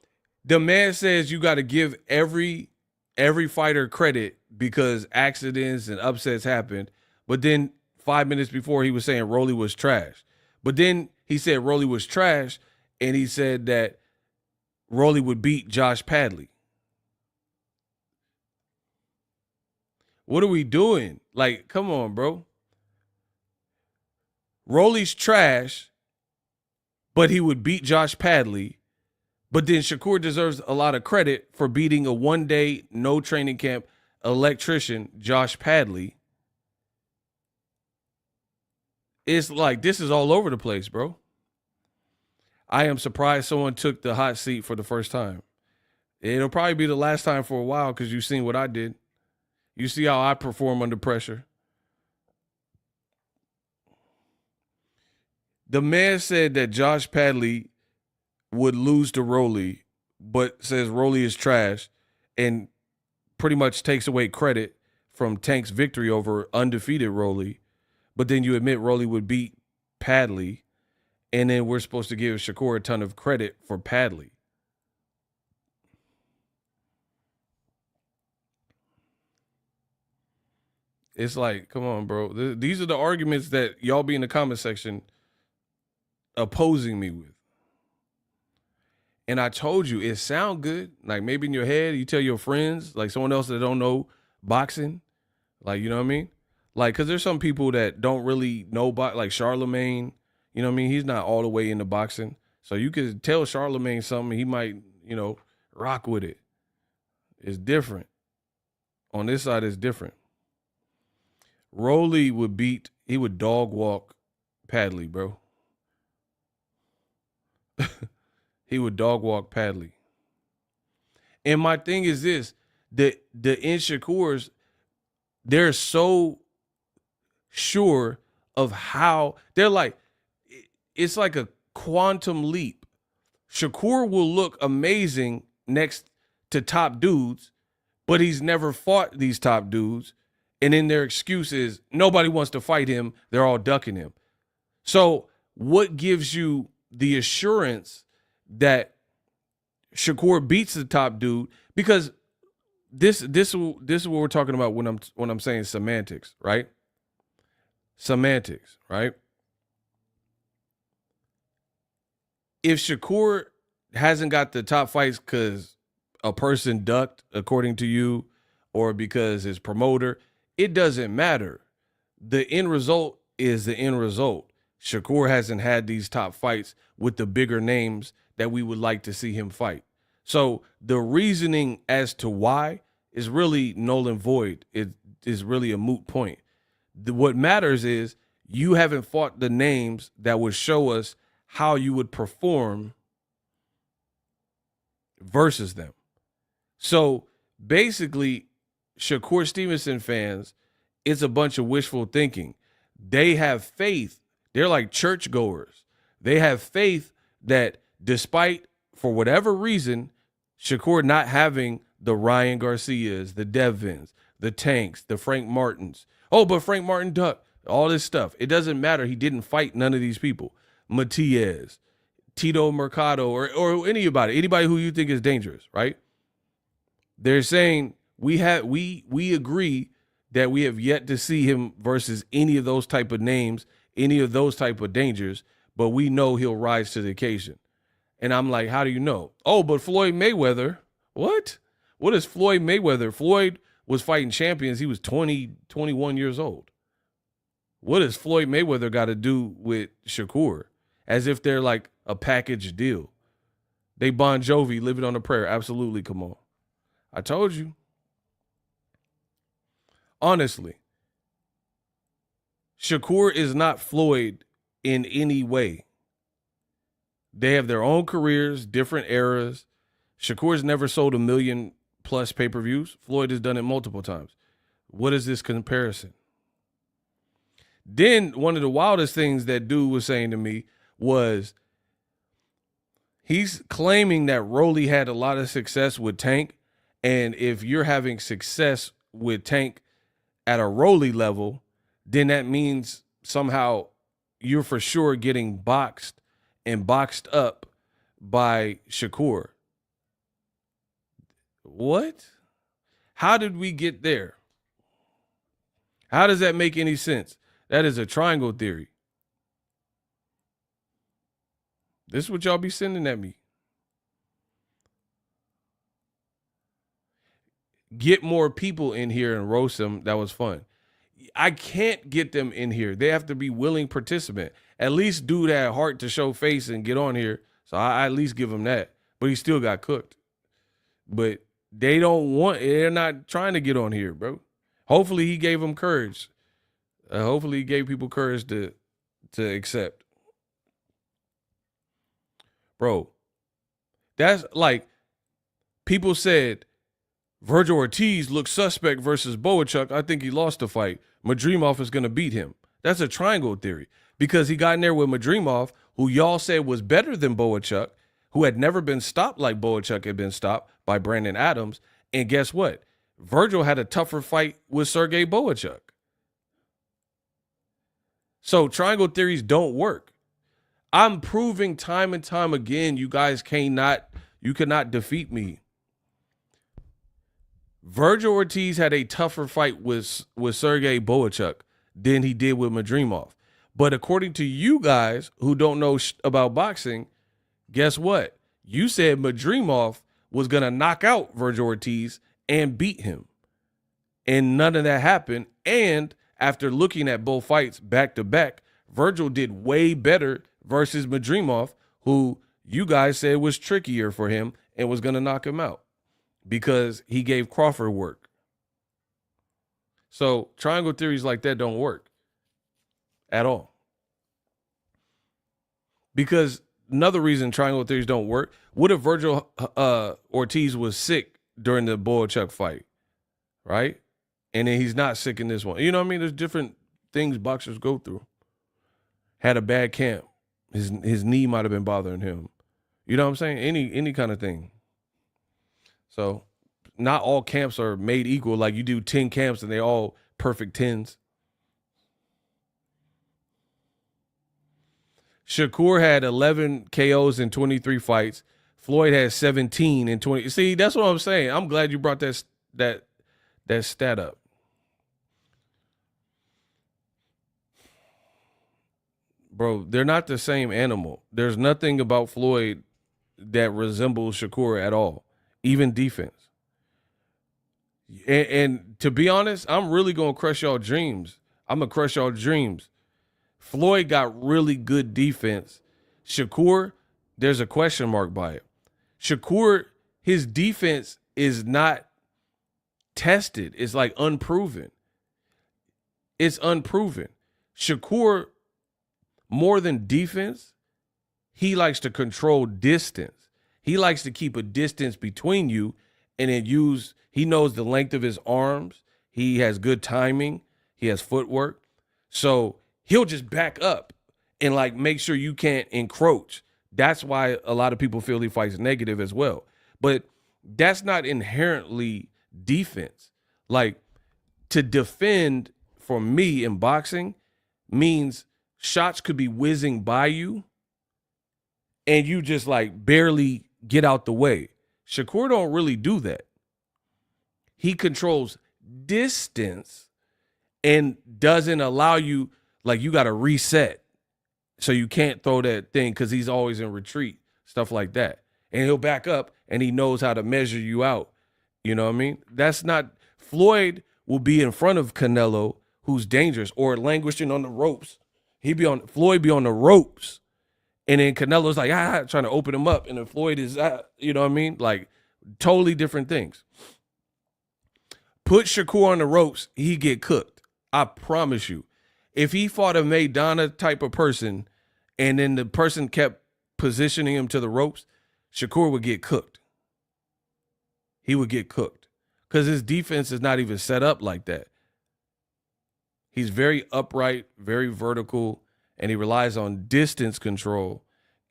the man says you got to give every fighter credit because accidents and upsets happened. But then 5 minutes before he was saying Rolly was trash. But then he said Rolly was trash, and he said that Rolly would beat Josh Padley. What are we doing? Like, come on, bro. Rolly's trash, but he would beat Josh Padley. But then Shakur deserves a lot of credit for beating a one-day, no training camp electrician, Josh Padley. It's like, this is all over the place, bro. I am surprised someone took the hot seat for the first time. It'll probably be the last time for a while because you've seen what I did. You see how I perform under pressure. The man said that Josh Padley would lose to Rolly, but says Rolly is trash and pretty much takes away credit from Tank's victory over undefeated Rolly, but then you admit Rolly would beat Padley, and then we're supposed to give Shakur a ton of credit for Padley. It's like, come on, bro. These are the arguments that y'all be in the comment section opposing me with. And I told you, it sound good. Like maybe in your head, you tell your friends, like someone else that don't know boxing. Like, you know what I mean? Like, because there's some people that don't really know, like Charlemagne, you know what I mean? He's not all the way into boxing. So you could tell Charlemagne something, he might, rock with it. It's different. On this side, it's different. Rolly he would dog walk Padley, bro. He would dog walk Padley. And my thing is this, the Inshakurs, they're so sure of how, they're like, it's like a quantum leap. Shakur will look amazing next to top dudes, but he's never fought these top dudes. And then their excuse is nobody wants to fight him. They're all ducking him. So what gives you the assurance that Shakur beats the top dude? Because this is what we're talking about when I'm saying semantics, right? Semantics, right? If Shakur hasn't got the top fights because a person ducked, according to you, or because his promoter, it doesn't matter. The end result is the end result. Shakur hasn't had these top fights with the bigger names that we would like to see him fight. So the reasoning as to why is really null and void. It is really a moot point. What matters is you haven't fought the names that would show us how you would perform versus them. So basically, Shakur Stevenson fans, it's a bunch of wishful thinking. They have faith. They're like churchgoers. They have faith that despite, for whatever reason, Shakur not having the Ryan Garcias, the Devins, the Tanks, the Frank Martins. Oh, but Frank Martin ducked. All this stuff. It doesn't matter. He didn't fight none of these people. Matias, Tito Mercado, or anybody who you think is dangerous, right? They're saying we agree that we have yet to see him versus any of those type of names, any of those type of dangers, but we know he'll rise to the occasion. And I'm like, how do you know? Oh, but Floyd Mayweather. What? What is Floyd Mayweather? Floyd was fighting champions. He was 20, 21 years old. What does Floyd Mayweather got to do with Shakur? As if they're like a package deal. They Bon Jovi, living on a prayer. Absolutely, come on. I told you. Honestly, Shakur is not Floyd in any way. They have their own careers, different eras. Shakur's never sold 1 million plus pay-per-views. Floyd has done it multiple times. What is this comparison? Then one of the wildest things that dude was saying to me was he's claiming that Rolly had a lot of success with Tank. And if you're having success with Tank at a Rolly level, then that means somehow you're for sure getting boxed and boxed up by Shakur. What? How did we get there? How does that make any sense? That is a triangle theory. This is what y'all be sending at me. Get more people in here and roast them. That was fun. I can't get them in here. They have to be willing participant. At least dude had heart to show face and get on here. So I at least give him that. But he still got cooked. But they're not trying to get on here, bro. Hopefully he gave them courage. Hopefully he gave people courage to accept. Bro, that's like people said Virgil Ortiz looked suspect versus Boachuk. I think he lost the fight. Madrimov is going to beat him. That's a triangle theory because he got in there with Madrimov, who y'all said was better than Boachuk, who had never been stopped like Boachuk had been stopped by Brandon Adams. And guess what? Virgil had a tougher fight with Sergey Boachuk. So triangle theories don't work. I'm proving time and time again, you guys you cannot defeat me. Virgil Ortiz had a tougher fight with Sergey Boachuk than he did with Madrimov. But according to you guys who don't know about boxing, guess what? You said Madrimov was going to knock out Virgil Ortiz and beat him. And none of that happened. And after looking at both fights back to back, Virgil did way better versus Madrimov, who you guys said was trickier for him and was going to knock him out because he gave Crawford work. So triangle theories like that don't work at all. Because another reason triangle theories don't work, what if Virgil Ortiz was sick during the Boachuk fight, right? And then he's not sick in this one. You know what I mean? There's different things boxers go through. Had a bad camp. His knee might have been bothering him. You know what I'm saying? Any kind of thing. So not all camps are made equal. Like you do 10 camps and they all perfect 10s. Shakur had 11 KOs in 23 fights. Floyd had 17 in 20. See, that's what I'm saying. I'm glad you brought that stat up. Bro, they're not the same animal. There's nothing about Floyd that resembles Shakur at all, even defense. And to be honest, I'm really going to crush y'all dreams. I'm going to crush y'all dreams. Floyd got really good defense. Shakur, there's a question mark by it. Shakur, his defense is not tested. It's like unproven. It's unproven. Shakur, more than defense, he likes to control distance. He likes to keep a distance between you and then he knows the length of his arms. He has good timing. He has footwork. So he'll just back up and like make sure you can't encroach. That's why a lot of people feel he fights negative as well. But that's not inherently defense. Like to defend for me in boxing means shots could be whizzing by you and you just like barely get out the way. Shakur don't really do that. He controls distance and doesn't allow you, like you got to reset so you can't throw that thing because he's always in retreat, stuff like that. And he'll back up and he knows how to measure you out. You know what I mean? That's not, Floyd will be in front of Canelo, who's dangerous, or languishing on the ropes. Floyd be on the ropes. And then Canelo's like, trying to open him up. And then Floyd is, you know what I mean? Like totally different things. Put Shakur on the ropes, he get cooked. I promise you. If he fought a Maidana type of person and then the person kept positioning him to the ropes, Shakur would get cooked. He would get cooked because his defense is not even set up like that. He's very upright, very vertical, and he relies on distance control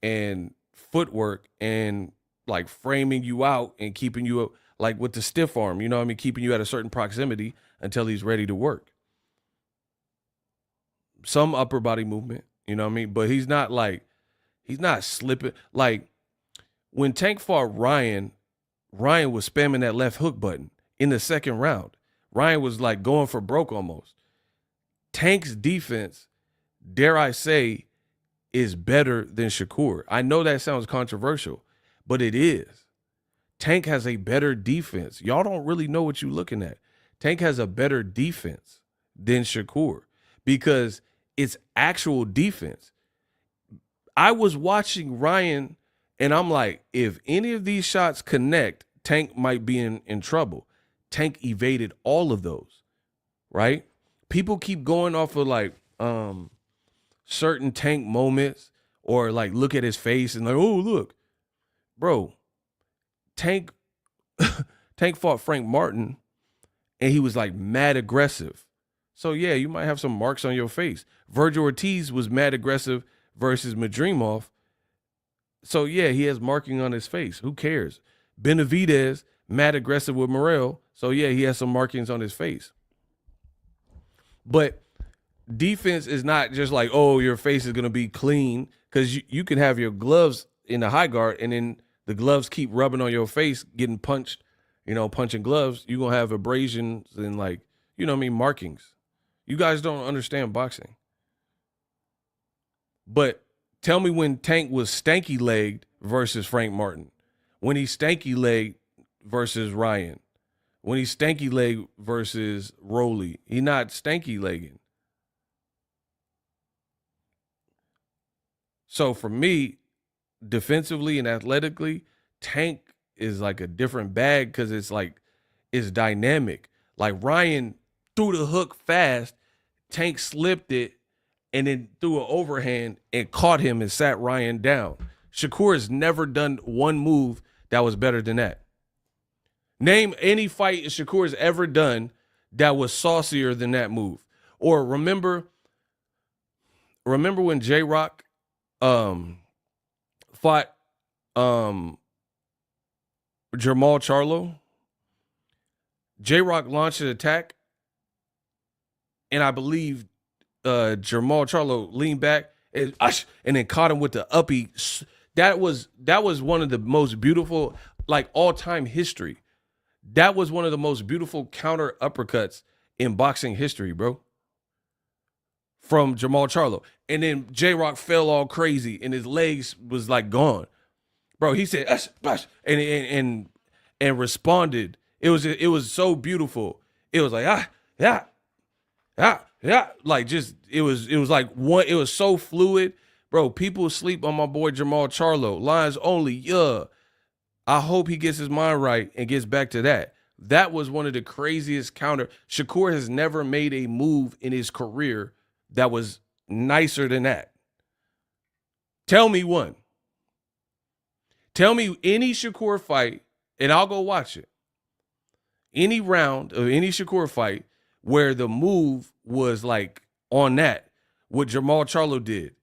and footwork and like framing you out and keeping you like with the stiff arm, you know what I mean? Keeping you at a certain proximity until he's ready to work. Some upper body movement, you know what I mean? But he's not slipping. Like when Tank fought Ryan was spamming that left hook button in the second round. Ryan was like going for broke almost. Tank's defense, dare I say, is better than Shakur. I know that sounds controversial, but it is. Tank has a better defense. Y'all don't really know what you're looking at. Tank has a better defense than Shakur because it's actual defense. I was watching Ryan and I'm like, if any of these shots connect, Tank might be in trouble. Tank evaded all of those, right? People keep going off of like certain Tank moments or like look at his face and like, oh, look. Bro, Tank fought Frank Martin and he was like mad aggressive. So yeah, you might have some marks on your face. Virgil Ortiz was mad aggressive versus Madrimov. So yeah, he has marking on his face. Who cares? Benavidez mad aggressive with Morrell. So yeah, he has some markings on his face. But defense is not just like, oh, your face is gonna be clean, because you can have your gloves in the high guard and then the gloves keep rubbing on your face, getting punched, punching gloves. You're gonna have abrasions and like, markings. You guys don't understand boxing. But tell me when Tank was stanky legged versus Frank Martin, when he's stanky legged versus Ryan, when he's stanky legged versus Rolly, he not stanky legging. So for me, defensively and athletically, Tank is like a different bag because it's dynamic. Like Ryan threw the hook fast, Tank slipped it, and then threw an overhand and caught him and sat Ryan down. Shakur has never done one move that was better than that. Name any fight Shakur has ever done that was saucier than that move. Or remember when J-Rock fought Jermall Charlo? J-Rock launched an attack, and I believe Jermall Charlo leaned back and then caught him with the uppy. That was one of the most beautiful, like all-time history. That was one of the most beautiful counter uppercuts in boxing history, bro. From Jermall Charlo. And then J-Rock fell all crazy and his legs was like gone. Bro, he said, ush, ush, and responded. It was so beautiful. It was like, yeah. Like just, it was like one, it was so fluid. Bro, people sleep on my boy Jermall Charlo. Lines only, yeah. I hope he gets his mind right and gets back to that. That was one of the craziest counter. Shakur has never made a move in his career that was nicer than that. Tell me one. Tell me any Shakur fight, and I'll go watch it. Any round of any Shakur fight where the move was like on that, what Jermall Charlo did.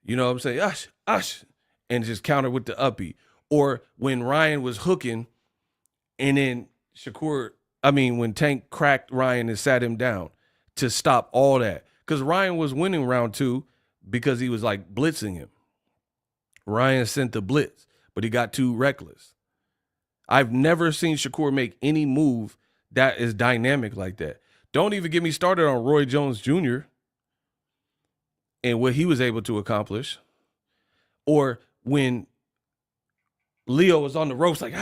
You know what I'm saying? Ush, and just counter with the uppy. Or when Ryan was hooking and then when Tank cracked Ryan and sat him down to stop all that. Because Ryan was winning round 2 because he was like blitzing him. Ryan sent the blitz, but he got too reckless. I've never seen Shakur make any move that is dynamic like that. Don't even get me started on Roy Jones Jr. and what he was able to accomplish. Or when Leo was on the ropes, like,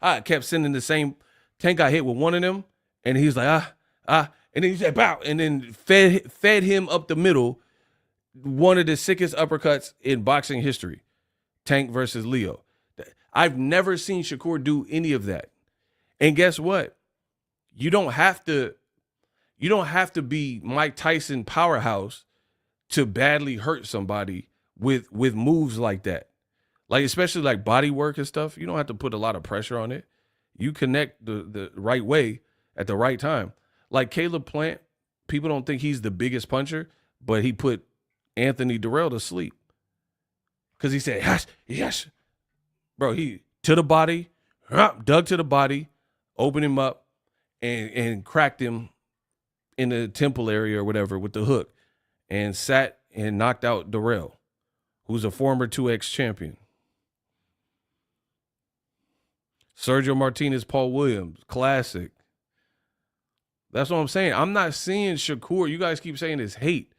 I kept sending the same. Tank got hit with one of them, and he's like, and then he said, bow, and then fed him up the middle, one of the sickest uppercuts in boxing history, Tank versus Leo. I've never seen Shakur do any of that. And guess what? You don't have to be Mike Tyson powerhouse to badly hurt somebody with moves like that. Like, especially like body work and stuff, you don't have to put a lot of pressure on it. You connect the right way at the right time. Like Caleb Plant, people don't think he's the biggest puncher, but he put Anthony Durrell to sleep. Because he said, yes. Bro, he to the body, dug to the body, opened him up, and cracked him in the temple area or whatever with the hook, and sat and knocked out Durrell, who's a former 2X champion. Sergio Martinez, Paul Williams, classic. That's what I'm saying. I'm not seeing Shakur. You guys keep saying this hate.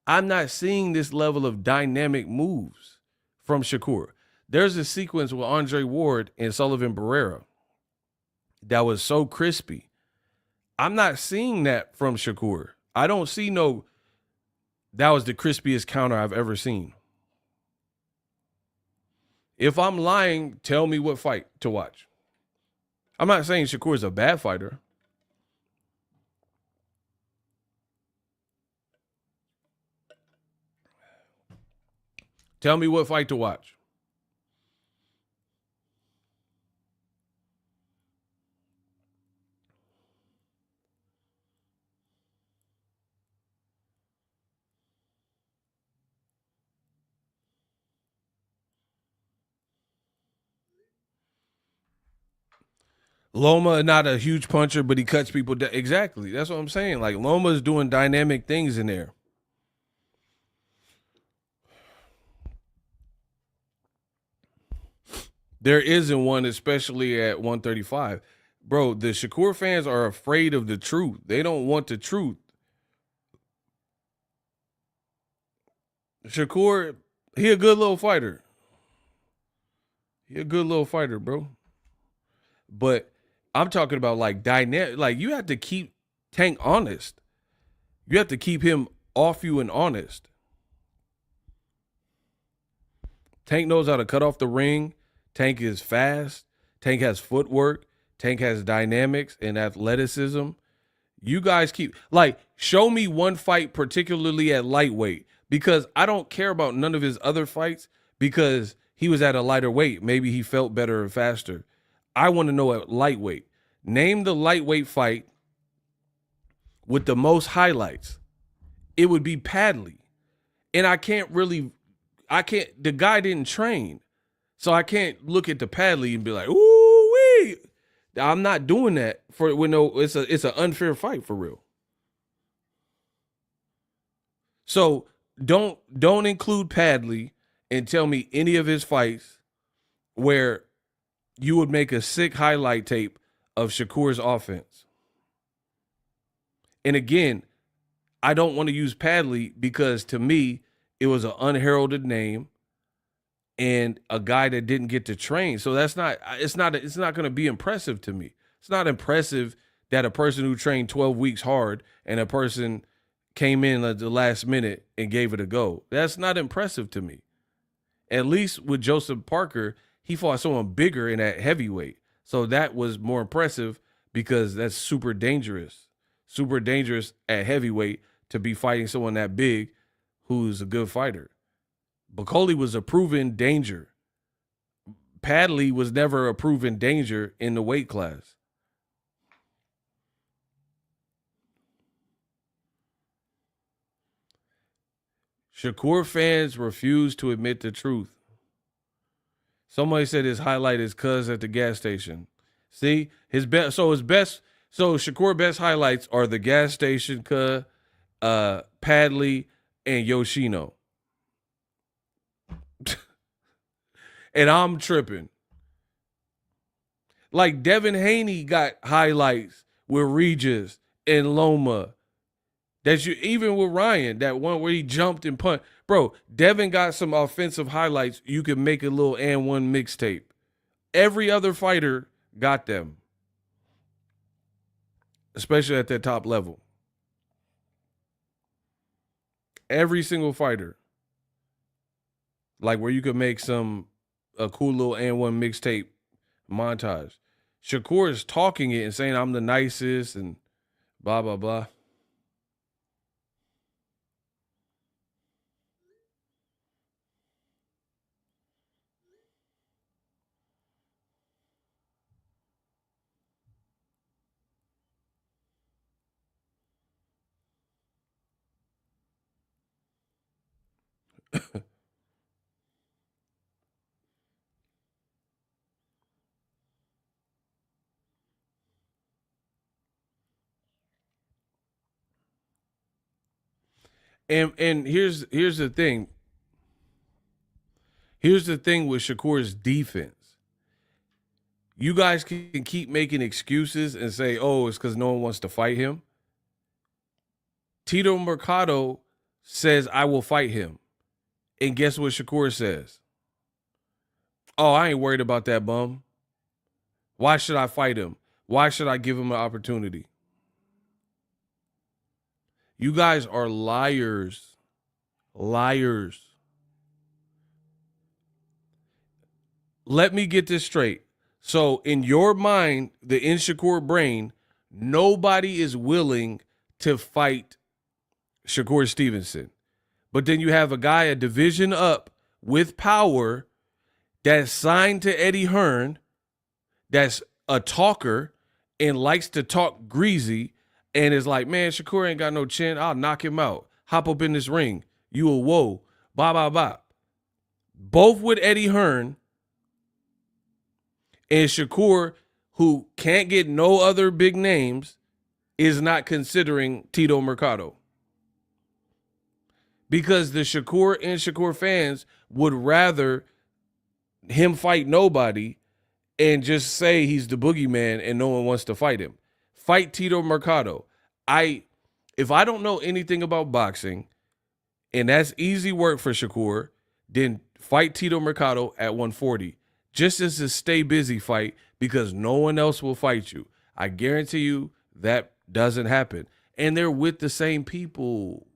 I'm not seeing this level of dynamic moves from Shakur. There's a sequence with Andre Ward and Sullivan Barrera that was so crispy. I'm not seeing that from Shakur. I don't see that was the crispiest counter I've ever seen. If I'm lying, tell me what fight to watch. I'm not saying Shakur is a bad fighter. Tell me what fight to watch. Loma not a huge puncher, but he cuts people down. Exactly. That's what I'm saying. Like Loma's doing dynamic things in there. There isn't one, especially at 135. Bro, the Shakur fans are afraid of the truth. They don't want the truth. Shakur, he a good little fighter. He a good little fighter, bro. But I'm talking about like dynamic. Like you have to keep Tank honest. You have to keep him off you and honest. Tank knows how to cut off the ring. Tank is fast. Tank has footwork. Tank has dynamics and athleticism. You guys keep like show me one fight, particularly at lightweight, because I don't care about none of his other fights because he was at a lighter weight. Maybe he felt better and faster. I want to know at lightweight. Name the lightweight fight with the most highlights. It would be Padley. And the guy didn't train. So I can't look at the Padley and be like, ooh, wee. I'm not doing that it's an unfair fight for real. So don't include Padley and tell me any of his fights where you would make a sick highlight tape of Shakur's offense. And again, I don't want to use Padley because to me, it was an unheralded name and a guy that didn't get to train. So it's not going to be impressive to me. It's not impressive that a person who trained 12 weeks hard and a person came in at the last minute and gave it a go. That's not impressive to me. At least with Joseph Parker, he fought someone bigger in that heavyweight. So that was more impressive because that's super dangerous. Super dangerous at heavyweight to be fighting someone that big who's a good fighter. Bakole was a proven danger. Padley was never a proven danger in the weight class. Shakur fans refuse to admit the truth. Somebody said his highlight is Cuz at the gas station. See, Shakur best highlights are the gas station, Cuz, Padley, and Yoshino. And I'm tripping. Like Devin Haney got highlights with Regis and Loma. Even with Ryan, that one where he jumped and punched. Bro, Devin got some offensive highlights. You could make a little and one mixtape. Every other fighter got them. Especially at that top level. Every single fighter. Like where you could make a cool little and one mixtape montage. Shakur is talking it and saying I'm the nicest and blah, blah, blah. And here's the thing. Here's the thing with Shakur's defense. You guys can keep making excuses and say, oh, it's because no one wants to fight him. Tito Mercado says, I will fight him. And guess what Shakur says? Oh, I ain't worried about that bum. Why should I fight him? Why should I give him an opportunity? You guys are liars. Liars. Let me get this straight. So in your mind, the Shakur brain, nobody is willing to fight Shakur Stevenson. But then you have a guy a division up with power that's signed to Eddie Hearn, that's a talker and likes to talk greasy and is like, man, Shakur ain't got no chin. I'll knock him out. Hop up in this ring. You a whoa. Blah, blah, blah. Both with Eddie Hearn and Shakur, who can't get no other big names is not considering Tito Mercado. Because the Shakur fans would rather him fight nobody and just say he's the boogeyman and no one wants to fight him. Fight Tito Mercado. If I don't know anything about boxing, and that's easy work for Shakur, then fight Tito Mercado at 140. Just as a stay busy fight, because no one else will fight you. I guarantee you that doesn't happen. And they're with the same people.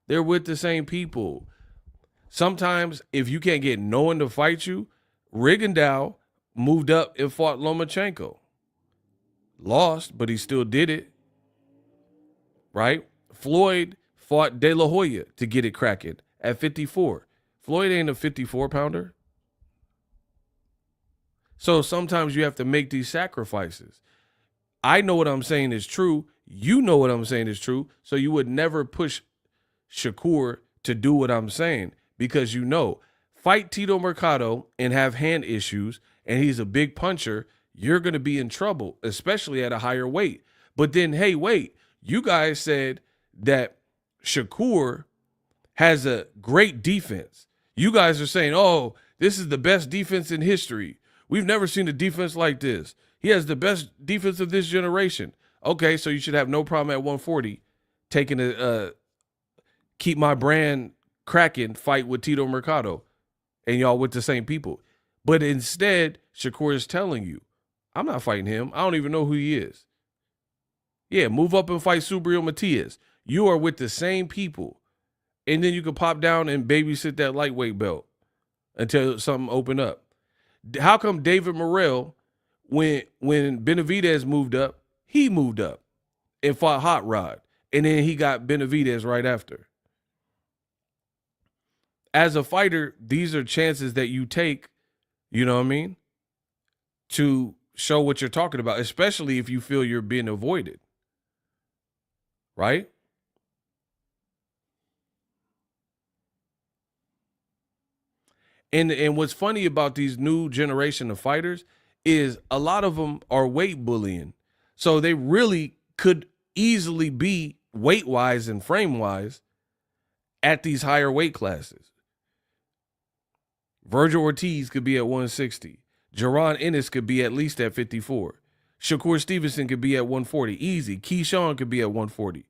They're with the same people. Sometimes if you can't get no one to fight you, Rigondeaux moved up and fought Lomachenko. Lost, but he still did it. Right? Floyd fought De La Hoya to get it cracking at 54. Floyd ain't a 54-pounder. So sometimes you have to make these sacrifices. I know what I'm saying is true. You know what I'm saying is true. So you would never push Shakur to do what I'm saying because you know, fight Tito Mercado and have hand issues and he's a big puncher, you're going to be in trouble, especially at a higher weight. But then, hey, wait, you guys said that Shakur has a great defense. You guys are saying, oh, this is the best defense in history. We've never seen a defense like this. He has the best defense of this generation. Okay, so you should have no problem at 140 taking a keep my brand cracking fight with Tito Mercado and y'all with the same people. But instead, Shakur is telling you, I'm not fighting him. I don't even know who he is. Yeah, move up and fight Subriel Matias. You are with the same people. And then you can pop down and babysit that lightweight belt until something open up. How come David Morrell, when Benavidez moved up, he moved up and fought Hot Rod. And then he got Benavidez right after. As a fighter, these are chances that you take, you know what I mean, to show what you're talking about, especially if you feel you're being avoided. Right? And what's funny about these new generation of fighters is a lot of them are weight bullying. So they really could easily be weight-wise and frame-wise at these higher weight classes. Virgil Ortiz could be at 160. Jaron Ennis could be at least at 54. Shakur Stevenson could be at 140. Easy. Keyshawn could be at 140.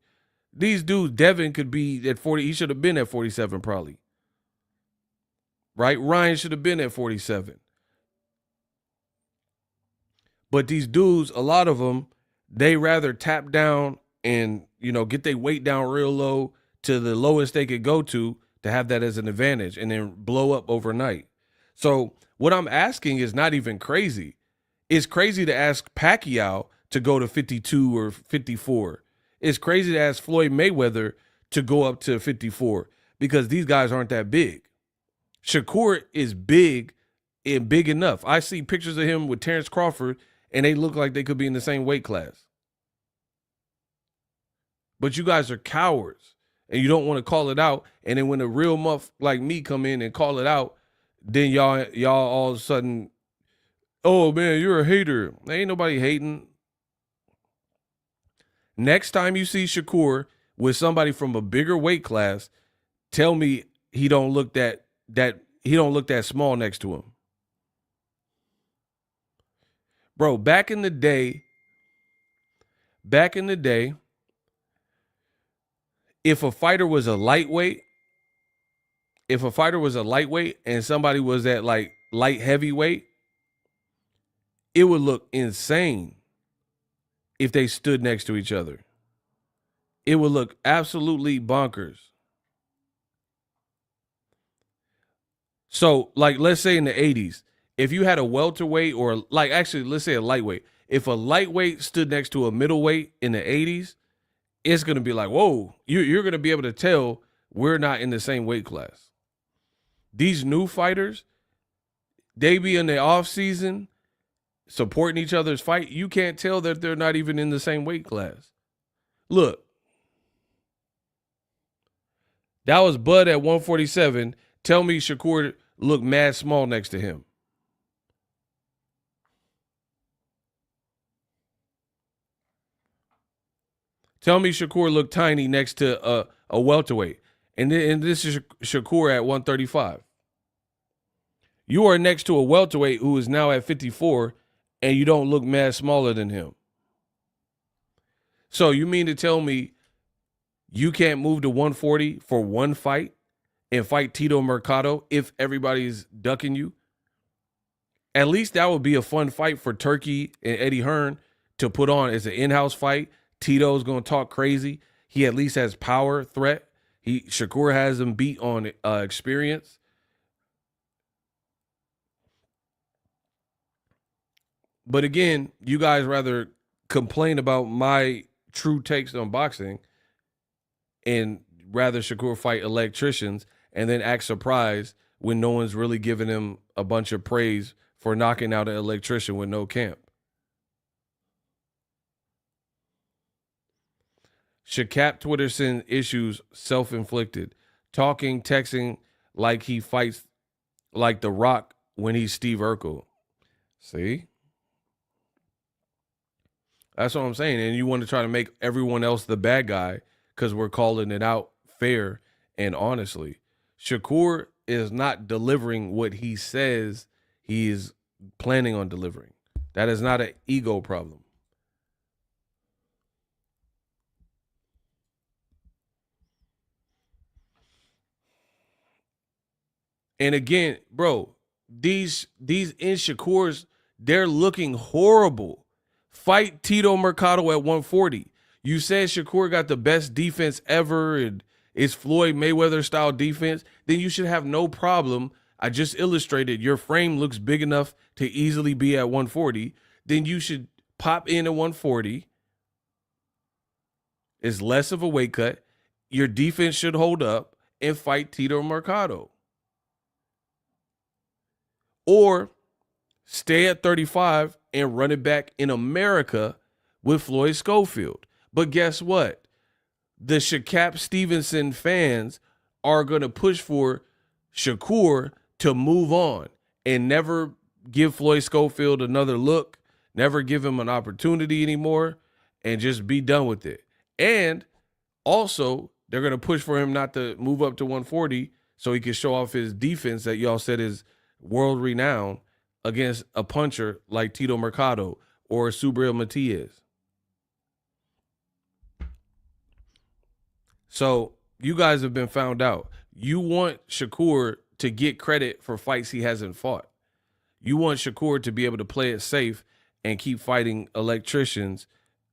These dudes, Devin could be at 40. He should have been at 47 probably. Right? Ryan should have been at 47. But these dudes, a lot of them, they rather tap down and, you know, get their weight down real low to the lowest they could go to have that as an advantage and then blow up overnight. So what I'm asking is not even crazy. It's crazy to ask Pacquiao to go to 52 or 54. It's crazy to ask Floyd Mayweather to go up to 54 because these guys aren't that big. Shakur is big and big enough. I see pictures of him with Terrence Crawford and they look like they could be in the same weight class. But you guys are cowards and you don't want to call it out. And then when a real muff like me come in and call it out, then y'all all of a sudden, oh man, you're a hater. There ain't nobody hating. Next time you see Shakur with somebody from a bigger weight class, tell me he don't look that small next to him. Bro, back in the day, if a fighter was a lightweight and somebody was at like light heavyweight, it would look insane if they stood next to each other. It would look absolutely bonkers. So, like, let's say in the 80s, if you had a welterweight or, like, actually, let's say a lightweight. If a lightweight stood next to a middleweight in the 80s, it's going to be like, whoa, you're going to be able to tell we're not in the same weight class. These new fighters, they be in the off season supporting each other's fight. You can't tell that they're not even in the same weight class. Look, that was Bud at 147. Tell me Shakur looked mad small next to him. Tell me Shakur looked tiny next to a welterweight. And this is Shakur at 135. You are next to a welterweight who is now at 54, and you don't look mad smaller than him. So you mean to tell me you can't move to 140 for one fight and fight Tito Mercado if everybody's ducking you? At least that would be a fun fight for Turkey and Eddie Hearn to put on as an in-house fight. Tito's going to talk crazy. He at least has power, threat. Shakur has him beat on experience. But again, you guys rather complain about my true takes on boxing and rather Shakur fight electricians and then act surprised when no one's really giving him a bunch of praise for knocking out an electrician with no camp. Shakap Twitterson issues self-inflicted. Talking, texting like he fights like The Rock when he's Steve Urkel. See? That's what I'm saying. And you want to try to make everyone else the bad guy because we're calling it out fair and honestly. Shakur is not delivering what he says he is planning on delivering. That is not an ego problem. And again, bro, these in Shakur's, they're looking horrible. Fight Tito Mercado at 140. You said Shakur got the best defense ever and it's Floyd Mayweather style defense. Then you should have no problem. I just illustrated your frame looks big enough to easily be at 140. Then you should pop in at 140. It's less of a weight cut. Your defense should hold up and fight Tito Mercado. Or stay at 35 and run it back in America with Floyd Schofield. But guess what? The Shakap Stevenson fans are going to push for Shakur to move on and never give Floyd Schofield another look, never give him an opportunity anymore, and just be done with it. And also, they're going to push for him not to move up to 140 so he can show off his defense that y'all said is world renowned against a puncher like Tito Mercado or Subriel Matias. So you guys have been found out. You want Shakur to get credit for fights he hasn't fought. You want Shakur to be able to play it safe and keep fighting electricians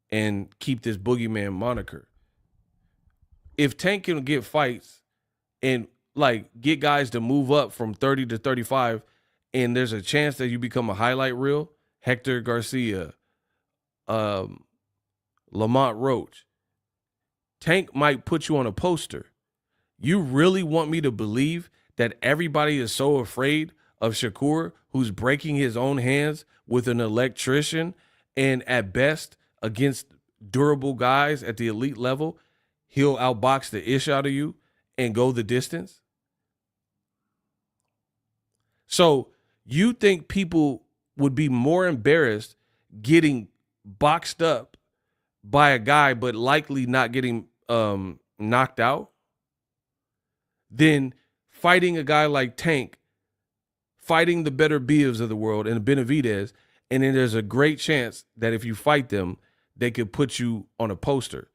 and keep this boogeyman moniker. If Tank can get fights and like get guys to move up from 30 to 35 and there's a chance that you become a highlight reel, Hector Garcia, Lamont Roach, Tank might put you on a poster. You really want me to believe that everybody is so afraid of Shakur, who's breaking his own hands with an electrician and at best against durable guys at the elite level, he'll outbox the ish out of you and go the distance? So you think people would be more embarrassed getting boxed up by a guy but likely not getting knocked out than fighting a guy like Tank, fighting the better Bievs of the world and Benavidez, and then there's a great chance that if you fight them, they could put you on a poster.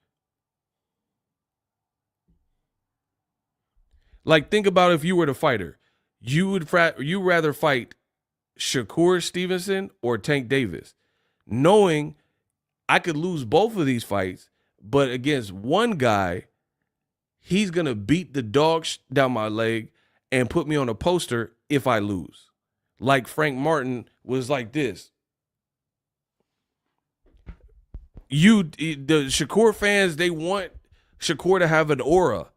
Like, think about if you were the fighter. You rather fight Shakur Stevenson or Tank Davis, knowing I could lose both of these fights, but against one guy, he's going to beat the dog down my leg and put me on a poster if I lose. Like Frank Martin was like this. The Shakur fans, they want Shakur to have an aura.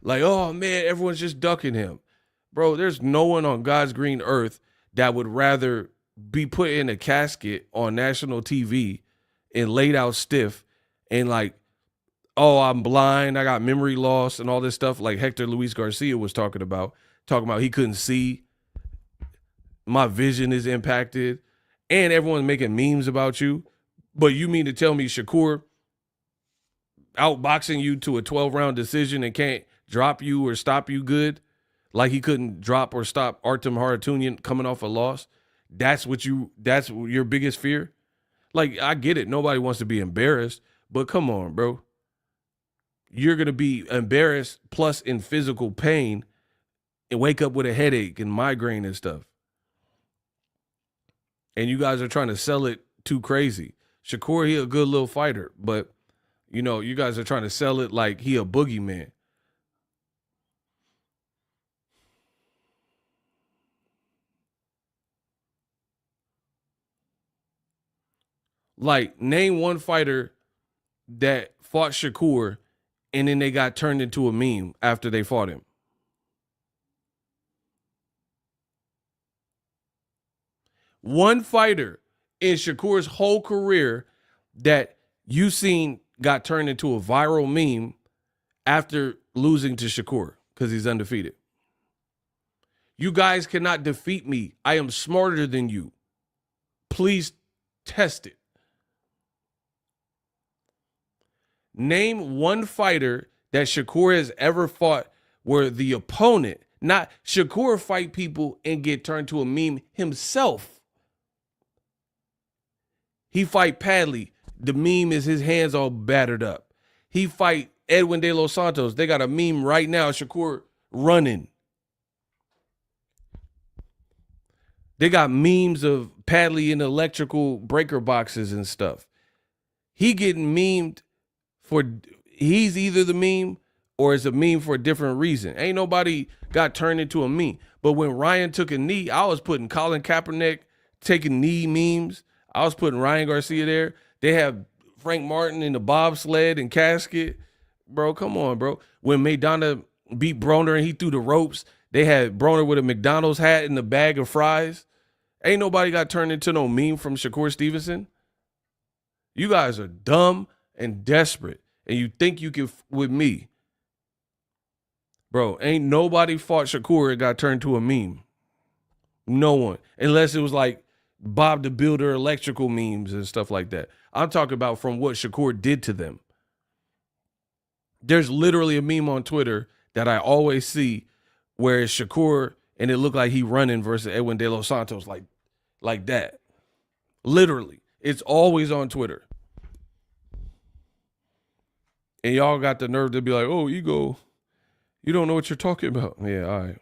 Like, oh, man, everyone's just ducking him. Bro, there's no one on God's green earth that would rather be put in a casket on national TV and laid out stiff and like, oh, I'm blind, I got memory loss and all this stuff like Hector Luis Garcia was talking about he couldn't see, my vision is impacted, and everyone's making memes about you. But you mean to tell me Shakur outboxing you to a 12-round decision and can't drop you or stop you good, like he couldn't drop or stop Artem Haratunian coming off a loss. That's your biggest fear? Like, I get it. Nobody wants to be embarrassed, but come on, bro. You're going to be embarrassed plus in physical pain and wake up with a headache and migraine and stuff. And you guys are trying to sell it too crazy. Shakur, he a good little fighter, but, you know, you guys are trying to sell it like he a boogeyman. Like, name one fighter that fought Shakur and then they got turned into a meme after they fought him. One fighter in Shakur's whole career that you seen got turned into a viral meme after losing to Shakur because he's undefeated. You guys cannot defeat me. I am smarter than you. Please test it. Name one fighter that Shakur has ever fought where the opponent, not Shakur, fight people and get turned to a meme himself. He fight Padley. The meme is his hands all battered up. He fight Edwin De Los Santos. They got a meme right now, Shakur running. They got memes of Padley in electrical breaker boxes and stuff. He getting memed for, he's either the meme or it's a meme for a different reason. Ain't nobody got turned into a meme. But when Ryan took a knee, I was putting Colin Kaepernick taking knee memes. I was putting Ryan Garcia there. They have Frank Martin in the bobsled and casket. Bro, come on, bro. When Maidana beat Broner and he threw the ropes, they had Broner with a McDonald's hat and a bag of fries. Ain't nobody got turned into no meme from Shakur Stevenson. You guys are dumb and desperate, and you think you can with me. Bro, ain't nobody fought Shakur and got turned to a meme. No one. Unless it was like Bob the Builder electrical memes and stuff like that. I'm talking about from what Shakur did to them. There's literally a meme on Twitter that I always see where it's Shakur and it looked like he running versus Edwin De Los Santos like that. Literally. It's always on Twitter. And y'all got the nerve to be like, oh, ego, you don't know what you're talking about. Yeah, all right.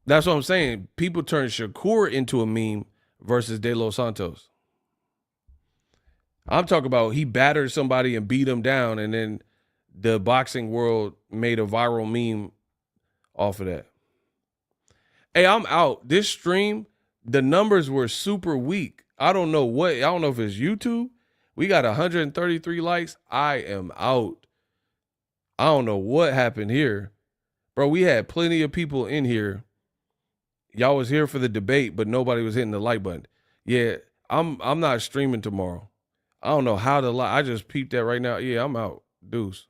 That's what I'm saying. People turn Shakur into a meme versus De Los Santos. I'm talking about he battered somebody and beat him down, and then the boxing world made a viral meme off of that. Hey, I'm out. This stream, the numbers were super weak. I don't know if it's YouTube. We got 133 likes. I am out. I don't know what happened here. Bro, we had plenty of people in here. Y'all was here for the debate, but nobody was hitting the like button. Yeah, I'm not streaming tomorrow. I don't know how to I just peeped that right now. Yeah, I'm out. Deuce.